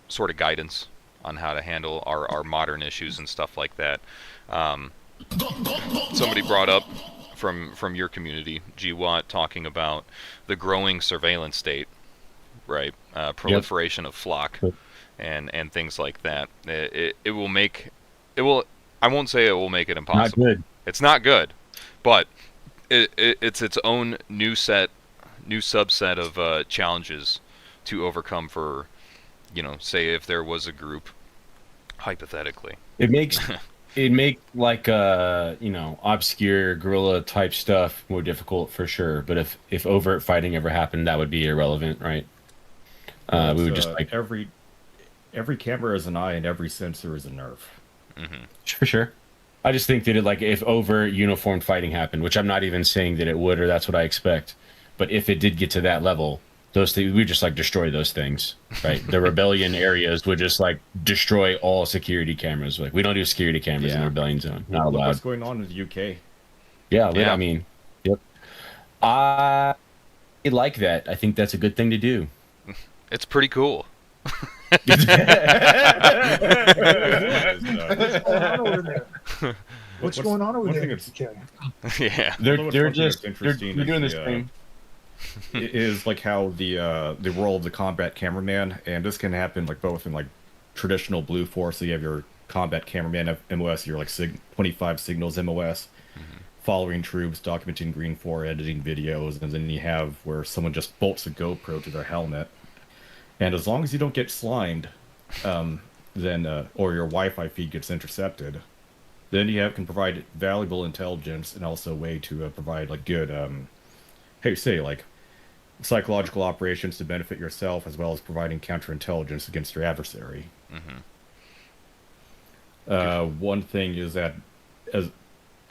sort of guidance on how to handle our modern issues and stuff like that. Somebody brought up from your community, GWAT, talking about the growing surveillance state. Right, proliferation of flock, and things like that. It will make it will. I won't say it will make it impossible. Not good. It's not good, but it's its own new subset of challenges to overcome for, say if there was a group, hypothetically. It makes like obscure guerrilla type stuff more difficult for sure. But if overt fighting ever happened, that would be irrelevant, right? We would just like every camera is an eye and every sensor is a nerve. For sure. I just think that if overt uniformed fighting happened, which I'm not even saying that it would, or that's what I expect, but if it did get to that level, those things, we just destroy those things, right? The rebellion areas would just destroy all security cameras. We don't do security cameras in the rebellion zone. Not allowed. What's going on in the UK? Yeah. I mean, yep. I like that. I think that's a good thing to do. It's pretty cool. What's going on over there? What's going on over there? Yeah, they're doing this thing. It is like how the role of the combat cameraman, and this can happen both in traditional Blue Force. So you have your combat cameraman MOS, your 25 signals MOS, following troops, documenting green 4, editing videos, and then you have where someone just bolts a GoPro to their helmet. And as long as you don't get slimed, then or your Wi-Fi feed gets intercepted, then you can provide valuable intelligence and also a way to provide good, psychological operations to benefit yourself, as well as providing counterintelligence against your adversary. One thing is that, as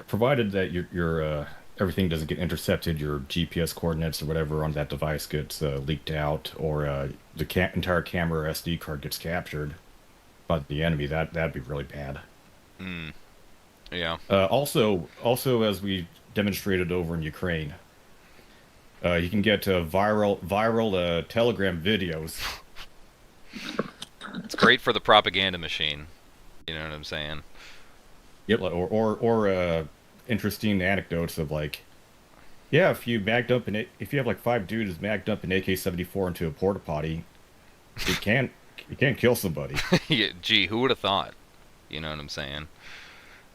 provided that your everything doesn't get intercepted, your GPS coordinates or whatever on that device gets leaked out, or the entire camera or SD card gets captured by the enemy, that'd be really bad. Yeah. Also, as we demonstrated over in Ukraine, you can get viral Telegram videos. It's great for the propaganda machine. You know what I'm saying? Yep. Or interesting anecdotes of like, yeah, if you have like 5 dudes magged up an AK-74 into a porta potty, you can't kill somebody. Yeah, gee, who would have thought? You know what I'm saying?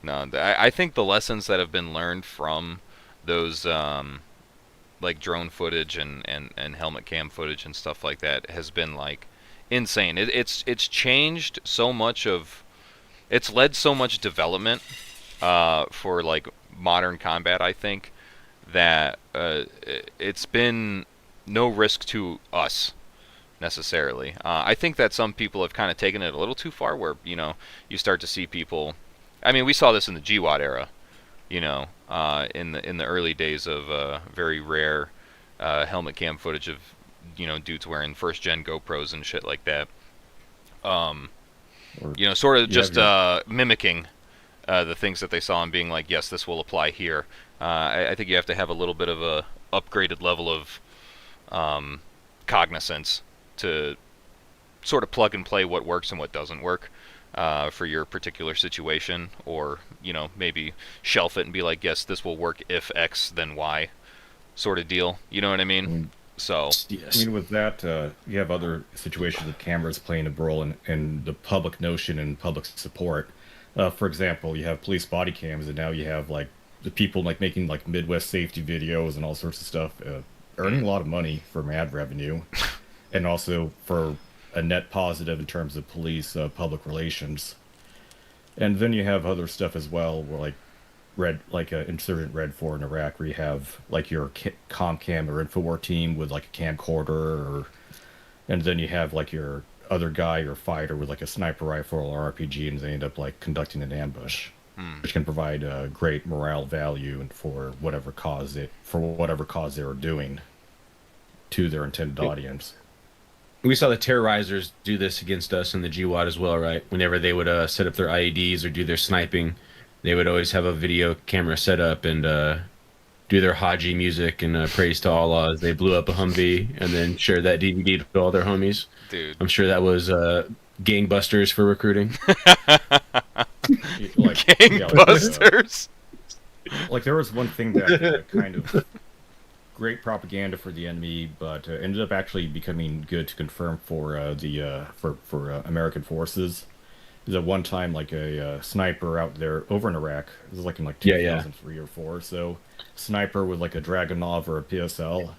No, I think the lessons that have been learned from those like drone footage and helmet cam footage and stuff like that has been like insane. It's changed so much of, it's led so much development for like modern combat, I think, that it's been no risk to us necessarily. I think that some people have kind of taken it a little too far, where you start to see people. I mean, we saw this in the GWAT era, in the early days of very rare helmet cam footage of dudes wearing first gen GoPros and shit like that. Sort of just mimicking the things that they saw and being like, yes, this will apply here. I think you have to have a little bit of a upgraded level of cognizance to sort of plug and play what works and what doesn't work for your particular situation, or maybe shelf it and be like, yes, this will work if X then Y sort of deal. You know what I mean? So Yes. I mean, with that, you have other situations with cameras playing a role in the public notion and public support. For example, you have police body cams, and now you have like the people like making like Midwest safety videos and all sorts of stuff, earning a lot of money from ad revenue, and also for a net positive in terms of police public relations. And then you have other stuff as well, where like Insurgent Red 4 in Iraq, where you have like your ComCam or Infowar team with like a camcorder, and then you have like your other guy or fighter with like a sniper rifle or RPG, and they end up like conducting an ambush, which can provide a great morale value and for whatever cause they are doing to their intended audience. We saw the terrorizers do this against us in the GWAT as well, right? Whenever they would set up their IEDs or do their sniping, they would always have a video camera set up and do their Haji music and praise to Allah as they blew up a Humvee, and then share that DVD to all their homies. dude, I'm sure that was gangbusters for recruiting. Like gangbusters. Like there was one thing that kind of great propaganda for the enemy, but ended up actually becoming good to confirm for American forces. Is at one time like a sniper out there over in Iraq. This is like in like 2003 or 4. So sniper with like a Dragunov or a PSL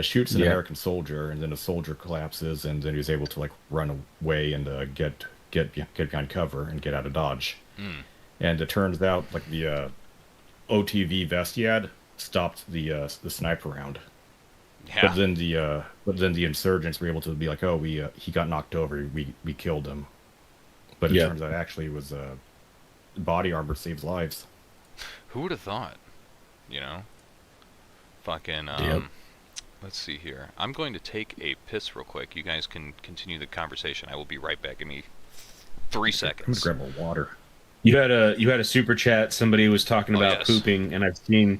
shoots an American soldier, and then a soldier collapses, and then he's able to like run away and get behind cover and get out of dodge. And it turns out like the OTV vest he had stopped the sniper round. Yeah. But then the insurgents were able to be like, oh, he got knocked over, we killed him. But it turns out actually it was body armor saves lives. Who would have thought? Fucking. Let's see here. I'm going to take a piss real quick. You guys can continue the conversation. I will be right back. Give me 3 seconds. I'm gonna grab a water. You had a super chat. Somebody was talking about pooping, and I've seen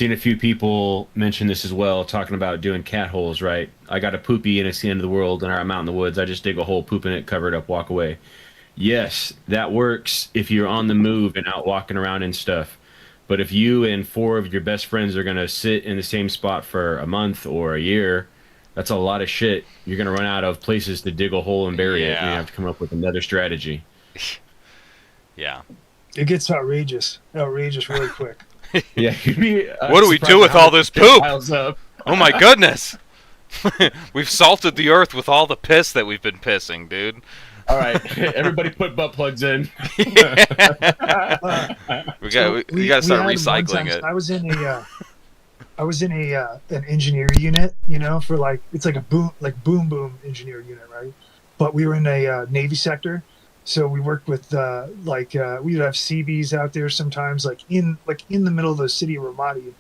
a few people mention this as well, talking about doing cat holes. Right? I got a poopy and it's the end of the world, and I'm out in the woods. I just dig a hole, poop in it, cover it up, walk away. Yes, that works if you're on the move and out walking around and stuff. But if you and 4 of your best friends are going to sit in the same spot for a month or a year, that's a lot of shit. You're going to run out of places to dig a hole and bury it. And you have to come up with another strategy. Yeah. It gets outrageous really quick. Yeah. What do we do with all this poop? Oh my goodness. We've salted the earth with all the piss that we've been pissing, dude. All right, everybody put butt plugs in. We got to start recycling it. I was in I was in a an engineer unit, for like it's like a boom engineer unit, right? But we were in a Navy sector, so we worked with we'd have CBs out there sometimes, in the middle of the city of Ramadi,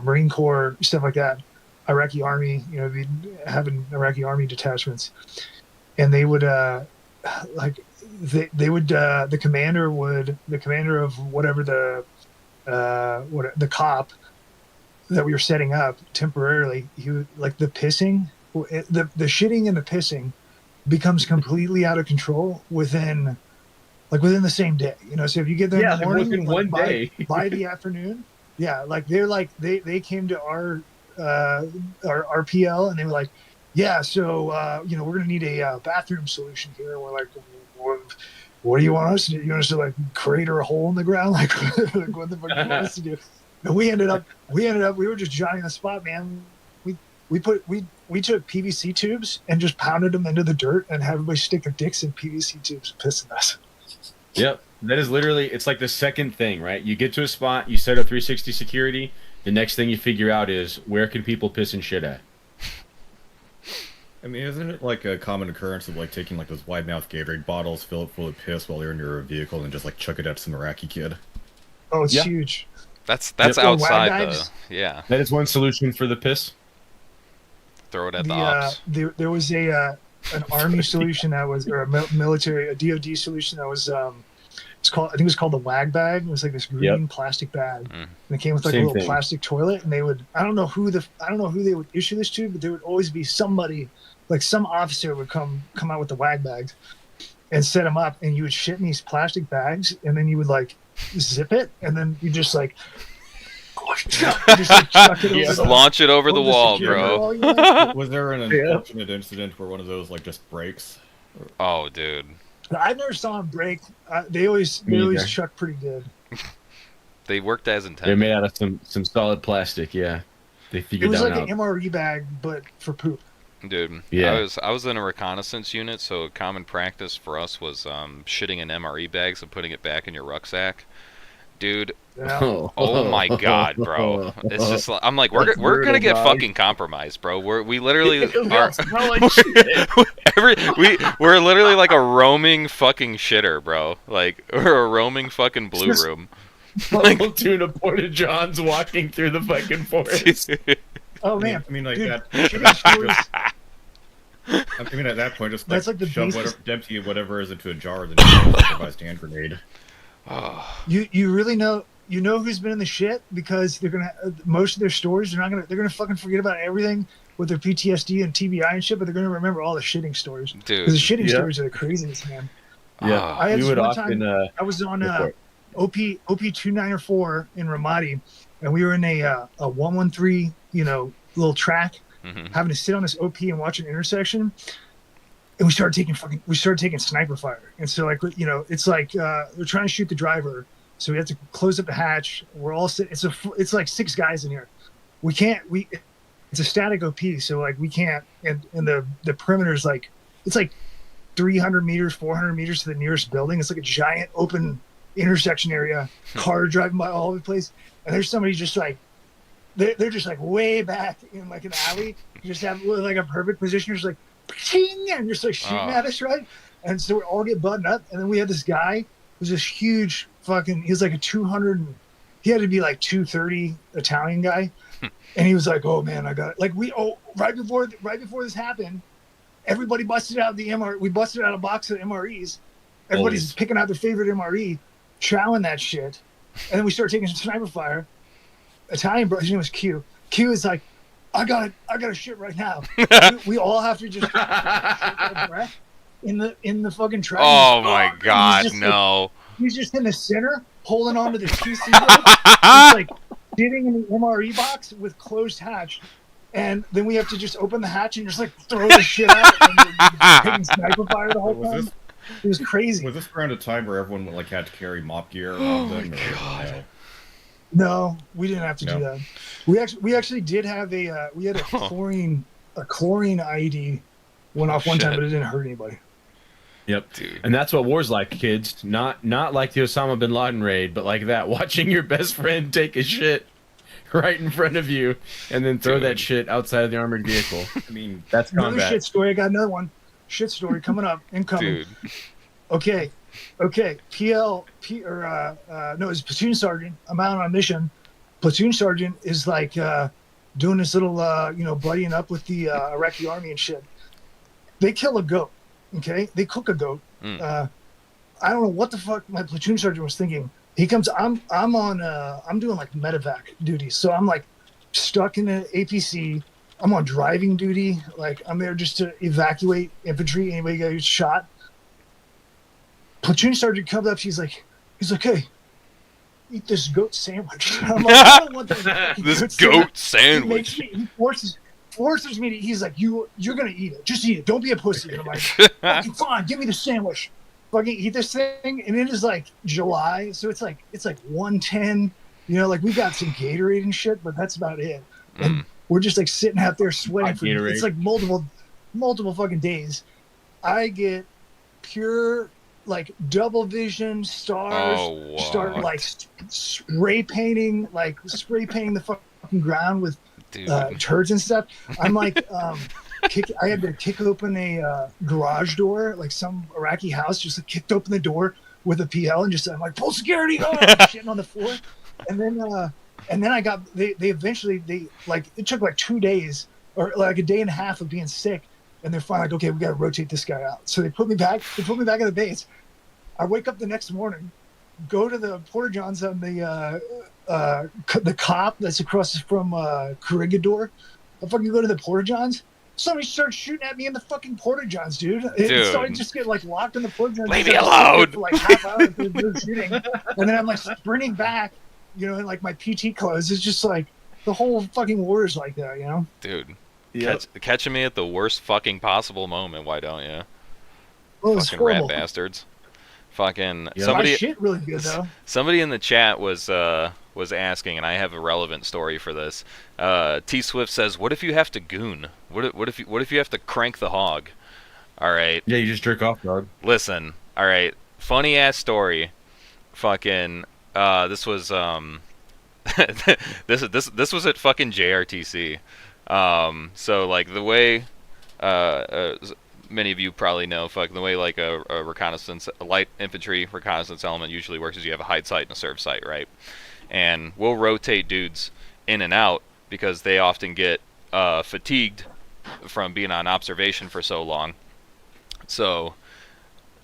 Marine Corps stuff like that, Iraqi Army, we'd having Iraqi Army detachments, and they would the commander of whatever the cop that we were setting up temporarily, he would, like the pissing, the shitting and the pissing becomes completely out of control within the same day. So if you get there in the morning, within one day, by the afternoon, they came to our RPL and they were like, yeah, so we're gonna need a bathroom solution here. And we're like, what do you want us to do? You want us to like crater a hole in the ground? Like, what the fuck do you want us to do? And we were just Johnny on the spot, man. We took PVC tubes and just pounded them into the dirt and had everybody stick their dicks in PVC tubes, pissing us. Yep. That is literally, it's like the second thing, right? You get to a spot, you set up 360 security. The next thing you figure out is where can people piss and shit at? I mean, isn't it like a common occurrence of like taking like those wide mouth Gatorade bottles, fill it full of piss while you're in your vehicle, and just like chuck it at some Iraqi kid? Oh, it's huge. That's Yep. outside the yeah. That is one solution for the piss. Throw it at the ops. There was an army solution that was, or a military, a DoD solution that was I think it was called the wag bag. It was like this green plastic bag, and it came with like a little plastic toilet. And they would, I don't know who they would issue this to, but there would always be somebody, like some officer would come out with the wag bags and set them up, and you would shit in these plastic bags, and then you would like zip it, and then you just like. Just launch it over the wall, bro. Was there an unfortunate incident where one of those like just breaks? Oh, dude. I never saw them break. They always chuck pretty good. They worked as intended. They're made out of some solid plastic. Yeah, they figured that out. It was like an MRE bag, but for poop. Dude, yeah. I was in a reconnaissance unit, so a common practice for us was shitting in MRE bags and putting it back in your rucksack. Dude, oh my god, bro! It's just like, I'm like, we're gonna get fucking compromised, bro. We literally are. We're literally like a roaming fucking shitter, bro. Like we're a roaming fucking blue room. Like tuna Porta Johns walking through the fucking forest. Oh man! I mean, like dude, that. I mean, at that point, just that's like the shove empty whatever is into a jar, then you improvise hand grenade. You really know who's been in the shit, because they're gonna most of their stories they're gonna fucking forget about everything with their PTSD and TBI and shit, but they're gonna remember all the shitting stories. Dude, because the shitting stories are the craziest, man. Yeah, I had you would one often. time, I was on OP 294 in Ramadi, and we were in a 113 little track, having to sit on this OP and watch an intersection. And we started taking sniper fire. And so it's like they're trying to shoot the driver. So we have to close up the hatch. We're all it's like 6 guys in here. It's a static OP. So like we can't, and the perimeter is like, it's like 300 meters, 400 meters to the nearest building. It's like a giant open intersection area, car driving by all over the place. And there's somebody just like, they're just like way back in like an alley. You just have like a perfect position. You're just like, and just like shooting at us, right? And so we all get buttoned up, and then we had this guy who's this huge fucking, he was like he had to be like 230 Italian guy. And he was like, oh man, I got it. Like right before this happened, everybody busted out we busted out a box of MREs. Everybody's picking out their favorite MRE, chowing that shit. And then we started taking some sniper fire. Italian bro, his name was Q. Q is like, I got a shit right now. we all have to just take our breath in the fucking track. Oh my god, no. He's just in the center, holding onto the TC rope. He's like sitting in the MRE box with closed hatch. And then we have to just open the hatch and just like throw the shit out and taking sniper fire the whole time. It was crazy. Was this around a time where everyone like had to carry mop gear around them? My god. No, we didn't have to do that. We actually did have we had a chlorine IED went off one time, but it didn't hurt anybody. Yep, dude. And that's what war's like, kids. Not like the Osama bin Laden raid, but like that. Watching your best friend take a shit. right in front of you, and then throw Dude. that shit outside of the armored vehicle. I mean, that's Another combat. shit story. I got another one. Shit story coming up. Incoming. Dude. Okay. PL, no, it's platoon sergeant. I'm out on a mission. Platoon sergeant is like doing this little, buddying up with the Iraqi army and shit. They kill a goat. Okay. They cook a goat. Mm. I don't know what the fuck my platoon sergeant was thinking. He comes. I'm doing like medevac duty, so I'm like stuck in an APC. I'm on driving duty. Like I'm there just to evacuate infantry. Anybody get shot? Platoon sergeant comes up. He's like, hey, eat this goat sandwich. I'm like, I don't want that This goat sandwich. He forces me to. He's like, you're gonna eat it. Just eat it. Don't be a pussy. And I'm like, fucking fine. Give me the sandwich. Fucking eat this thing. And it is like July, so it's like 110. Like we got some Gatorade and shit, but that's about it. And we're just like sitting out there sweating for Gatorade. it's like multiple fucking days. I get pure like double vision stars. Oh, Start what? like spray painting the fucking ground with Dude. turds and stuff. I'm like, I had to kick open a garage door, like some Iraqi house, just like, kicked open the door with a PL and just I'm like, pull security, shitting on the floor. And then I got they eventually it took like 2 days or like a day and a half of being sick, and they're finally like, okay, we got to rotate this guy out. So they put me back in the base. I wake up the next morning, go to the Porta Johns on the cop that's across from Corregidor. I fucking go to the Porta Johns. Somebody starts shooting at me in the fucking Porta Johns, dude. It started just get like locked in the Porta Johns. Leave me alone. For like half hour they're shooting, and then I'm like sprinting back, in like my PT clothes. It's just like the whole fucking war is like that, Dude. Yep. Catching me at the worst fucking possible moment. Why don't you? Oh, it's Fucking rat horrible. bastards. Fucking Yeah. My somebody. shit really good though. Somebody in the chat was asking, and I have a relevant story for this. T Swift says, "What if you have to goon? What if you have to crank the hog?" All right, Yeah, you just jerk off, dog. listen. All right, funny ass story. Fucking this was this was at fucking JRTC. So like the way many of you probably know, fucking the way like a light infantry reconnaissance element usually works is you have a hide site and a serve site, right? And we'll rotate dudes in and out because they often get fatigued from being on observation for so long. So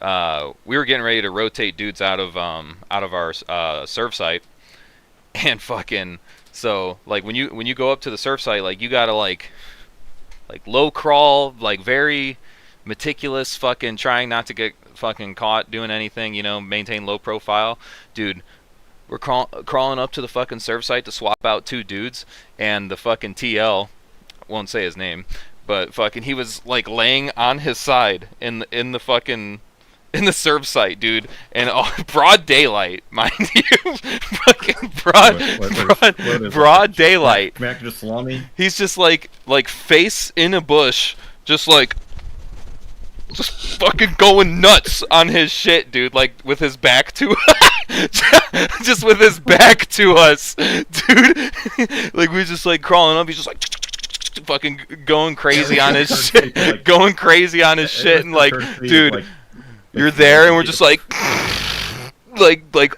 we were getting ready to rotate dudes out of our serve site, and fucking so like when you go up to the serve site, like you gotta like low crawl, like very meticulous, fucking trying not to get fucking caught doing anything, maintain low profile, dude. We're crawling up to the fucking serve site to swap out 2 dudes, and the fucking TL, won't say his name, but fucking he was like laying on his side in the serve site, dude, and broad daylight, mind you, fucking broad daylight. Mac just salami. He's just like face in a bush, just fucking going nuts on his shit, dude, like with his back to just with his back to us, dude. Like we're just like crawling up, he's just like fucking going crazy on his shit, and like, dude, you're there, and we're just like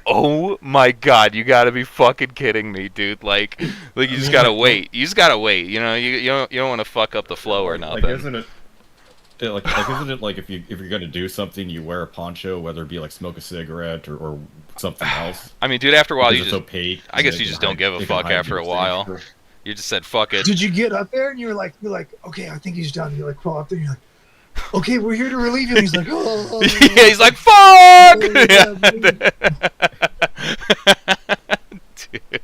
oh my god, you gotta be fucking kidding me, dude. Like you just gotta wait. You don't want to fuck up the flow or nothing. Like, isn't it like if you're gonna do something, you wear a poncho, whether it be like smoke a cigarette or something else? I mean, dude, after a while, Because you it's just opaque. I guess and you it just can don't give a it can fuck hide after your a while. signature. You just said fuck it. Did you get up there and you're like, okay, I think he's done. You like crawl up there and you're like, okay, we're here to relieve you. And he's like, oh. Yeah, he's like, fuck! Dude.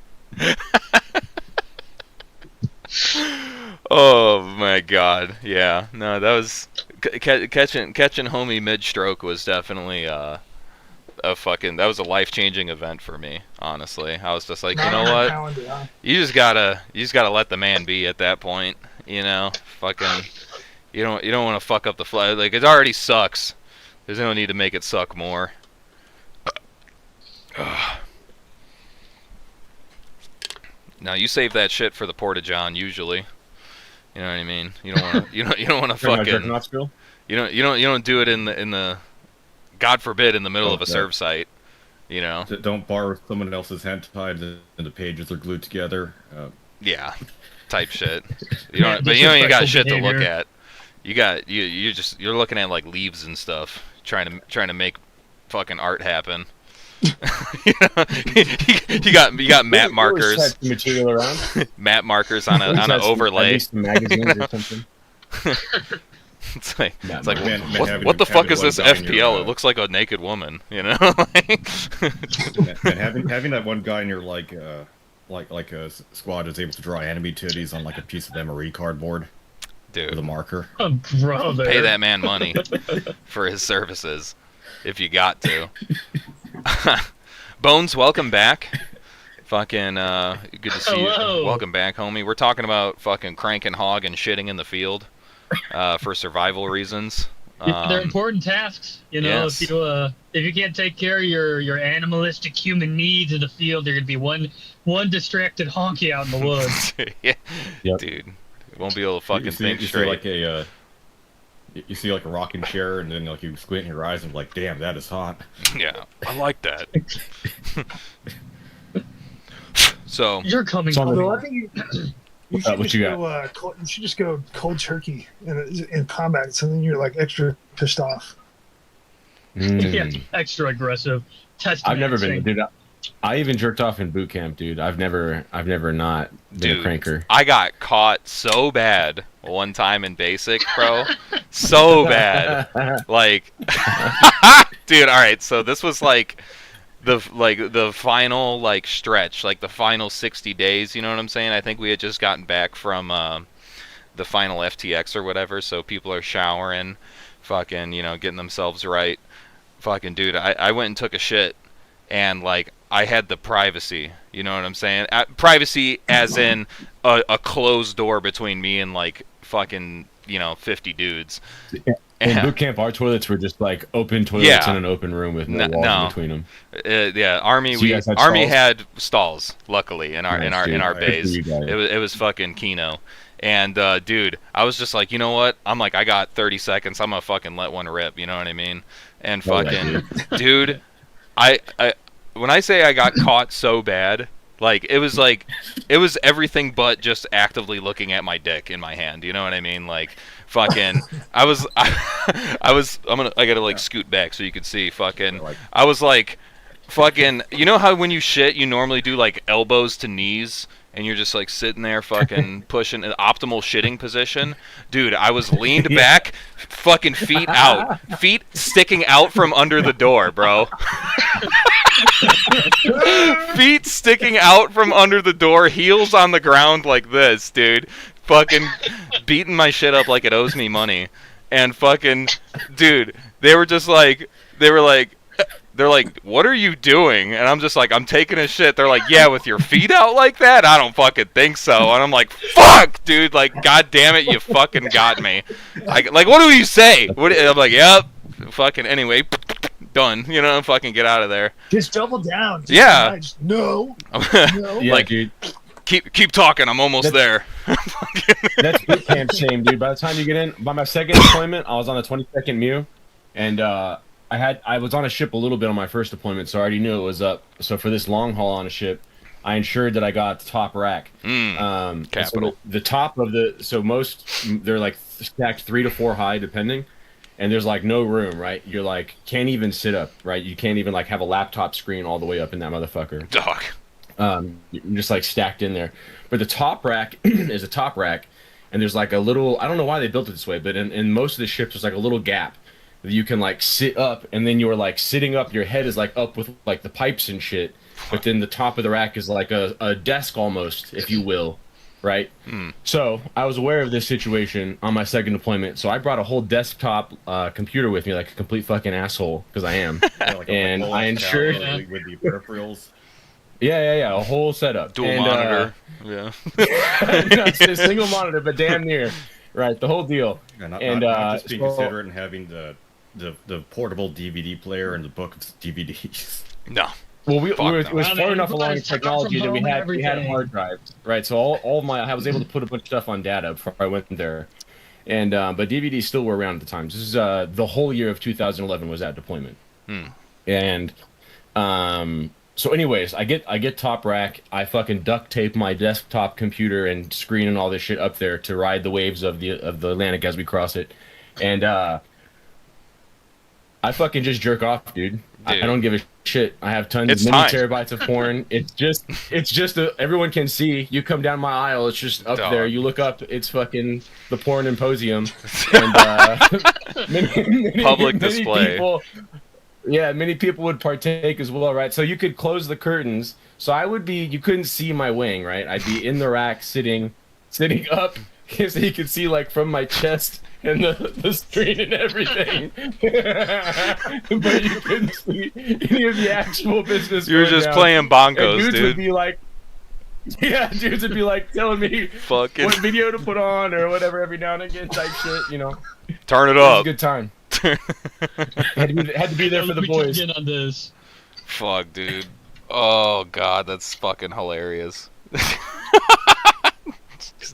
Oh my god, yeah. No, that was catching homie mid-stroke was definitely that was a life-changing event for me, honestly. I was just like, you know what? Calendar, huh? You just gotta let the man be at that point, fucking. You don't want to fuck up the fly. Like, it already sucks. There's no need to make it suck more. Now you save that shit for the porta-john usually. You know what I mean? You don't want to. You don't want to fucking. You don't do it in the. God forbid, in the middle of a serve site. You know. Don't borrow someone else's hand tied and the pages are glued together. Yeah, type shit. You don't. But you don't even got shit to look at. You're looking at like leaves and stuff, trying to make fucking art happen. You got map markers. Material around. Map markers on an overlay. Some magazines or something. It's like Man, what the fuck is this one guy in FPL? your, It looks like a naked woman, you know. Man, having that one guy in your like a squad is able to draw enemy titties on like a piece of MRE cardboard Dude, with a marker. Oh, brother. pay that man money for his services if you got to. Bones, welcome back. Fucking good to see Hello. you. Welcome back, homie. We're talking about fucking cranking hog and shitting in the field for survival reasons. They're important tasks, you know. Yes. If you can't take care of your animalistic human needs in the field, there could be one distracted honky out in the woods. Yeah. Yep. Dude, won't be able to fucking think you straight. You see like a rocking chair, and then like you squint your eyes and like, damn, that is hot. Yeah, I like that. So You're coming So home. Although I think you should what just you go. You should just go cold turkey in combat. So then you're like extra pissed off. Yeah, extra aggressive. Test I've never been, matching. dude. I even jerked off in boot camp, dude. I've never not been Dude, a cranker. I got caught so bad one time in basic, bro. So bad. Like dude, alright, so this was like the final like stretch, like the final 60 days, you know what I'm saying? I think we had just gotten back from the final FTX or whatever, so people are showering, fucking, you know, getting themselves right. Fucking dude, I went and took a shit, and like I had the privacy, you know what I'm saying? Privacy as in a closed door between me and like fucking, you know, 50 dudes. In boot camp, our toilets were just like open toilets Yeah. in an open room with no walls No. in between them. Yeah, Army So you guys had Army stalls? had stalls, luckily, in our Nice, dude. bays. Good for you guys. It was fucking Kino. And dude, I was just like, you know what? I'm like, I got 30 seconds. I'm gonna fucking let one rip. You know what I mean? And Oh, yeah, fucking, dude, I when I say I got caught so bad, like it was everything but just actively looking at my dick in my hand. You know what I mean? Like fucking, I gotta like scoot back so you can see. Fucking, I was like, fucking, you know how when you shit, you normally do like elbows to knees. And you're just like sitting there fucking pushing an optimal shitting position. Dude, I was leaned back, fucking feet out. Feet sticking out from under the door, bro. Feet sticking out from under the door, heels on the ground like this, dude. Fucking beating my shit up like it owes me money. And fucking, dude, they were like, what are you doing? And I'm just like, I'm taking a shit. They're like, yeah, with your feet out like that? I don't fucking think so. And I'm like, fuck, dude. Like, god damn it, you fucking got me. Like, what do you say? I'm like, yep. Fucking, anyway, done. You know, fucking get out of there. Just double down. Just Yeah. Just, no. No. Yeah, Like, dude. Keep talking. I'm almost there. That's boot camp shame, dude. By the time you get in, by my second deployment, I was on a 22nd MEU, and I was on a ship a little bit on my first deployment, so I already knew it was up. So for this long haul on a ship, I ensured that I got the top rack. Capital. So the top of they're like stacked 3 to 4 high, depending, and there's like no room, right? You're like can't even sit up, right? You can't even like have a laptop screen all the way up in that motherfucker. Dog. You're just like stacked in there. But the top rack is a top rack, and there's like a little, I don't know why they built it this way, but in most of the ships there's like a little gap that you can like sit up, and then you're like sitting up, your head is like up with like the pipes and shit, but then the top of the rack is like a desk almost, if you will, right? So I was aware of this situation on my second deployment, so I brought a whole desktop computer with me, like a complete fucking asshole, because I am. Like And I ensured- with the peripherals. Yeah, a whole setup. Dual And, monitor. Yeah. It's a single monitor, but damn near. Right, the whole deal. Yeah, not just being so- considerate and having the portable DVD player and the book of DVDs. No. Well, Fuck no. it was I far mean, enough along in everybody's technology that from home and we had everything. hard drives, right? So all of my I was able to put a bunch of stuff on data before I went there, and but DVDs still were around at the time. This is the whole year of 2011 was that deployment, and so anyways, I get top rack. I fucking duct tape my desktop computer and screen and all this shit up there to ride the waves of the Atlantic as we cross it, and I fucking just jerk off, dude. I don't give a shit. I have tons, It's many time. terabytes of porn. It's just everyone can see. You come down my aisle, it's just up Dog. there. You look up, it's fucking the porn symposium, and many, Public display. People, yeah, many people would partake as well, right? So you could close the curtains. So you couldn't see my wing, right? I'd be in the rack, sitting up, so you could see like from my chest and the screen and everything. But you couldn't see any of the actual business. You were going just down. playing And bongos, dudes dude. would be like, yeah, dudes would be like telling me Fucking what video to put on or whatever every now and again type shit, you know. turn it It was a up. good time. Had to be there for the We can boys. get on this. Fuck, dude. Oh god, that's fucking hilarious.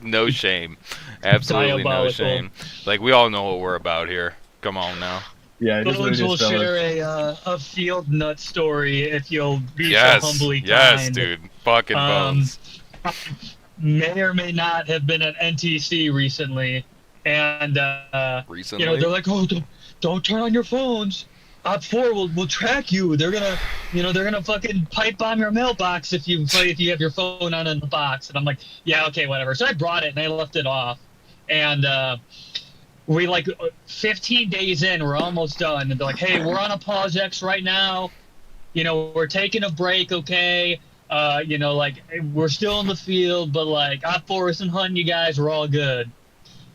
No shame. Absolutely no Diabolical. shame. Like, we all know what we're about here. Come on now. Yeah, it is what it Bones will is, fellas. share a field nut story if you'll be Yes. so humbly kind. Yes, dude. Fucking Um, bones. May or may not have been at NTC recently, and Recently? you know, they're like, oh, don't turn on your phones. Op4 will track you. They're gonna fucking pipe bomb your mailbox if you have your phone on in the box. And I'm like, yeah, okay, whatever. So I brought it and I left it off, and we like 15 days in, we're almost done, and they're like, hey, we're on a pause X right now. You know, we're taking a break, okay? You know, like we're still in the field, but like Op4 isn't hunting you guys. We're all good.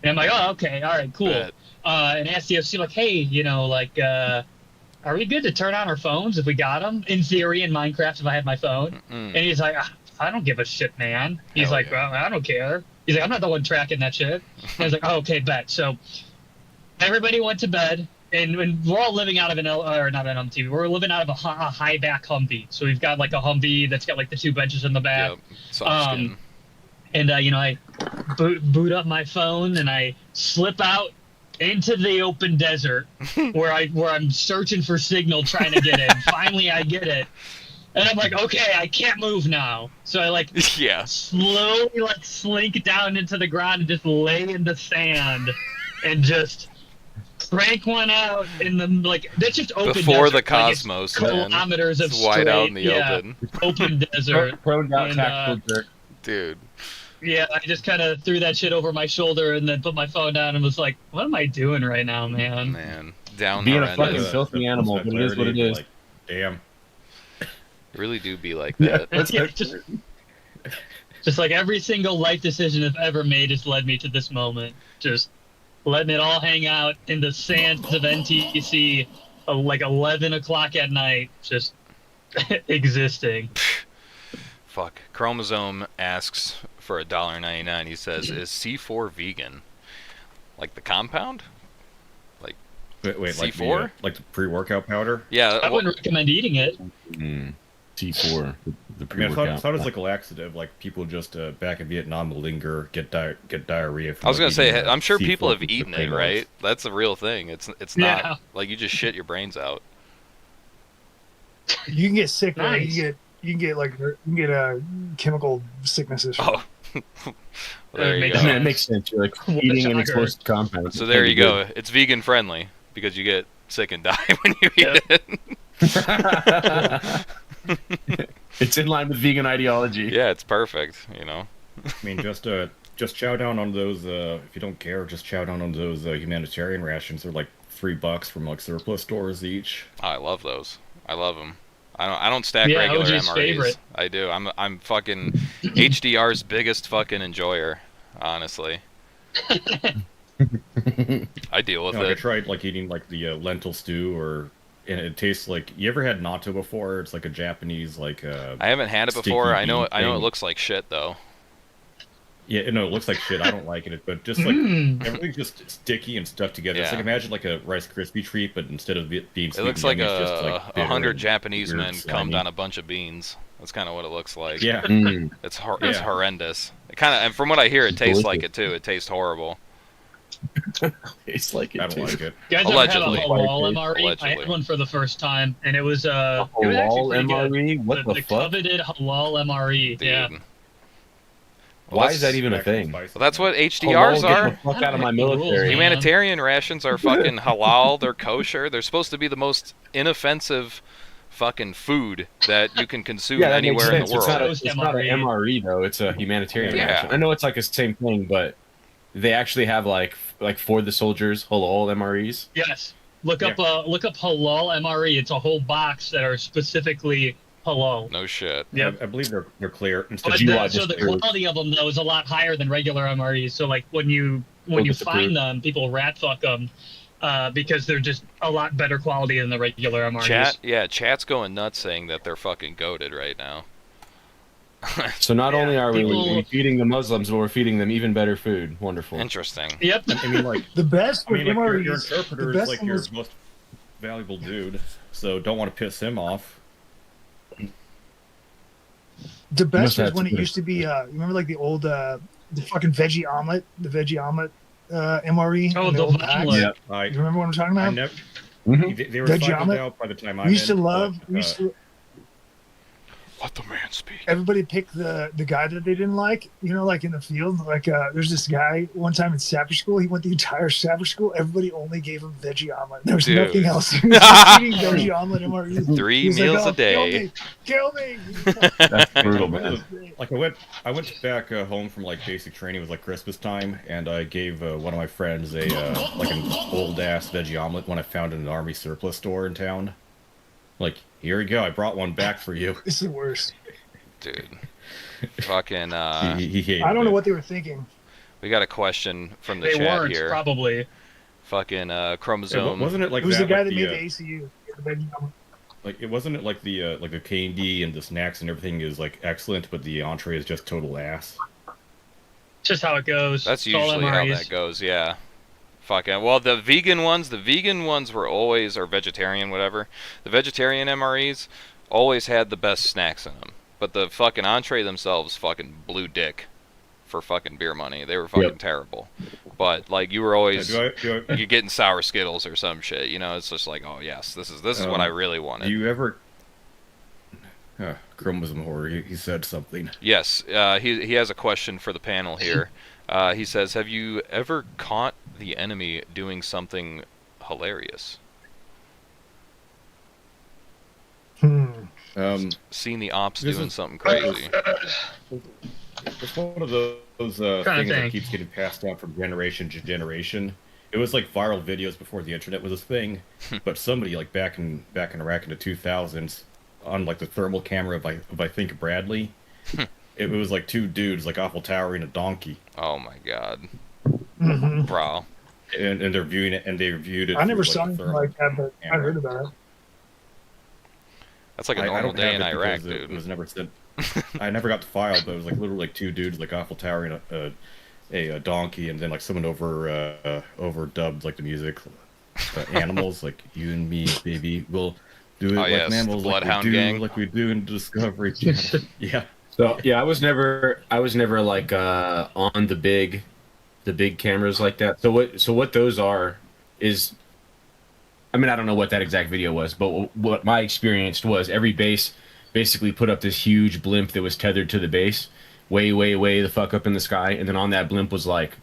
And I'm like, oh, okay, all right, cool. Bet. And asked the FC like, hey, you know, like, are we good to turn on our phones if we got them? In theory, in Minecraft, if I had my phone. And he's like, I don't give a shit, man. He's Hell like, yeah. well, I don't care. He's like, I'm not the one tracking that shit. And I was like, oh, okay, bet. So everybody went to bed, and we're all living out of or not an LMTV. We're living out of a high back Humvee. So we've got like a Humvee that's got like the two benches in the back. Yep. Soft skin. And you know, I boot up my phone and I slip out into the open desert where I'm searching for signal, trying to get it. Finally, I get it, and I'm like, okay, I can't move now. So I like Yeah. slowly like slink down into the ground and just lay in the sand and just crank one out in the like that's just open Before desert. the Like, it's cosmos, man. kilometers of It's wide out in the straight, yeah, open. open desert. Proned out And, tactical jerk. Dude. Yeah, I just kind of threw that shit over my shoulder and then put my phone down and was like, "What am I doing right now, man?" Man. Down Being a horrendous. fucking filthy animal, but it is what it is. Like, damn. Really do be like Yeah, that. that's Yeah, just like every single life decision I've ever made has led me to this moment. Just letting it all hang out in the sands of NTC, like 11 o'clock at night, just existing. Fuck. Chromosome asks for $1.99. He says, "Is C4 vegan? Like the compound? Wait, like C4? like the pre-workout powder? Yeah. I wouldn't recommend eating it. T4, the I mean, I pre-workout. thought it was like a laxative. Like people just back in Vietnam will linger, get diarrhea. From, I was gonna like, say, eating, I'm sure C4 people have with eaten it, Supreme right? rolls. That's a real thing. It's Yeah. not like you just shit your brains out. You can get sick. Though. Nice. You can get chemical sicknesses. From Oh. Well, there you Makes I mean, go. it makes sense. You're like What a eating an shocker. explosive compound. So there you go. It's vegan friendly because you get sick and die when you eat Yep. it. It's in line with vegan ideology. Yeah, it's perfect. You know. I mean, just chow down on those. If you don't care, just chow down on those humanitarian rations. They're like $3 from like surplus stores each. Oh, I love those. I love them. I don't stack Yeah, regular OG's MREs. favorite. I do. I'm fucking HDR's biggest fucking enjoyer. Honestly, I deal with Like I it. tried like eating like the lentil stew, and it tastes like. You ever had natto before? It's like a Japanese like. I haven't had it sticky before. I know bean it thing. looks like shit though. Yeah, no, it looks like shit. I don't like it, but just like everything's just sticky and stuck together. It's Yeah. like imagine like a Rice Krispie treat, but instead of it being It sweet looks and like yummy, it's just like bitter 100 and Japanese weird, men slimy. cummed on a bunch of beans. That's kind of what it looks like. Yeah, Mm. It's Yeah. horrendous. It kind of, and from what I hear, it tastes like it too. It tastes horrible. It's like it I don't too. like it. You guys ever have a Allegedly. halal MRE? I Allegedly. had one for the first time, and it was it was actually Halal pretty good. MRE? What the The fuck? coveted halal MRE. Dude. Yeah. Well, Why that's- is that even a Back to thing? spicy. Well, that's what Halal, HDRs get are. the fuck out of I my don't know the rules, military. man. Humanitarian rations are fucking halal. They're kosher. They're supposed to be the most inoffensive fucking food that you can consume Yeah, that makes anywhere in sense. the world. It's not an MRE though. It's a humanitarian Yeah. ration. I know it's like the same thing, but they actually have like for the soldiers halal MREs. Yes. Look up halal MRE. It's a whole box that are specifically halal. No shit. Yep. I believe they're clear. Instead But of so the quality of them though is a lot higher than regular MREs. So like when you Focus find approved. them, people rat fuck them because they're just a lot better quality than the regular MREs. Chat's going nuts saying that they're fucking goated right now. So not Yeah, only are people- we feeding the Muslims, but we're feeding them even better food. Wonderful. Interesting. Yep. I mean, like, The best I mean, with like MREs. your the interpreter is best like thing your was most valuable dude, so don't want to piss him off. the Must best was have when it to- used to be. You remember like the old the fucking veggie omelet, the veggie omelet MRE. Oh, in the old omelet. packs? Yeah. I You remember what I'm talking I about? never. Mhm. They were Veggie cycled omelet? out by the time I We used to went, love. but, We used to. Let the man speak. Everybody picked the guy that they didn't like. You know, like in the field. Like there's this guy one time in Sapper School. He went the entire Sapper School. Everybody only gave him veggie omelet. There was Dude. nothing else. He was just eating veggie omelet MRE. 3 He was meals like, a "Oh, day." Kill me! That's I brutal, went man. to- like I went back home from like basic training. It was like Christmas time, and I gave one of my friends a like an old ass veggie omelet when I found it in an army surplus store in town. Like, here you go. I brought one back for you. It's the worst. Dude. Fucking, He hated I don't know it. what they were thinking. we got a question from the They chat weren't here. probably. Fucking, Yeah, chromosome. wasn't it like It was that? the guy like that made the, the ACU. The veggie omelet. like it wasn't it like the K&D and the snacks and everything is like excellent, but the entree is just total ass. Just how it goes. That's It's all usually how MREs. that goes, yeah. Fucking, well, the vegan ones were always, or vegetarian, whatever. The vegetarian MREs always had the best snacks in them. But the fucking entree themselves fucking blew dick for fucking beer money. They were fucking terrible. But, like, you were always, Do I, you're getting sour Skittles or some shit, you know? It's just like, oh, yes, this is what I really wanted. do you ever... Chromosome horror, he said something. Yes, he has a question for the panel here. He says, have you ever caught the enemy doing something hilarious? Seen the ops This doing is- something crazy. It's one of those things that think. keeps getting passed down from generation to generation. It was like viral videos before the internet was a thing, but somebody like back in Iraq in the 2000s on like the thermal camera of I think Bradley, it was like two dudes like Eiffel Tower and a donkey, Oh my god. Mhm. Bro. and they're viewing it and they reviewed it. I never through, saw like, anything thermal like that, but I camera. heard about it. That's like a I normal don't day have in it Iraq, because dude. It was never sent. I never got the file, but it was like literally like two dudes like Eiffel Tower and a donkey, and then like someone overdubbed like the music, animals like you and me, baby, we'll do it Oh, like yes, the animals, Bloodhound Gang. like we do in Discovery Channel. Yeah, So yeah, I was never like on the big cameras like that. So what those are is, I mean, I don't know what that exact video was, but what my experience was, every base basically put up this huge blimp that was tethered to the base, way the fuck up in the sky, and then on that blimp was like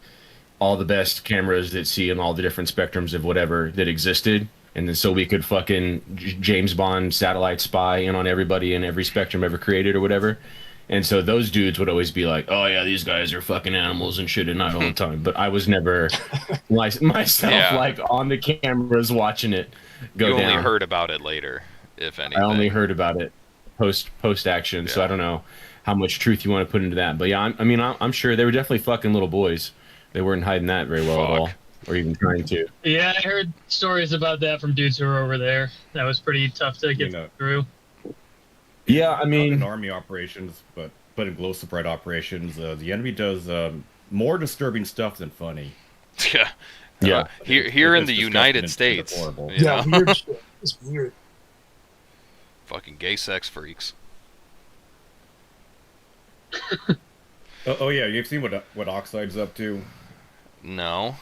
all the best cameras that see in all the different spectrums of whatever that existed. And then so we could fucking James Bond satellite spy in on everybody in every spectrum ever created or whatever. And so those dudes would always be like, oh yeah, these guys are fucking animals and shit at night all the time. But I was never myself Yeah. like on the cameras watching it go You down. only heard about it later, if anything. I only heard about it post action, so Yeah. I don't know how much truth you want to put into that. But yeah, I'm sure they were definitely fucking little boys. They weren't hiding that very well at all, or even trying to. Yeah, I heard stories about that from dudes who were over there. That was pretty tough to get You know. through. Yeah, I Not in mean, army operations, but but in glow sprite operations, the enemy does more disturbing stuff than funny. Yeah. Yeah. Here in It's the disgusting United and States, deplorable. you know? weird shit. It's weird. Fucking gay sex freaks. Oh yeah, you've seen what Oxide's up to? No.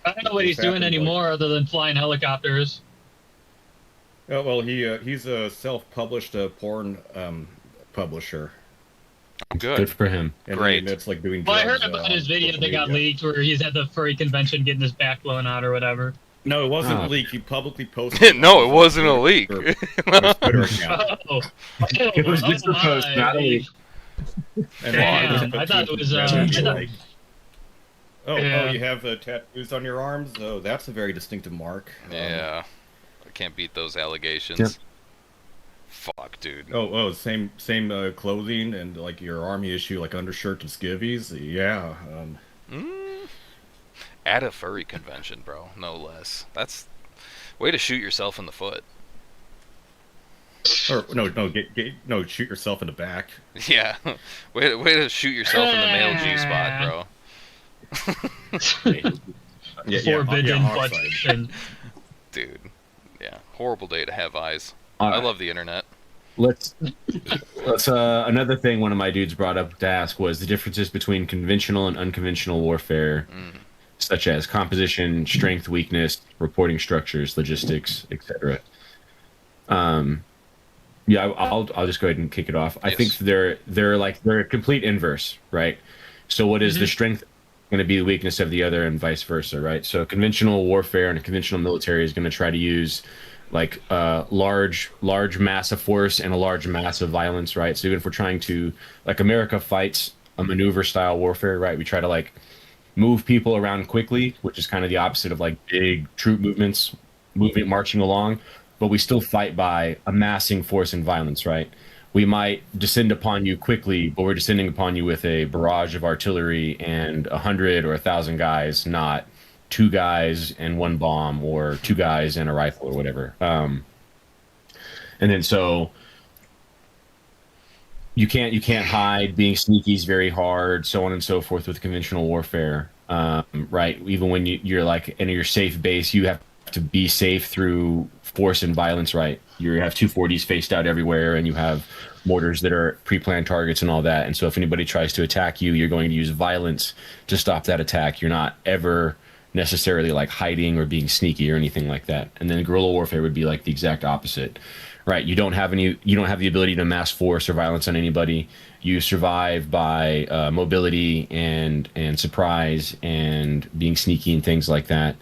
I don't know what he's doing anymore other than flying helicopters. Oh well, he's a self-published porn publisher. Good. Good for him. And Great. he admits, like, doing Well, I drugs, heard about on his video social that got media. leaked where he's at the furry convention getting his back blown out or whatever. No, it wasn't Ah. a leak. He publicly posted. No, on it wasn't a leak. His Twitter account. Oh, It was just a post, not a leak. And Damn, I thought it was. I thought, Oh, Yeah. you have tattoos on your arms? Oh, that's a very distinctive mark. Yeah. I can't beat those allegations. Yep. Fuck, dude. Same clothing and like your army issue, like undershirt and skivvies. Yeah. At a furry convention, bro. No less. That's way to shoot yourself in the foot. Or no, shoot yourself in the back. Yeah. Way to shoot yourself in the male G spot, bro. forbidden Oxide. question. Dude. Yeah. Horrible day to have eyes. All I right. love the internet. Let's another thing one of my dudes brought up to ask was the differences between conventional and unconventional warfare, such as composition, strength, weakness, reporting structures, logistics, etc. Yeah, I'll just go ahead and kick it off. I Yes. think they're a complete inverse, right? So what is the strength going to be the weakness of the other, and vice versa, right? So conventional warfare and a conventional military is going to try to use like large mass of force and a large mass of violence, right? So even if we're trying to, like, America fights a maneuver style warfare, right? We try to like move people around quickly, which is kind of the opposite of like big troop movements, marching along, but we still fight by amassing force and violence, right? We might descend upon you quickly, but we're descending upon you with a barrage of artillery and 100 or 1,000 guys, not 2 guys and 1 bomb, or 2 guys and a rifle, or whatever. And then so you can't hide. Being sneaky is very hard, so on and so forth with conventional warfare, right? Even when you're like in your safe base, you have to be safe through force and violence, right? You have 240s faced out everywhere, and you have mortars that are pre-planned targets and all that. And so if anybody tries to attack you, you're going to use violence to stop that attack. You're not ever necessarily like hiding or being sneaky or anything like that. And then guerrilla warfare would be like the exact opposite, right? You don't have the ability to mass force or violence on anybody. You survive by mobility and surprise and being sneaky and things like that.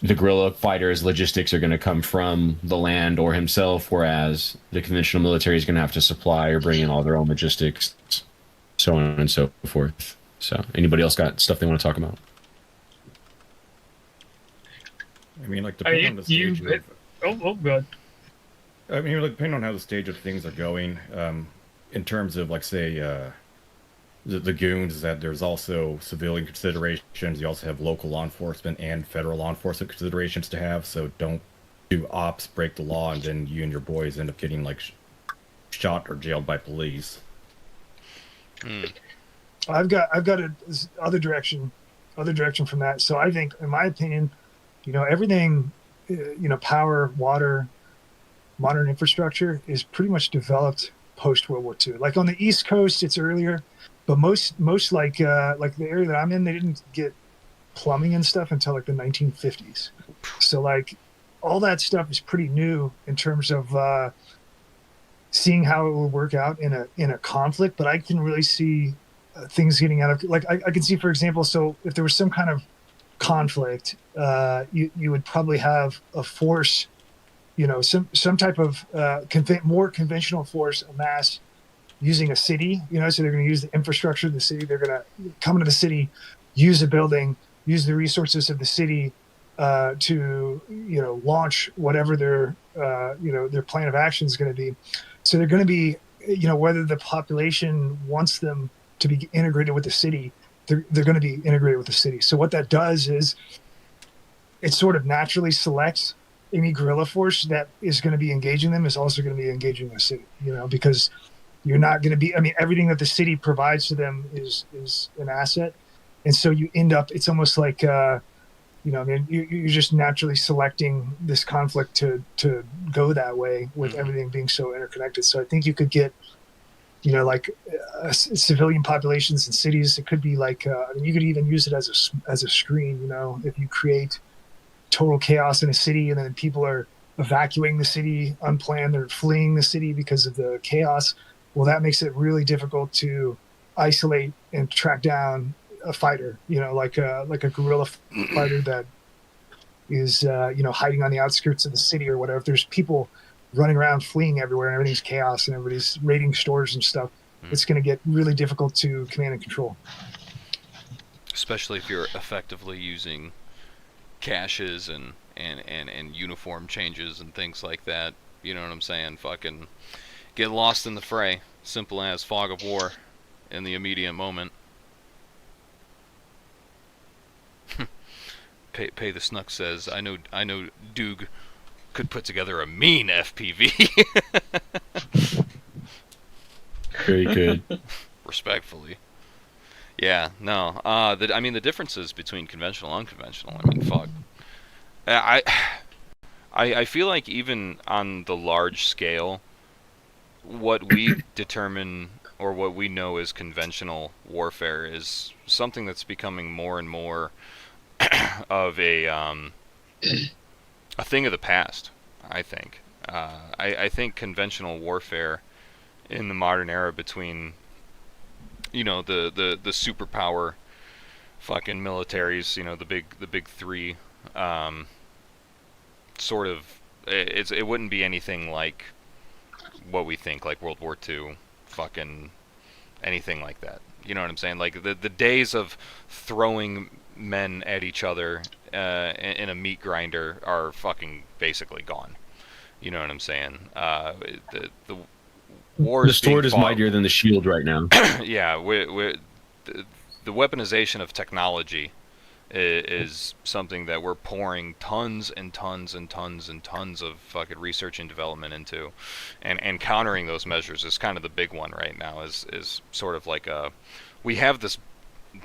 The guerrilla fighter's logistics are going to come from the land or himself, whereas the conventional military is going to have to supply or bring in all their own logistics, so on and so forth. So, anybody else got stuff they want to talk about? I mean, like, depending on the stage Good. I mean, like, depending on how the stage of things are going, in terms of, like, say, the goons, is that there's also civilian considerations. You also have local law enforcement and federal law enforcement considerations to have. So don't do ops, break the law, and then you and your boys end up getting like shot or jailed by police. I've got this other direction from that. So I think, in my opinion, everything, power, water, modern infrastructure is pretty much developed post World War II. Like on the East Coast, it's earlier, but most like the area that I'm in, they didn't get plumbing and stuff until like the 1950s. So like all that stuff is pretty new in terms of seeing how it will work out in a conflict. But I can really see things getting out of, like, I can see, for example, so if there was some kind of conflict, you would probably have a force, some type of more conventional force amassed using a city, so they're going to use the infrastructure of the city. They're going to come into the city, use a building, use the resources of the city to, launch whatever their plan of action is going to be. So they're going to be, whether the population wants them to be integrated with the city, they're going to be integrated with the city. So what that does is it sort of naturally selects any guerrilla force that is going to be engaging them is also going to be engaging the city, because you're not going to be. I mean, everything that the city provides to them is an asset, and so you end up. It's almost like I mean, you're just naturally selecting this conflict to go that way with everything being so interconnected. So I think you could get, like civilian populations in cities. It could be like I mean, you could even use it as a screen. If you create total chaos in a city and then people are evacuating the city unplanned, they're fleeing the city because of the chaos. Well, that makes it really difficult to isolate and track down a fighter, like a guerrilla fighter that is hiding on the outskirts of the city or whatever. If there's people running around fleeing everywhere and everything's chaos and everybody's raiding stores and stuff, it's going to get really difficult to command and control. Especially if you're effectively using caches and uniform changes and things like that. You know what I'm saying? Fucking get lost in the fray. Simple as fog of war in the immediate moment. Pay the Snuck says, I know Doog could put together a mean FPV. Very good. Respectfully. Yeah, no. I mean, the differences between conventional and unconventional, I mean, fuck. I feel like even on the large scale, what we determine or what we know as conventional warfare is something that's becoming more and more of a thing of the past, I think. I think conventional warfare in the modern era between, the superpower fucking militaries, the big three, sort of, it wouldn't be anything like what we think, like World War II, fucking anything like that. You know what I'm saying? Like the days of throwing men at each other in a meat grinder are fucking basically gone. You know what I'm saying? The wars. The sword is mightier than the shield right now. Yeah, the weaponization of technology is something that we're pouring tons and tons and tons and tons of fucking research and development into, and countering those measures is kind of the big one right now. Is sort of like we have this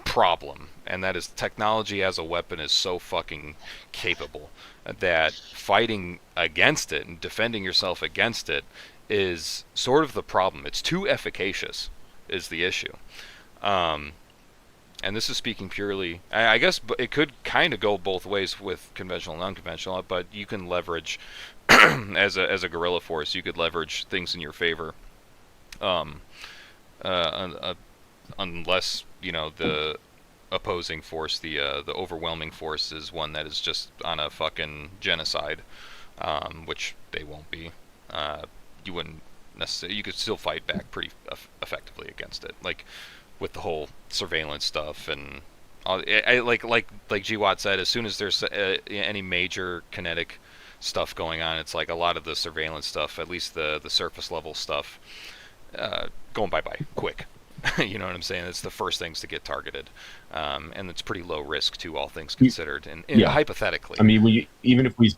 problem, and that is technology as a weapon is so fucking capable that fighting against it and defending yourself against it is sort of the problem. It's too efficacious is the issue. And this is speaking purely, I guess it could kind of go both ways with conventional and unconventional, but you can leverage, as a guerrilla force, you could leverage things in your favor, unless, the opposing force, the overwhelming force is one that is just on a fucking genocide, which they won't be. You wouldn't necessarily, you could still fight back pretty effectively against it, like with the whole surveillance stuff and all. Like GWatt said, as soon as there's any major kinetic stuff going on, it's like a lot of the surveillance stuff, at least the surface level stuff, going bye-bye quick. You know what I'm saying? It's the first things to get targeted, and it's pretty low risk too, all things considered. And hypothetically, I mean, even if we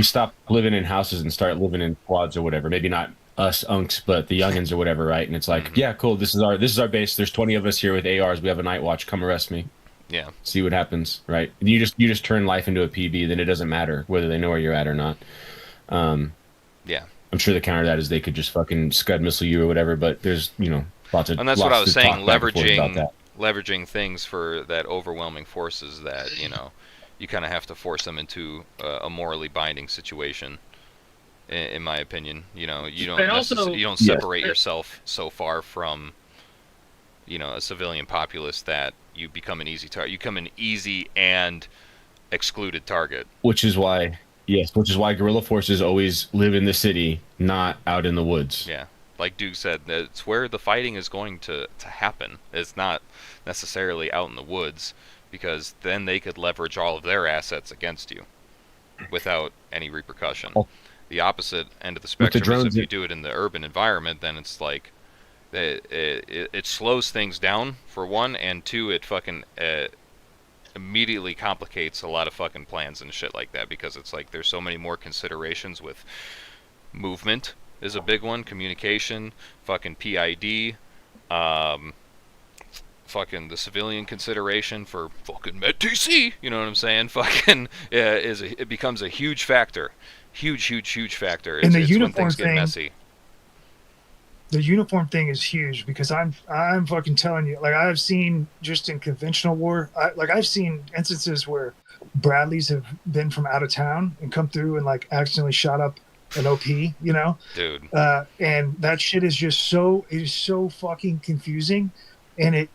stop living in houses and start living in quads or whatever, maybe not us unks, but the youngins or whatever, right? And it's like, yeah, cool. This is our base. There's 20 of us here with ARs. We have a night watch. Come arrest me. Yeah. See what happens, right? And you just turn life into a PB. Then it doesn't matter whether they know where you're at or not. Yeah. I'm sure the counter to that is they could just fucking scud missile you or whatever. But there's lots of. And that's what I was saying. Leveraging things for that overwhelming forces that you kind of have to force them into a morally binding situation. In my opinion, you don't separate yourself so far from a civilian populace that you become an easy target. You become an easy and excluded target. Which is why guerrilla forces always live in the city, not out in the woods. Yeah, like Duke said, it's where the fighting is going to happen. It's not necessarily out in the woods, because then they could leverage all of their assets against you without any repercussion. The opposite end of the spectrum is if you do it in the urban environment, then it's like it slows things down for one, and two, it fucking immediately complicates a lot of fucking plans and shit like that, because it's like there's so many more considerations with movement is a big one. Communication, fucking PID, fucking the civilian consideration for fucking MedTC, you know what I'm saying? Fucking it becomes a huge factor, huge factor. And the it's when uniform things get thing, messy. the uniform thing is huge because I'm fucking telling you, like I've seen just in conventional war, I've seen instances where Bradleys have been from out of town and come through and like accidentally shot up an OP, you know, Dude. And that shit is just so fucking confusing, and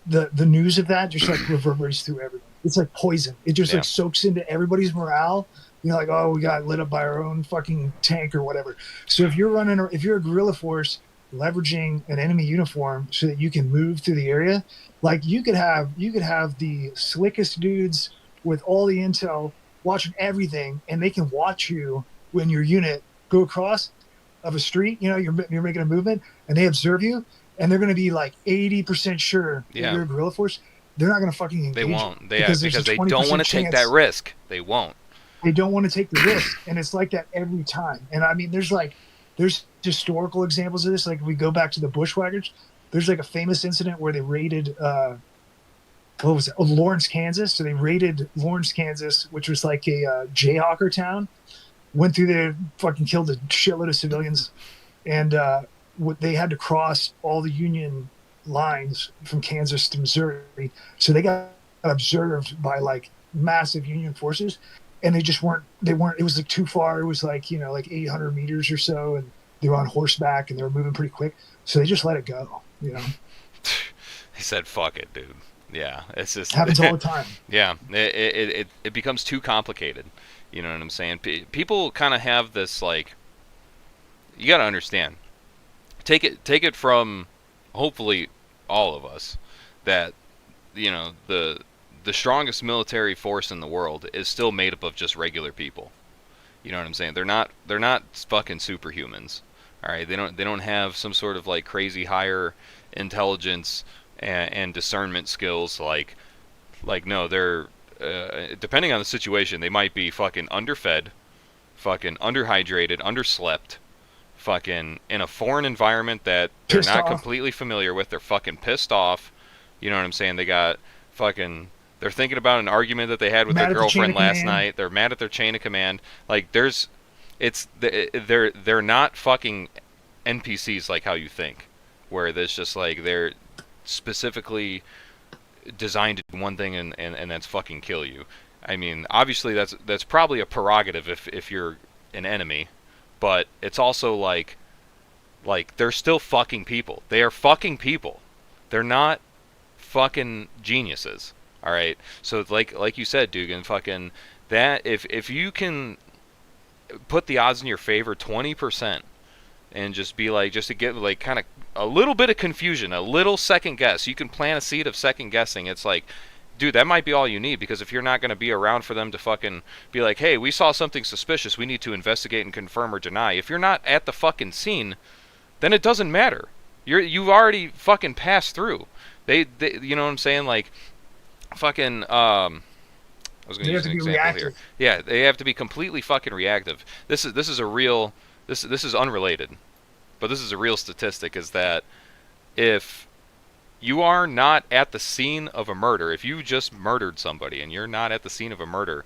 the news of that just like reverberates through everything. It's like poison. It just like soaks into everybody's morale. You know, like, oh, we got lit up by our own fucking tank or whatever. So if you're a guerrilla force leveraging an enemy uniform so that you can move through the area, like you could have the slickest dudes with all the intel watching everything, and they can watch you when your unit go across of a street. You know, you're making a movement, and they observe you, and they're going to be like 80% sure that you're a guerrilla force. They're not going to fucking engage. They won't. You Because they don't want to take that risk. They won't. They don't want to take the risk, and it's like that every time. And I mean, there's historical examples of this. Like we go back to the Bushwhackers. There's like a famous incident where they raided what was it? Oh, Lawrence, Kansas. So they raided Lawrence, Kansas, which was like a Jayhawker town. Went through there, fucking killed a shitload of civilians, and they had to cross all the Union lines from Kansas to Missouri. So they got observed by like massive Union forces. And they weren't, it was like too far. It was like, you know, like 800 meters or so. And they were on horseback and they were moving pretty quick. So they just let it go, you know. He said, fuck it, dude. Yeah. It's just. Happens all the time. Yeah. It becomes too complicated. You know what I'm saying? People kind of have this, like, you got to understand. Take it from, hopefully, all of us, that, you know, the strongest military force in the world is still made up of just regular people. You know what I'm saying? They're not fucking superhumans. All right, they don't have some sort of like crazy higher intelligence and discernment skills. Like no, they're depending on the situation, they might be fucking underfed, fucking underhydrated, underslept, fucking in a foreign environment that they're not completely familiar with. They're fucking pissed off. You know what I'm saying? They got fucking. They're thinking about an argument that they had with their girlfriend last night. They're mad at their chain of command. Like they're not fucking NPCs like how you think, where there's just like they're specifically designed to do one thing and that's fucking kill you. I mean, obviously that's probably a prerogative if you're an enemy, but it's also like they're still fucking people. They are fucking people. They're not fucking geniuses. All right, so like you said, Dugan, fucking that if you can put the odds in your favor 20%, and just be like, just to get like kind of a little bit of confusion, a little second guess, you can plant a seed of second guessing. It's like, dude, that might be all you need, because if you're not going to be around for them to fucking be like, hey, we saw something suspicious, we need to investigate and confirm or deny. If you're not at the fucking scene, then it doesn't matter. You've already fucking passed through. They you know what I'm saying, like. Fucking I was going to use an example here. Yeah, they have to be completely fucking reactive. This is a real this is unrelated, but this is a real statistic, is that if you are not at the scene of a murder, if you just murdered somebody and you're not at the scene of a murder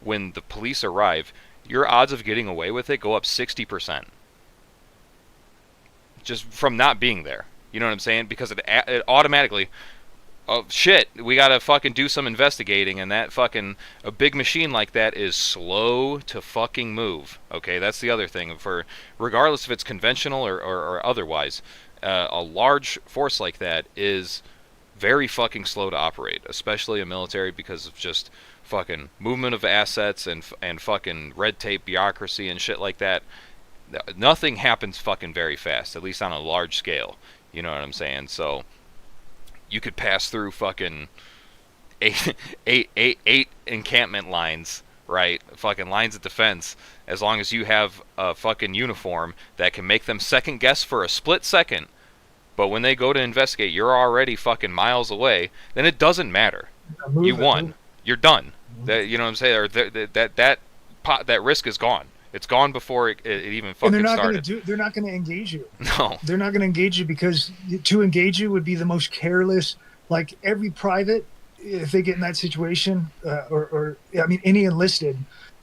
when the police arrive, your odds of getting away with it go up 60%. Just from not being there. You know what I'm saying? Because it automatically, oh shit, we gotta fucking do some investigating, and that fucking, a big machine like that is slow to fucking move. Okay, that's the other thing. For regardless if it's conventional or otherwise, a large force like that is very fucking slow to operate, especially a military, because of just fucking movement of assets and fucking red tape, bureaucracy and shit like that. Nothing happens fucking very fast, at least on a large scale. You know what I'm saying? So you could pass through fucking eight encampment lines, right? Fucking lines of defense, as long as you have a fucking uniform that can make them second guess for a split second. But when they go to investigate, you're already fucking miles away. Then it doesn't matter. You won. You're done. That, you know what I'm saying? Or that risk is gone. It's gone before it even And fucking they're not started. they're not going to engage you. No. They're not going to engage you because to engage you would be the most careless. Like every private, if they get in that situation, or I mean, any enlisted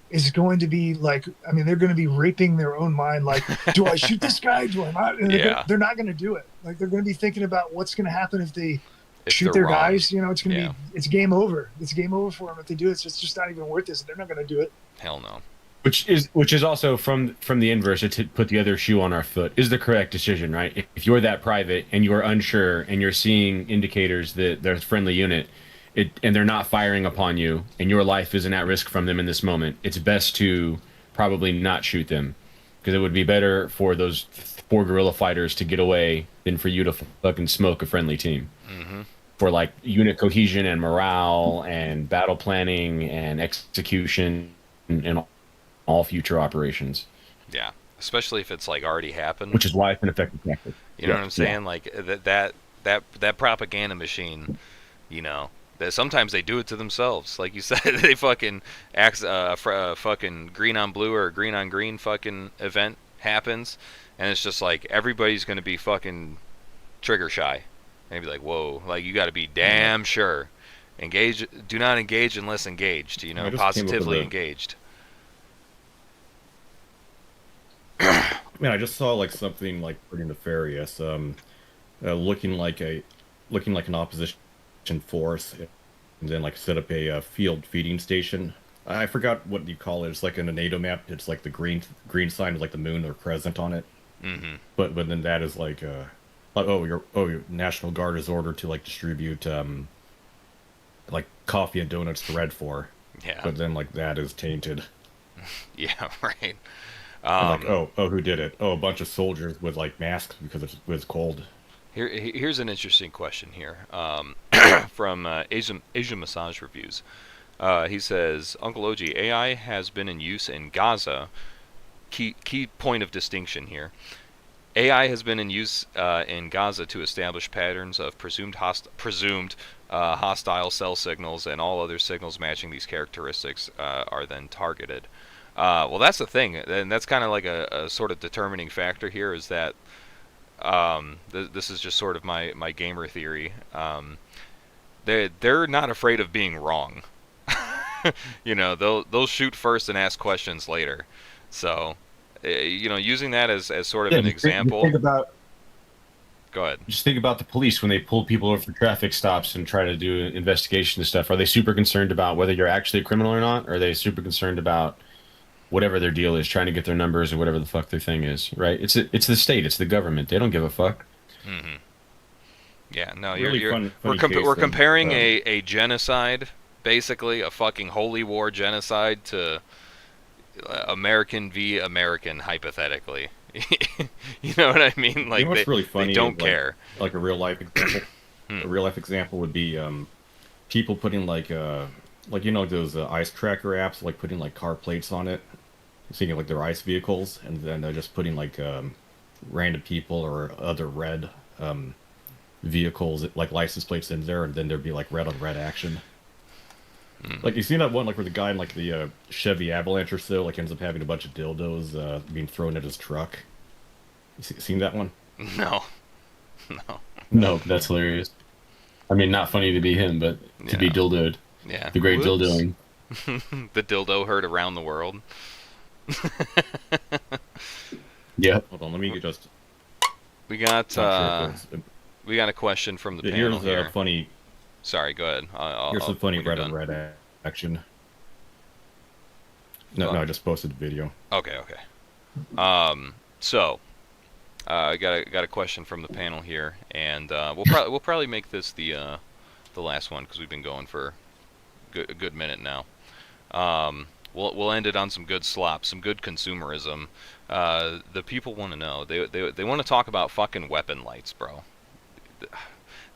is going to be like, I mean, they're going to be raping their own mind. Like, do I shoot this guy? Do I not? And Yeah. they're not going to do it. Like, they're going to be thinking about what's going to happen if they shoot they're their wrong. guys. You know, it's going to Yeah. be, it's game over. It's game over for them if they do it. So it's just not even worth it. So they're not going to do it. Hell no. Which is also from the inverse, to put the other shoe on our foot, is the correct decision, right? If you're that private and you're unsure and you're seeing indicators that there's a friendly unit, and they're not firing upon you and your life isn't at risk from them in this moment, it's best to probably not shoot them, because it would be better for those 4 guerrilla fighters to get away than for you to fucking smoke a friendly team. Mm-hmm. For like unit cohesion and morale and battle planning and execution and all future operations. Yeah. Especially if it's like already happened. Which is why it's an effective tactic. You know what I'm saying? Like that propaganda machine, you know, that sometimes they do it to themselves. Like you said, they fucking fucking green on blue or green on green fucking event happens, and it's just like everybody's gonna be fucking trigger shy. And be like, whoa, like you got to be damn sure. Engage. Do not engage unless engaged. You know, I just came up with positively a- engaged. I mean, I just saw like something like pretty nefarious, looking like an opposition force, and then like set up a field feeding station. I forgot what you call it. It's like in a NATO map. It's like the green sign with like the moon or crescent on it. Mm-hmm. But then that is like your National Guard is ordered to like distribute like coffee and donuts to Red 4. Yeah. But then like that is tainted. Yeah. Right. And, like who did it? Oh, a bunch of soldiers with like masks because it was cold. Here's an interesting question here from Asian Massage Reviews. He says, Uncle OG, AI has been in use in Gaza. Key point of distinction here. AI has been in use in Gaza to establish patterns of presumed hostile cell signals, and all other signals matching these characteristics are then targeted. Well, that's the thing, and that's kind of like a sort of determining factor here, is that this is just sort of my gamer theory. They're not afraid of being wrong. You know, they'll shoot first and ask questions later. So, you know, using that as sort of an example. Go ahead. Just think about the police when they pull people over for traffic stops and try to do investigation and stuff. Are they super concerned about whether you're actually a criminal or not? Or are they super concerned about whatever their deal is, trying to get their numbers or whatever the fuck their thing is, right? It's the state, it's the government. They don't give a fuck. Mm-hmm. Yeah, no, Really we're comparing a genocide, basically a fucking holy war genocide, to American v. American, hypothetically. You know what I mean? Like, you know what's really funny? They don't care. Like a real life example. A real life example would be people putting like you know those ice tracker apps, like putting like car plates on it, seeing like their ice vehicles, and then they're just putting like random people or other red vehicles like license plates in there, and then there'd be like red on red action. Like, you seen that one, like, where the guy in, like, the Chevy Avalanche or so, like, ends up having a bunch of dildos being thrown at his truck? Seen that one? No. No, that's hilarious. I mean, not funny to be him, but to be dildoed. Yeah. The great dildoing. The dildo heard around the world. Yeah. Hold on, let me just... We got not sure if we got a question from the it's- panel here's here. a funny... Sorry, go ahead. Here's some funny when you're red on done. red action. No, I just posted the video. Okay. So, I got a question from the panel here, and we'll probably make this the last one, because we've been going for a good minute now. We'll end it on some good slop, some good consumerism. The people want to know. They want to talk about fucking weapon lights, bro.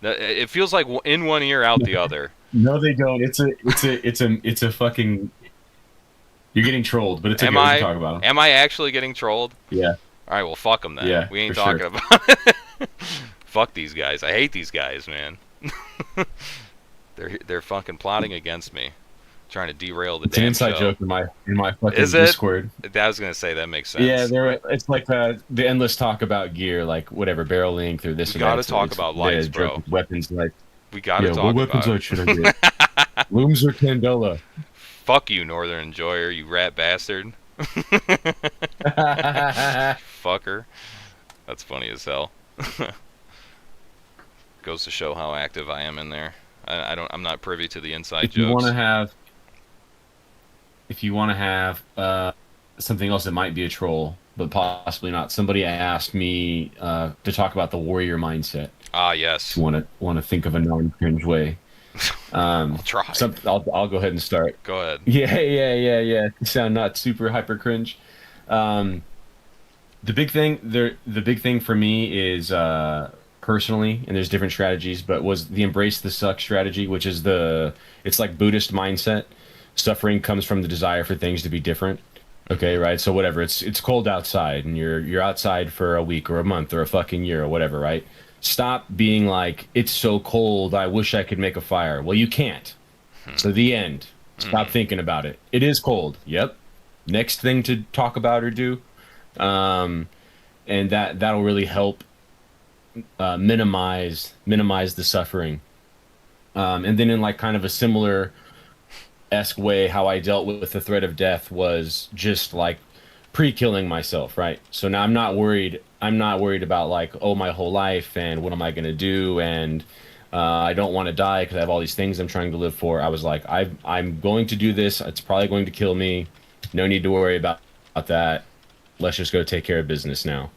It feels like in one ear, out the other. No, they don't. It's a fucking. You're getting trolled, but it's okay. We can talk about them. Am I actually getting trolled? Yeah. All right, well, fuck them then. Yeah, we ain't for talking sure. about it. Fuck these guys. I hate these guys, man. They're fucking plotting against me. trying to derail the It's an damn inside show. joke in my fucking Is it? Discord. I was gonna say that makes sense. Yeah, it's like the endless talk about gear, like whatever barrel length or this We or that. gotta It's talk about the lights, joke bro. with weapons, like We gotta yeah, talk what weapons about like should I get? Looms or Candela? Fuck you, Northern Enjoyer, you rat bastard. Fucker. That's funny as hell. Goes to show how active I am in there. I'm not privy to the inside if you jokes. if you want to have something else that might be a troll, but possibly not. Somebody asked me to talk about the warrior mindset. Ah, yes. If you want to think of a non-cringe way. I'll try. I'll go ahead and start. Go ahead. Yeah. You sound not super hyper cringe. The big thing for me is personally, and there's different strategies, but was the embrace the suck strategy, which is it's like Buddhist mindset. Suffering comes from the desire for things to be different. Okay, right? So whatever, it's cold outside and you're outside for a week or a month or a fucking year or whatever, right? Stop being like, it's so cold, I wish I could make a fire. Well, you can't. So the end. Stop thinking about it. It is cold. Yep. Next thing to talk about or do. And that'll really help minimize the suffering. And then in like kind of a similar esque way, how I dealt with the threat of death was just like pre-killing myself, right? So now I'm not worried about like, oh, my whole life and what am I going to do, and I don't want to die because I have all these things I'm trying to live for. I was like, I'm going to do this. It's probably going to kill me. No need to worry about that. Let's just go take care of business now.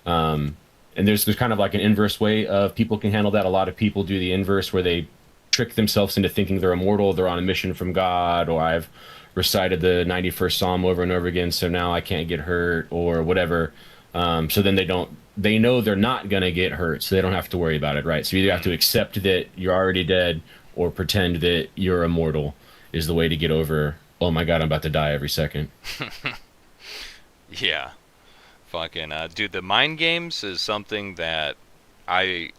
And there's kind of like an inverse way of people can handle that. A lot of people do the inverse, where they trick themselves into thinking they're immortal, they're on a mission from God, or I've recited the 91st Psalm over and over again, so now I can't get hurt, or whatever. So then they know they're not going to get hurt, so they don't have to worry about it, right? So you either have to accept that you're already dead, or pretend that you're immortal is the way to get over, oh my God, I'm about to die every second. Yeah. Fucking, dude, the mind games is something that I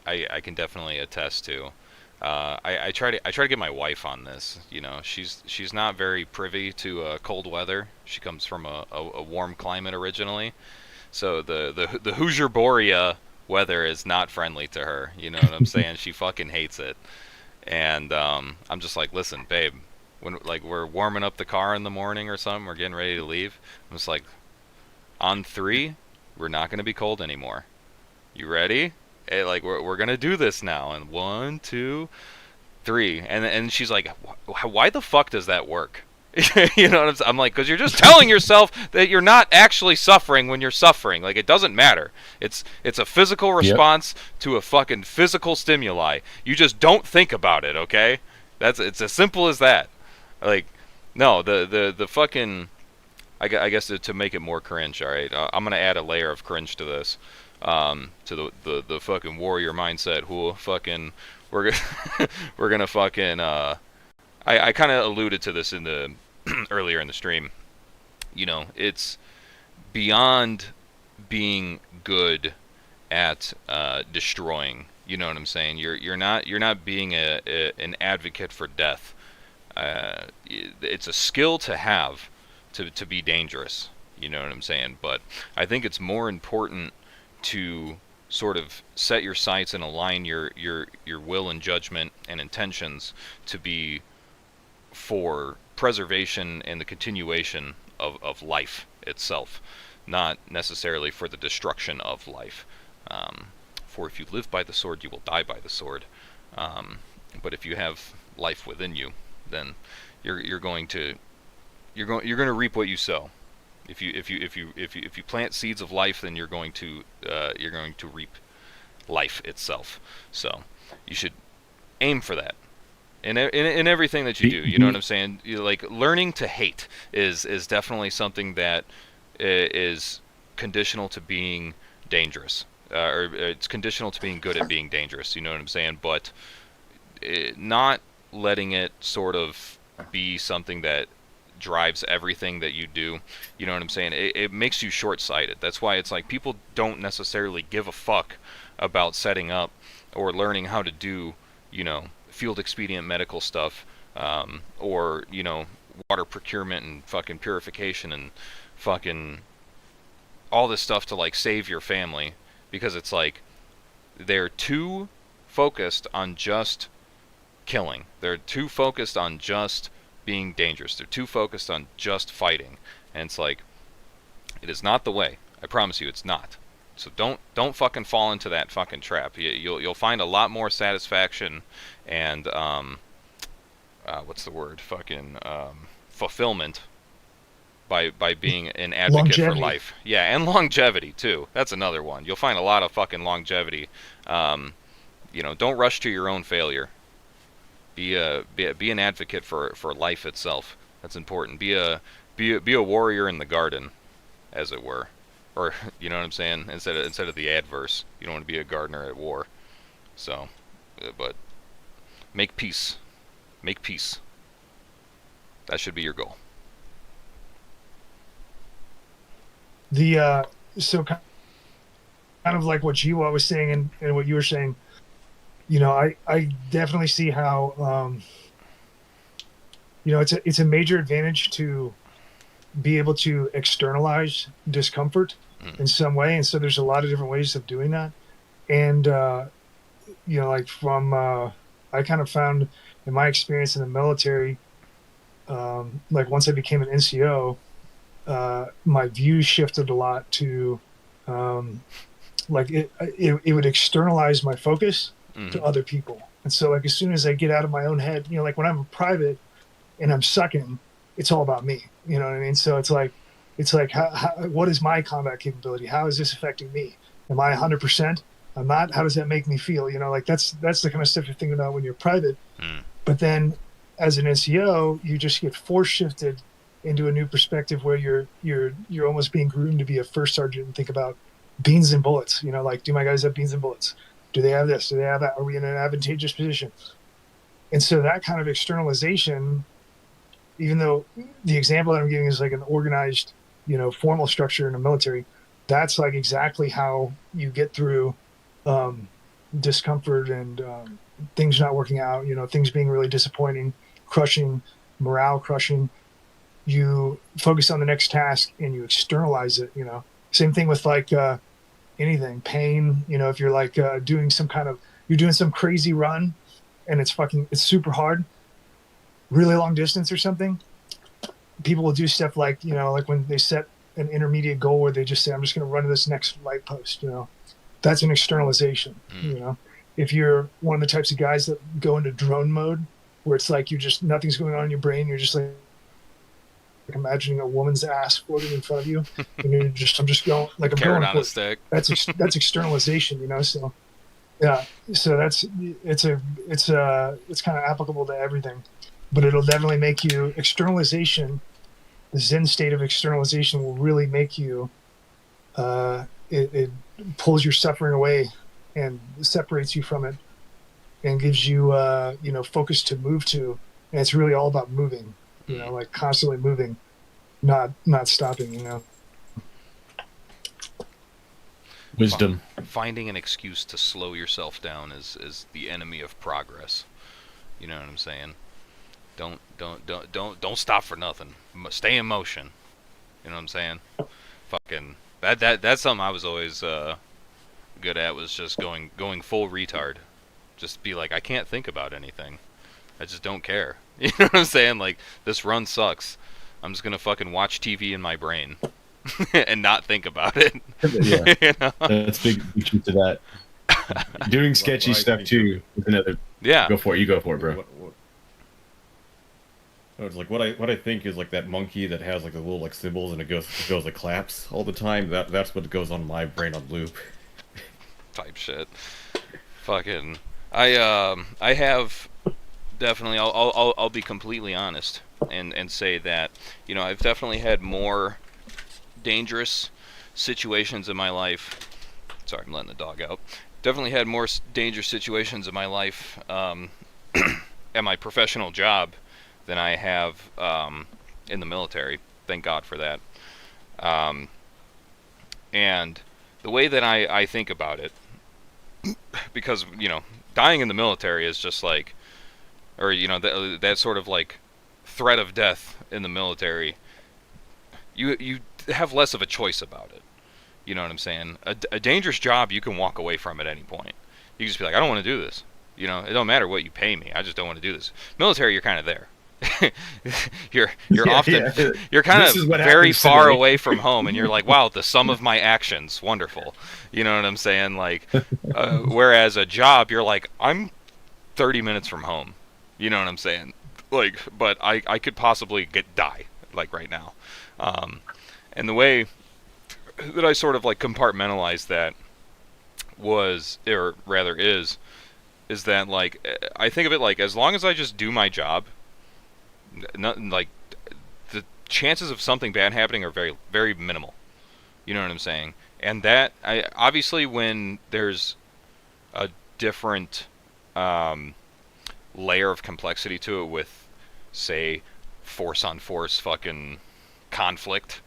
can definitely attest to. I try to get my wife on this. You know, she's not very privy to cold weather. She comes from a warm climate originally, so the Hoosier Borea weather is not friendly to her. You know what I'm saying? She fucking hates it. And I'm just like, listen, babe, when like we're warming up the car in the morning or something, we're getting ready to leave. I'm just like, on 3, we're not gonna be cold anymore. You ready? Hey, like we're gonna do this now, and 1, 2, 3, and she's like, why the fuck does that work? You know what I'm saying? I'm like, because you're just telling yourself that you're not actually suffering when you're suffering. Like, it doesn't matter. It's a physical response to a fucking physical stimuli. You just don't think about it, okay? It's as simple as that. Like, no, the fucking, I guess to make it more cringe. All right, I'm gonna add a layer of cringe to this. To the fucking warrior mindset, who fucking we're gonna fucking I kind of alluded to this in the earlier in the stream. You know, it's beyond being good at destroying. You know what I'm saying? You're not being an advocate for death. It's a skill to have to be dangerous. You know what I'm saying? But I think it's more important to sort of set your sights and align your will and judgment and intentions to be for preservation and the continuation of life itself, not necessarily for the destruction of life. For if you live by the sword, you will die by the sword. But if you have life within you, then you're going to reap what you sow. If you plant seeds of life, then you're going to reap life itself. So you should aim for that in everything that you do. You know what I'm saying? Like, learning to hate is definitely something that is conditional to being dangerous, or it's conditional to being good at being dangerous. You know what I'm saying? But not letting it sort of be something that drives everything that you do. You know what I'm saying? It makes you short-sighted. That's why it's like people don't necessarily give a fuck about setting up or learning how to do, you know, field expedient medical stuff or water procurement and fucking purification and fucking all this stuff to like save your family, because it's like they're too focused on just killing. They're too focused on just being dangerous. They're too focused on just fighting. And it's like, it is not the way. I promise you, it's not. So don't fucking fall into that fucking trap. You'll find a lot more satisfaction and what's the word? Fucking fulfillment by being an advocate for life. Yeah, and longevity too. That's another one. You'll find a lot of fucking longevity. Don't rush to your own failure. Be an advocate for life itself. That's important. Be a warrior in the garden, as it were, or you know what I'm saying. Instead of the adverse, you don't want to be a gardener at war. So, but make peace. Make peace. That should be your goal. So kind of like what Jiwa was saying and what you were saying, I definitely see how it's a major advantage to be able to externalize discomfort in some way, and so there's a lot of different ways of doing that. And like from I kind of found in my experience in the military, like once I became an NCO, my view shifted a lot to like it would externalize my focus to other people. And so like as soon as I get out of my own head, like when I'm a private and I'm sucking, it's all about me. You know what I mean? So it's like how what is my combat capability? How is this affecting me? Am I 100%? I'm not. How does that make me feel? Like that's the kind of stuff you're thinking about when you're private. But then as an NCO, you just get force shifted into a new perspective where you're almost being groomed to be a first sergeant and think about beans and bullets. Like, do my guys have beans and bullets? Do they have this? Do they have that? Are we in an advantageous position? And so that kind of externalization, even though the example that I'm giving is like an organized, formal structure in the military, that's like exactly how you get through discomfort and things not working out, things being really disappointing, crushing, morale crushing. You focus on the next task and you externalize it. Same thing with like anything, pain. If you're like doing some crazy run and it's super hard, really long distance or something, people will do stuff like like when they set an intermediate goal where they just say, I'm just going to run to this next light post. That's an externalization. If you're one of the types of guys that go into drone mode where it's like nothing's going on in your brain, you're just like imagining a woman's ass floating in front of you, and I'm just going like I'm Carrot going on a stick. That's externalization, So yeah, so it's kind of applicable to everything, but it'll definitely make you externalization. The Zen state of externalization will really make you. It pulls your suffering away and separates you from it, and gives you focus to move to, and it's really all about moving. Like constantly moving, not stopping, Wisdom. Finding an excuse to slow yourself down is the enemy of progress. You know what I'm saying? Don't stop for nothing. Stay in motion. You know what I'm saying? Fucking that's something I was always good at, was just going full retard. Just be like, I can't think about anything. I just don't care. You know what I'm saying? Like, this run sucks. I'm just gonna fucking watch TV in my brain and not think about it. Yeah, that's big truth to that. Doing sketchy stuff too is another. Yeah. Go for it. You go for it, bro. It's like what I think is like that monkey that has like the little like symbols and it goes like claps all the time. That's what goes on my brain on loop. Type shit. Fucking. I have. Definitely, I'll be completely honest and say that I've definitely had more dangerous situations in my life. Sorry, I'm letting the dog out. Definitely had more dangerous situations in my life at my professional job than I have in the military. Thank God for that. And the way that I think about it, because dying in the military is just like, or that sort of like threat of death in the military, you have less of a choice about it. You know what I'm saying? A dangerous job, you can walk away from at any point. You can just be like, I don't want to do this. It don't matter what you pay me. I just don't want to do this. Military, you're kind of there. you're often you're kind of very far away from home, and you're like, wow, the sum of my actions, wonderful. You know what I'm saying? Like, whereas a job, you're like, I'm 30 minutes from home. You know what I'm saying? Like, but I could possibly die like right now. And the way that I sort of like compartmentalized that was, or rather is that like I think of it like, as long as I just do my job, nothing like the chances of something bad happening are very, very minimal. You know what I'm saying? And that obviously when there's a different layer of complexity to it with, say, force on force fucking conflict,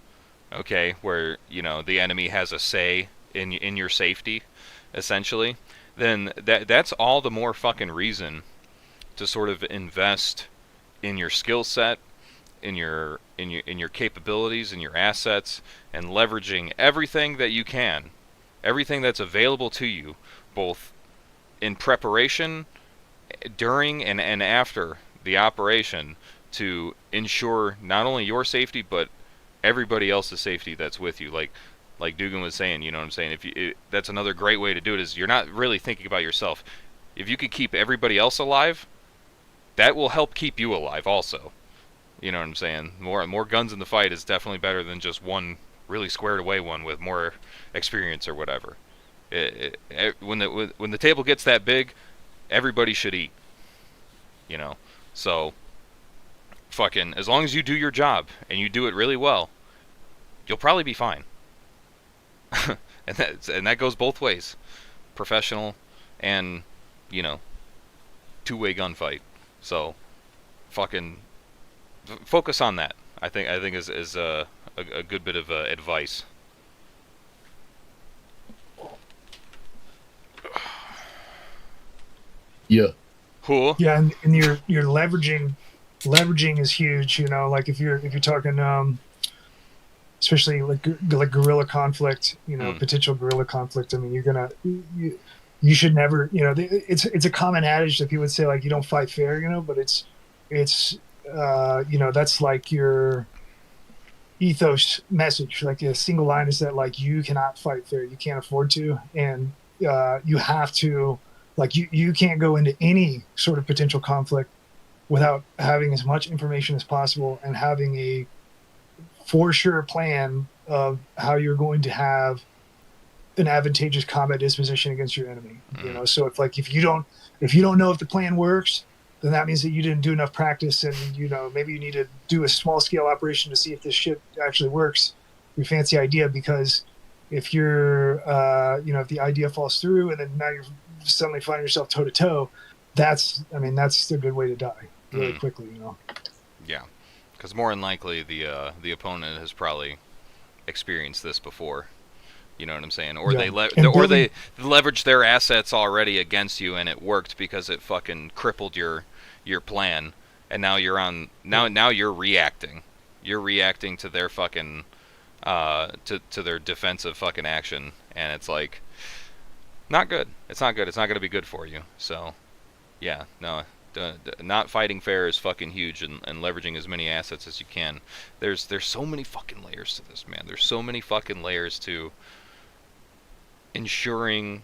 okay, where the enemy has a say in your safety, essentially, then that's all the more fucking reason to sort of invest in your skill set, in your capabilities, in your assets, and leveraging everything that you can, everything that's available to you, both in preparation, during and after the operation, to ensure not only your safety but everybody else's safety that's with you. Like Dugan was saying, you know what I'm saying? That's another great way to do it, is you're not really thinking about yourself. If you could keep everybody else alive, that will help keep you alive also. You know what I'm saying? More guns in the fight is definitely better than just one really squared away one with more experience or whatever. When the table gets that big, everybody should eat. So fucking, as long as you do your job and you do it really well, you'll probably be fine. and that goes both ways, professional and two-way gunfight. So fucking focus on that. I think is a good bit of advice. Yeah. Cool. Yeah, and your leveraging is huge. Like if you're talking, especially like guerrilla conflict, potential guerrilla conflict. I mean, you should never, it's a common adage that people would say, like, you don't fight fair, but it's that's like your ethos message. Like a single line is that, like, you cannot fight fair, you can't afford to, and you have to, like, you can't go into any sort of potential conflict without having as much information as possible and having a for sure plan of how you're going to have an advantageous combat disposition against your enemy. So if you don't know if the plan works, then that means that you didn't do enough practice, and maybe you need to do a small scale operation to see if this shit actually works, your fancy idea. Because if you're if the idea falls through and then now you're suddenly finding yourself toe to toe, that's a good way to die really quickly. Yeah, because more than likely the opponent has probably experienced this before. You know what I'm saying? Or they leveraged their assets already against you, and it worked because it fucking crippled your plan. And now now you're reacting. You're reacting to their fucking to their defensive fucking action, and it's like not good. It's not good. It's not going to be good for you. So yeah, no. Not fighting fair is fucking huge, and leveraging as many assets as you can. There's so many fucking layers to this, man. There's so many fucking layers to ensuring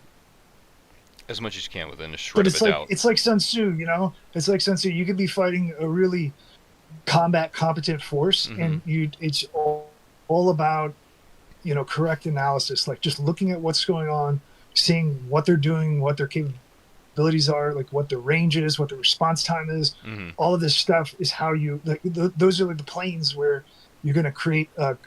as much as you can within a shred of a doubt. It's like Sun Tzu, It's like Sun Tzu. You could be fighting a really combat competent force, and it's all about correct analysis, like just looking at what's going on, seeing what they're doing, what their capabilities are, like what the range is, what the response time is. All of this stuff is how you those are like the planes where you're going to create an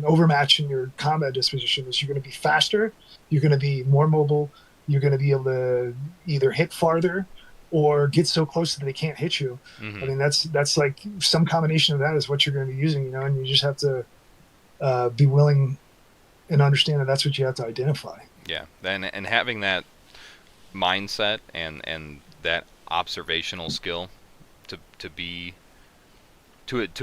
overmatch in your combat disposition. Is you're going to be faster, you're going to be more mobile, you're going to be able to either hit farther or get so close that they can't hit you. I mean, that's like some combination of that is what you're going to be using, and you just have to be willing and understand that that's what you have to identify. Yeah, and having that mindset and that observational skill to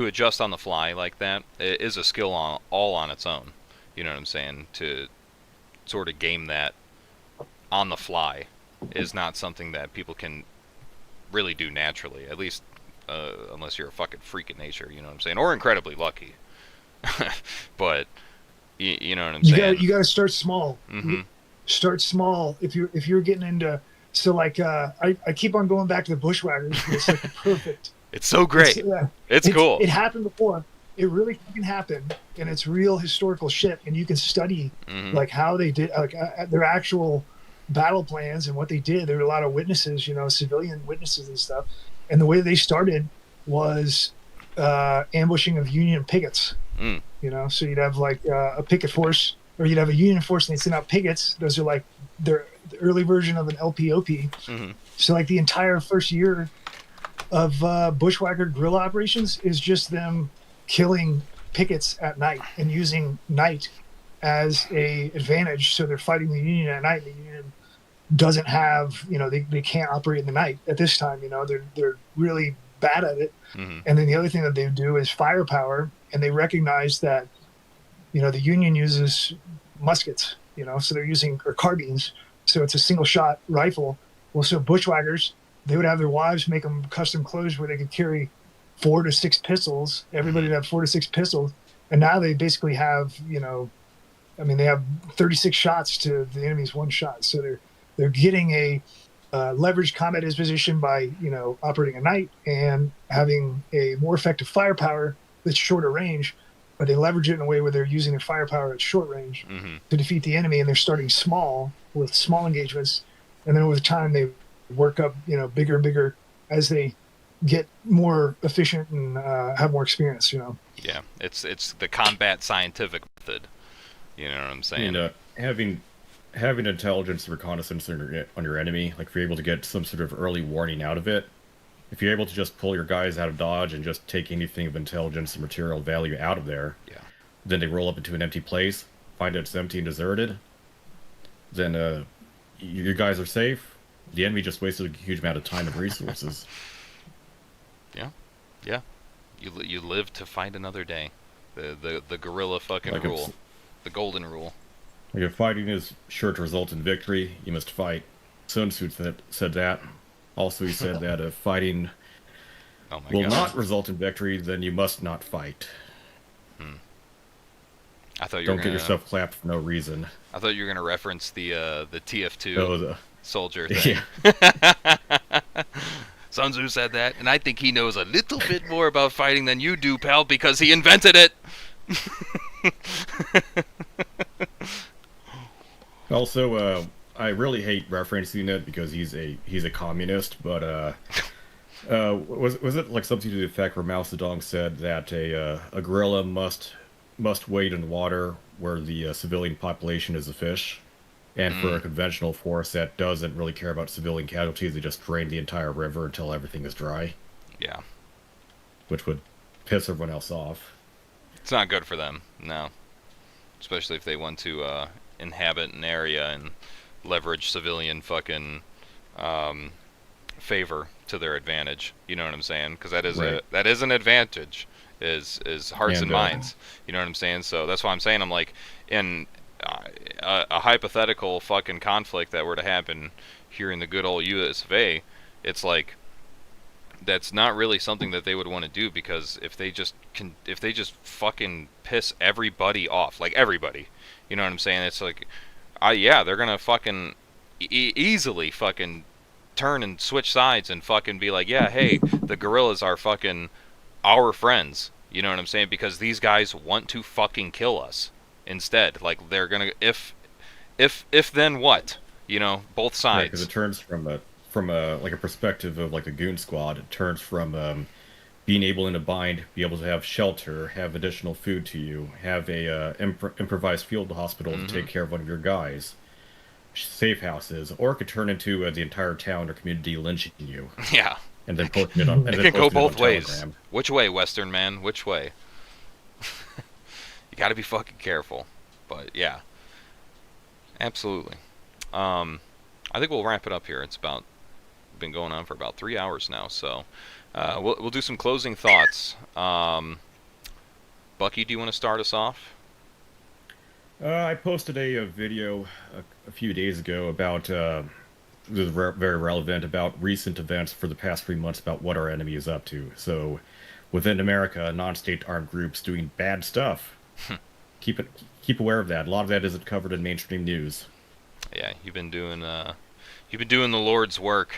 adjust on the fly like that. It is a skill all on its own. You know what I'm saying? To sort of game that on the fly is not something that people can really do naturally. At least unless you're a fucking freak of nature. You know what I'm saying? Or incredibly lucky. But you know what I'm saying? You got to start small. Mm-hmm. Start small. If you're getting into, so like I keep on going back to the Bushwhackers. It's like the perfect. It's so great. It's cool. It happened before. It really fucking happened, and it's real historical shit. And you can study like how they did, like their actual battle plans and what they did. There were a lot of witnesses, you know, civilian witnesses and stuff. And the way they started was ambushing of Union pickets. You know, so you'd have like a picket force, or you'd have a Union force, and they'd send out pickets. Those are like the early version of an LPOP. So like the entire first year of bushwhacker guerrilla operations is just them killing pickets at night and using night as a advantage. So they're fighting the Union at night. The Union doesn't have, you know, they can't operate in the night at this time. You know, they're really bad at it. And then the other thing that they do is firepower, and they recognize that, you know, the Union uses muskets, you know, so they're using, or carbines, so it's a single shot rifle. Well, so bushwhackers, they would have their wives make them custom clothes where they could carry 4 to 6 pistols. Everybody would have 4 to 6 pistols, and now they basically have, you know, I mean, they have 36 shots to the enemy's 1 shot. So they're getting a leveraged combat disposition by, you know, operating at night and having a more effective firepower that's shorter range, but they leverage it in a way where they're using their firepower at short range to defeat the enemy. And they're starting small with small engagements, and then over time they work up, you know, bigger and bigger as they get more efficient and have more experience, you know. Yeah, it's the combat scientific method. You know what I'm saying? And having intelligence and reconnaissance on your enemy, like if you're able to get some sort of early warning out of it, if you're able to just pull your guys out of dodge and just take anything of intelligence and material value out of there, then they roll up into an empty place, find out it's empty and deserted, then your guys are safe. The enemy just wasted a huge amount of time and resources. Yeah. You live to fight another day. The guerrilla fucking like rule. The golden rule. Like if fighting is sure to result in victory, you must fight. Sun Tzu said that. Also, he said that if fighting will not result in victory, then you must not fight. I thought you Don't were get yourself clapped for no reason. I thought you were gonna reference the TF2 soldier thing. Yeah. Sun Tzu said that, and I think he knows a little bit more about fighting than you do, pal, because he invented it. Also, I really hate referencing it because he's a communist, but was it like something to the effect where Mao Zedong said that a gorilla must wade in water where the civilian population is a fish, and for a conventional force that doesn't really care about civilian casualties, they just drain the entire river until everything is dry. Yeah. Which would piss everyone else off. It's not good for them, no. Especially if they want to inhabit an area and leverage civilian fucking favor to their advantage. You know what I'm saying? Because that is an advantage. Is hearts and minds. You know what I'm saying? So that's why I'm saying, I'm like, in a hypothetical fucking conflict that were to happen here in the good old US of A, it's like, that's not really something that they would want to do, because if they just fucking piss everybody off, like everybody, you know what I'm saying? It's like, they're gonna fucking easily fucking turn and switch sides and fucking be like, yeah, hey, the guerrillas are fucking our friends, you know what I'm saying? Because these guys want to fucking kill us instead. Like, they're gonna, if then what, you know, both sides. Because it turns from a like a perspective of like the Goon Squad, it turns from being able in a bind, be able to have shelter, have additional food to you, have a improvised field hospital to take care of one of your guys, safe houses, or it could turn into the entire town or community lynching you. Yeah. And then posting it on. It can go both ways. Which way, Western man? Which way? You got to be fucking careful. But yeah, absolutely. I think we'll wrap it up here. It's about been going on for about 3 hours now. So we'll do some closing thoughts. Bucky, do you want to start us off? I posted a video a few days ago about this is very relevant about recent events for the past 3 months about what our enemy is up to. So, within America, non-state armed groups doing bad stuff. Keep aware of that. A lot of that isn't covered in mainstream news. Yeah, you've been doing the Lord's work,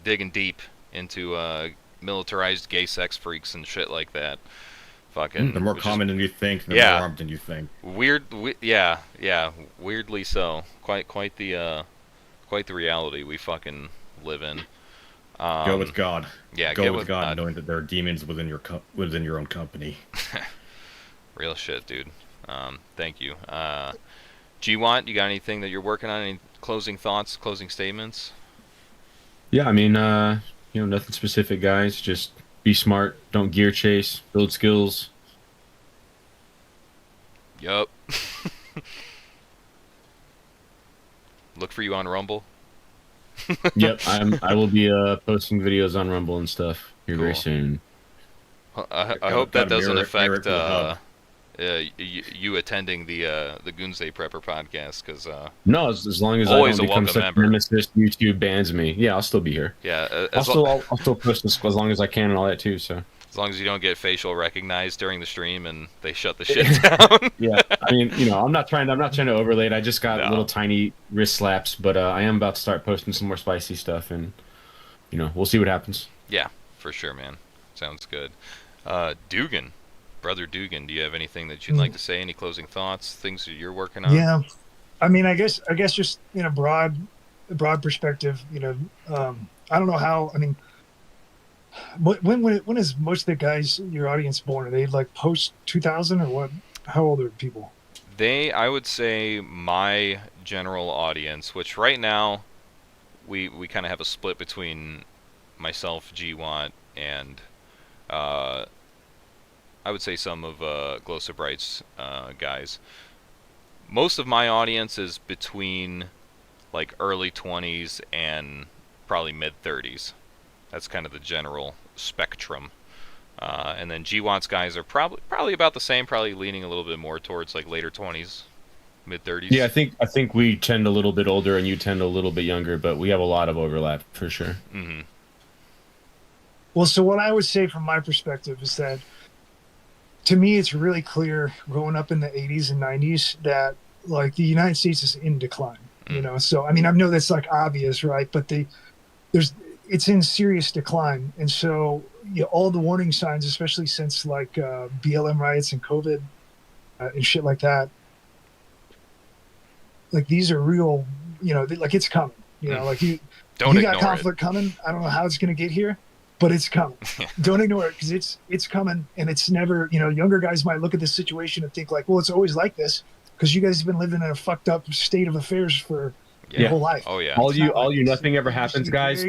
digging deep into militarized gay sex freaks and shit like that. Fucking, they're more common than you think. They're more armed than you think. Yeah, weirdly so. Quite the reality we fucking live in. Go with God. Yeah, go with God, knowing that there are demons within your own company. Real shit, dude. Thank you. G-Want, you got anything that you're working on? Any closing thoughts, closing statements? Yeah, I mean, nothing specific, guys. Just be smart. Don't gear chase. Build skills. Yup. Look for you on Rumble. Yep, I will be posting videos on Rumble and stuff here very soon. I hope that doesn't affect you attending the Goonsday Prepper podcast, because no, as long as always I don't become such a nemesis, YouTube bans me. Yeah, I'll still be here. Yeah, I'll still post this as long as I can and all that too. So as long as you don't get facial recognized during the stream and they shut the shit down. Yeah, I mean, I'm not trying to overlay it. I just got little tiny wrist slaps, but I am about to start posting some more spicy stuff, and we'll see what happens. Yeah, for sure, man. Sounds good. Dugan. Brother Dugan, do you have anything that you'd like to say? Any closing thoughts? Things that you're working on? Yeah, I mean, I guess just in a broad perspective, I don't know how. I mean, when is most of the guys your audience born? Are they like post 2000 or what? How old are people? I would say my general audience, which right now we kind of have a split between myself, G-Want, and I would say some of Glow So Bright's guys. Most of my audience is between like early 20s and probably mid 30s. That's kind of the general spectrum. And then G-Want's guys are probably about the same, probably leaning a little bit more towards like later 20s, mid 30s. Yeah, I think we tend a little bit older and you tend a little bit younger, but we have a lot of overlap for sure. Mm-hmm. Well, so what I would say from my perspective is that, to me, it's really clear growing up in the 80s and 90s that like the United States is in decline. So I mean, I know that's like obvious, right? But it's in serious decline, and so all the warning signs, especially since like BLM riots and COVID and shit like that, like these are real. Like it's coming. Like you got conflict coming. I don't know how it's going to get here, but it's coming. Don't ignore it, because it's coming, and it's never. Younger guys might look at this situation and think like, well, it's always like this because you guys have been living in a fucked up state of affairs for your whole life. Oh yeah. All you nothing ever happens, guys.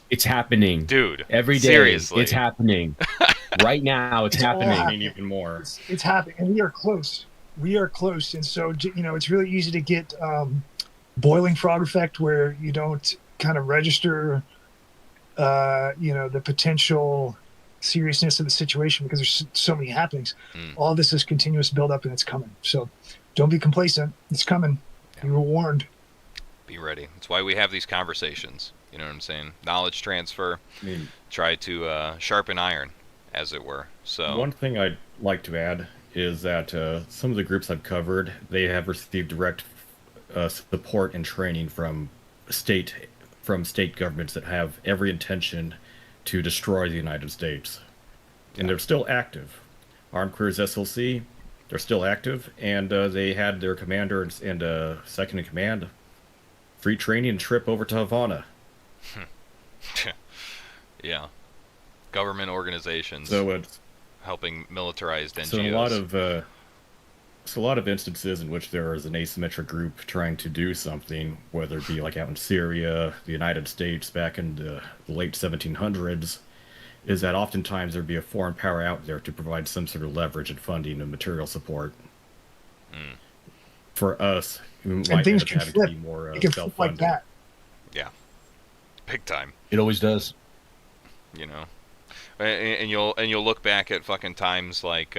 It's happening, dude. Every day, seriously, it's happening. Right now, it's happening. Even more. It's happening, and we are close. And so it's really easy to get boiling frog effect, where you don't kind of register the potential seriousness of the situation because there's so many happenings. All this is continuous buildup, and it's coming. So don't be complacent. It's coming. You were warned. Be ready. That's why we have these conversations. You know what I'm saying? Knowledge transfer. Try to sharpen iron, as it were. So one thing I'd like to add is that some of the groups I've covered, they have received direct support and training from state governments that have every intention to destroy the United States. And they're still active. Armed Careers SLC, they're still active, and they had their commander and second in command free training and trip over to Havana. Yeah. Government organizations helping militarized NGOs. So a lot of instances in which there is an asymmetric group trying to do something, whether it be like out in Syria, the United States back in the late 1700s, is that oftentimes there'd be a foreign power out there to provide some sort of leverage and funding and material support. For us, we might things end up can having flip. to be more It can flip like self-funded. that. Yeah. big time. It always does. You know, and you'll look back at fucking times like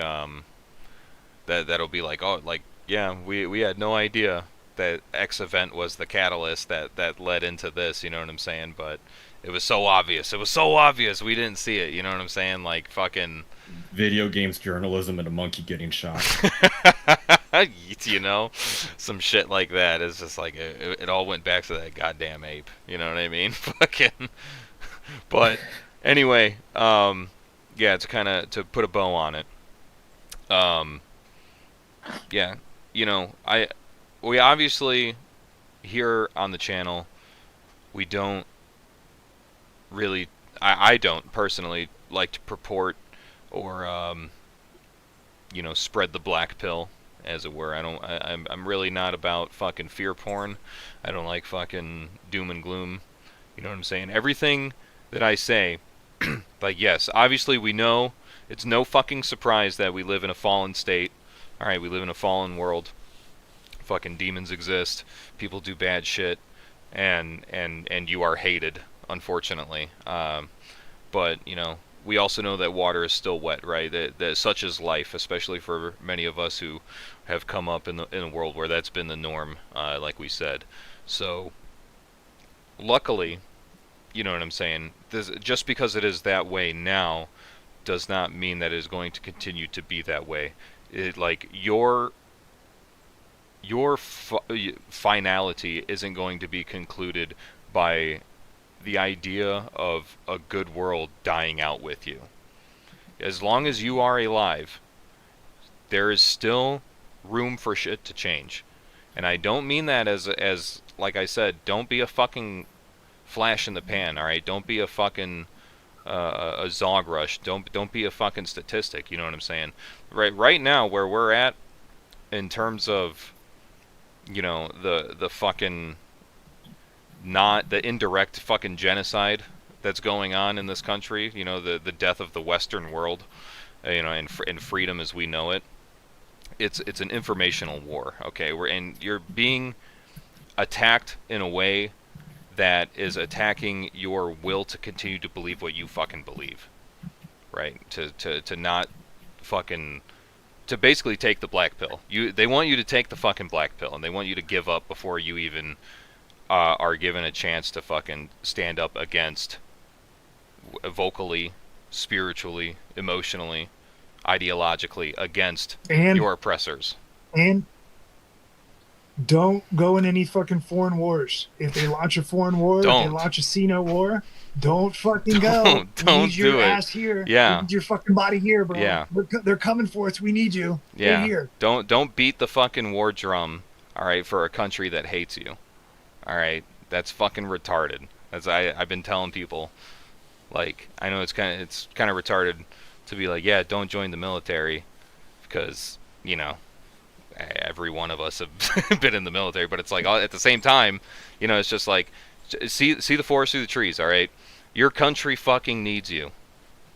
that'll be like, oh, like, yeah, we had no idea that X event was the catalyst that led into this, you know what I'm saying? But it was so obvious. It was so obvious we didn't see it, you know what I'm saying? Like fucking Video games journalism and a monkey getting shot. you know, some shit like that. It's just like it all went back to that goddamn ape, you know what I mean? Fucking. But anyway, yeah, to put a bow on it. Yeah, you know, we obviously here on the channel, we don't really, I don't personally like to purport or you know, spread the black pill, as it were. I'm really not about fucking fear porn. I don't like fucking doom and gloom. You know what I'm saying? Everything that I say, like, yes, obviously we know it's no fucking surprise that we live in a fallen state. Alright, we live in a fallen world. Fucking demons exist. People do bad shit. And you are hated, unfortunately. But, you know, we also know that water is still wet, right? That such is life, especially for many of us who have come up in a world where that's been the norm, like we said. So, luckily, you know what I'm saying, just because it is that way now does not mean that it is going to continue to be that way. Like, your finality isn't going to be concluded by the idea of a good world dying out with you. As long as you are alive, there is still room for shit to change. And I don't mean that as like I said, don't be a fucking flash in the pan, alright? Don't be a fucking a Zog Rush. Don't be a fucking statistic, you know what I'm saying? Right now, where we're at, in terms of, you know, the fucking, not the indirect fucking genocide that's going on in this country, you know, the death of the Western world, you know, and freedom as we know it. It's an informational war, okay? You're being attacked in a way that is attacking your will to continue to believe what you fucking believe, right? To not fucking, to basically take the black pill. They want you to take the fucking black pill, and they want you to give up before you even are given a chance to fucking stand up against, vocally, spiritually, emotionally, ideologically, against your oppressors. And don't go in any fucking foreign wars. If they launch a foreign war, if they launch a Sino war, don't fucking go. Don't we need your do ass here. Yeah. We need your fucking body here, bro. Yeah. They're coming for us. We need you. Yeah. We're here. Don't beat the fucking war drum, alright, for a country that hates you. Alright? That's fucking retarded. As I've been telling people, like, I know it's kind of retarded to be like, yeah, don't join the military, because, you know, every one of us have been in the military, but it's like, at the same time, you know, it's just like, see the forest through the trees, alright? Your country fucking needs you,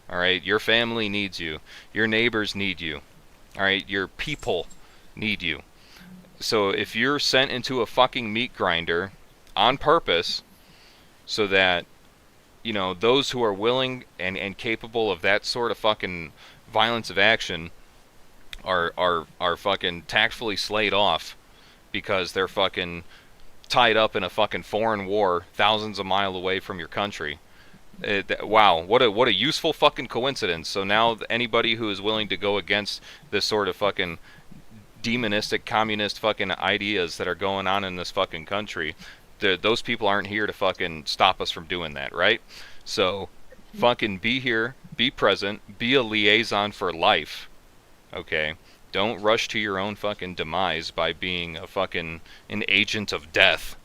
alright? Your family needs you. Your neighbors need you, alright? Your people need you. So if you're sent into a fucking meat grinder on purpose, so that, you know, those who are willing and capable of that sort of fucking violence of action are fucking tactfully slayed off because they're fucking tied up in a fucking foreign war thousands of miles away from your country. Wow, what a useful fucking coincidence. So now anybody who is willing to go against this sort of fucking demonistic communist fucking ideas that are going on in this fucking country, those people aren't here to fucking stop us from doing that, right? So fucking be here, be present, be a liaison for life. Okay, don't rush to your own fucking demise by being an agent of death.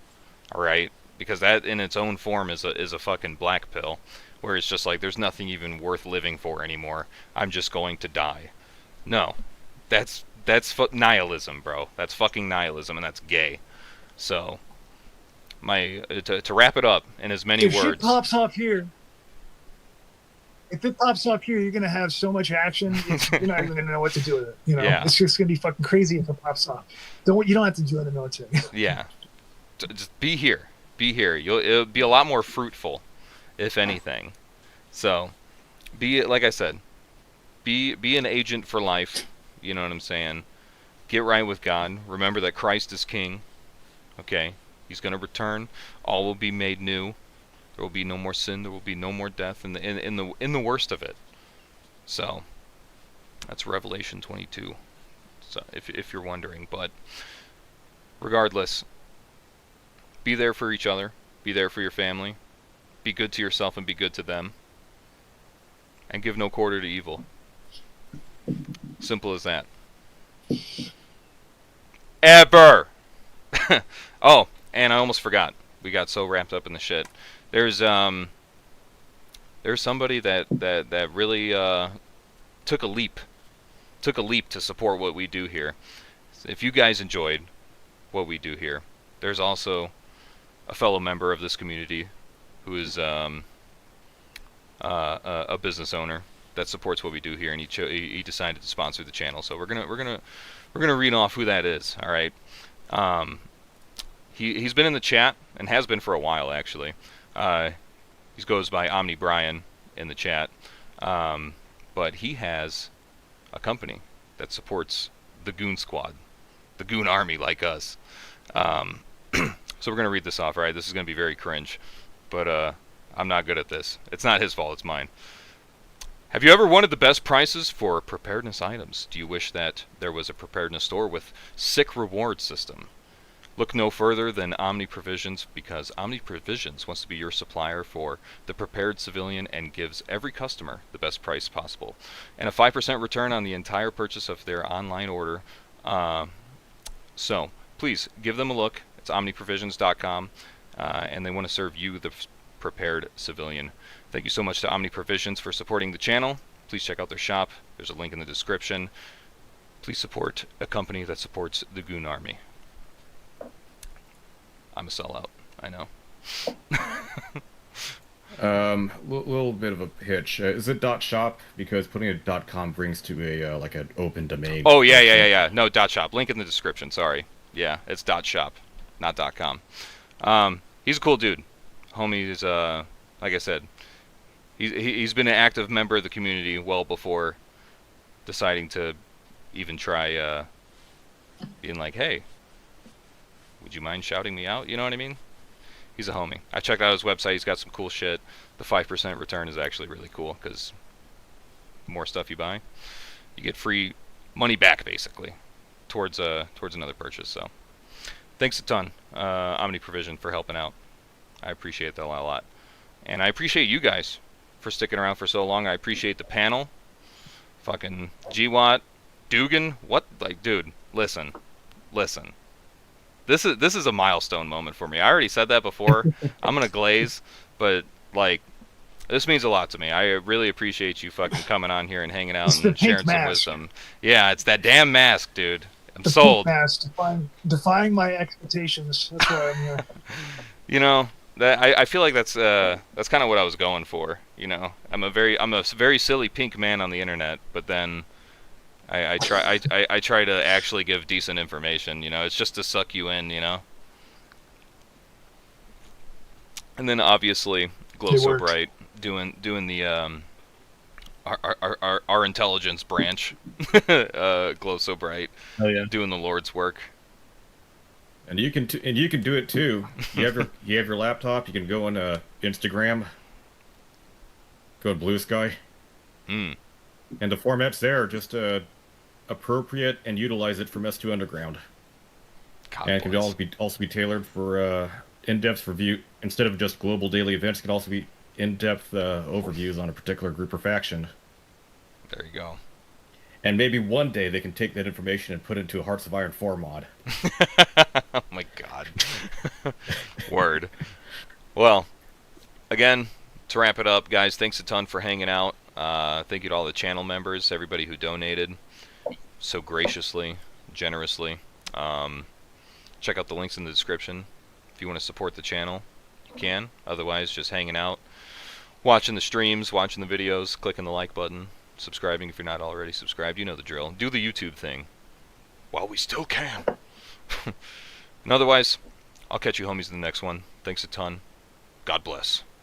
All right, because that in its own form is a fucking black pill, where it's just like there's nothing even worth living for anymore. I'm just going to die. No, that's nihilism, bro. That's fucking nihilism, and that's gay. So, to wrap it up in as many words. Shit pops off here. If it pops up here, you're gonna have so much action. You're not even gonna know what to do with it. You know, It's just gonna be fucking crazy if it pops off. You don't have to join the military. Yeah, just be here. be here. It'll be a lot more fruitful, if anything. So, like I said, be an agent for life. You know what I'm saying? Get right with God. Remember that Christ is King. Okay, He's going to return. All will be made new. There will be no more sin. There will be no more death in the worst of it. So, that's Revelation 22. So, if you're wondering, but regardless, be there for each other. Be there for your family. Be good to yourself and be good to them. And give no quarter to evil. Simple as that. Ever. Oh, and I almost forgot. We got so wrapped up in the shit. There's somebody that really took a leap to support what we do here. If you guys enjoyed what we do here, there's also a fellow member of this community who is a business owner that supports what we do here, and he decided to sponsor the channel. So we're gonna read off who that is. All right. He's been in the chat and has been for a while actually. He goes by Omni Brian in the chat, but he has a company that supports the Goon Squad, the Goon Army like us. So we're gonna read this off. All right, this is gonna be very cringe, but I'm not good at this. It's not his fault, it's mine. Have you ever wanted the best prices for preparedness items? Do you wish that there was a preparedness store with sick reward system? Look no further than Omni Provisions, because Omni Provisions wants to be your supplier for the prepared civilian and gives every customer the best price possible. And a 5% return on the entire purchase of their online order. So please give them a look. It's omniprovisions.com, and they want to serve you, the prepared civilian. Thank you so much to Omni Provisions for supporting the channel. Please check out their shop. There's a link in the description. Please support a company that supports the Goon Army. I'm a sellout, I know. Little bit of a hitch. Is it .shop? Because putting a .com brings to a like an open domain. Oh yeah. No, .shop. Link in the description. Sorry. Yeah, it's .shop, not .com. He's a cool dude. Homie is like I said, he's been an active member of the community well before deciding to even try being like, hey, would you mind shouting me out? You know what I mean? He's a homie. I checked out his website. He's got some cool shit. The 5% return is actually really cool because the more stuff you buy, you get free money back basically towards another purchase. So thanks a ton, Omni Provision, for helping out. I appreciate that a lot. And I appreciate you guys for sticking around for so long. I appreciate the panel. Fucking GWAT, Dugan. What? Like, dude, listen. This is a milestone moment for me. I already said that before. I'm gonna glaze, but like, this means a lot to me. I really appreciate you fucking coming on here and hanging out and sharing some wisdom. Yeah, it's that damn mask, dude. I'm sold. Pink mask, defying my expectations. That's why I'm here. You know, that I feel like that's kind of what I was going for. You know, I'm a very silly pink man on the internet, but then I try to actually give decent information. You know, it's just to suck you in. You know, and then obviously Glow So Bright doing the our intelligence branch. Glow So Bright. Oh yeah, doing the Lord's work. And you can do it too. You have your laptop. You can go on Instagram. Go to Blue Sky. And the format's there. Just appropriate and utilize it from S2 Underground. God, and it can also be tailored for in-depth review. Instead of just global daily events, it can also be in-depth overviews on a particular group or faction. There you go. And maybe one day they can take that information and put it into a Hearts of Iron 4 mod. Oh my god. Word. Well, again, to wrap it up, guys, thanks a ton for hanging out. Thank you to all the channel members, everybody who donated so graciously, generously. Check out the links in the description. If you want to support the channel, you can. Otherwise, just hanging out, watching the streams, watching the videos, clicking the like button, subscribing if you're not already subscribed. You know the drill. Do the YouTube thing while we still can. And otherwise, I'll catch you homies in the next one. Thanks a ton. God bless.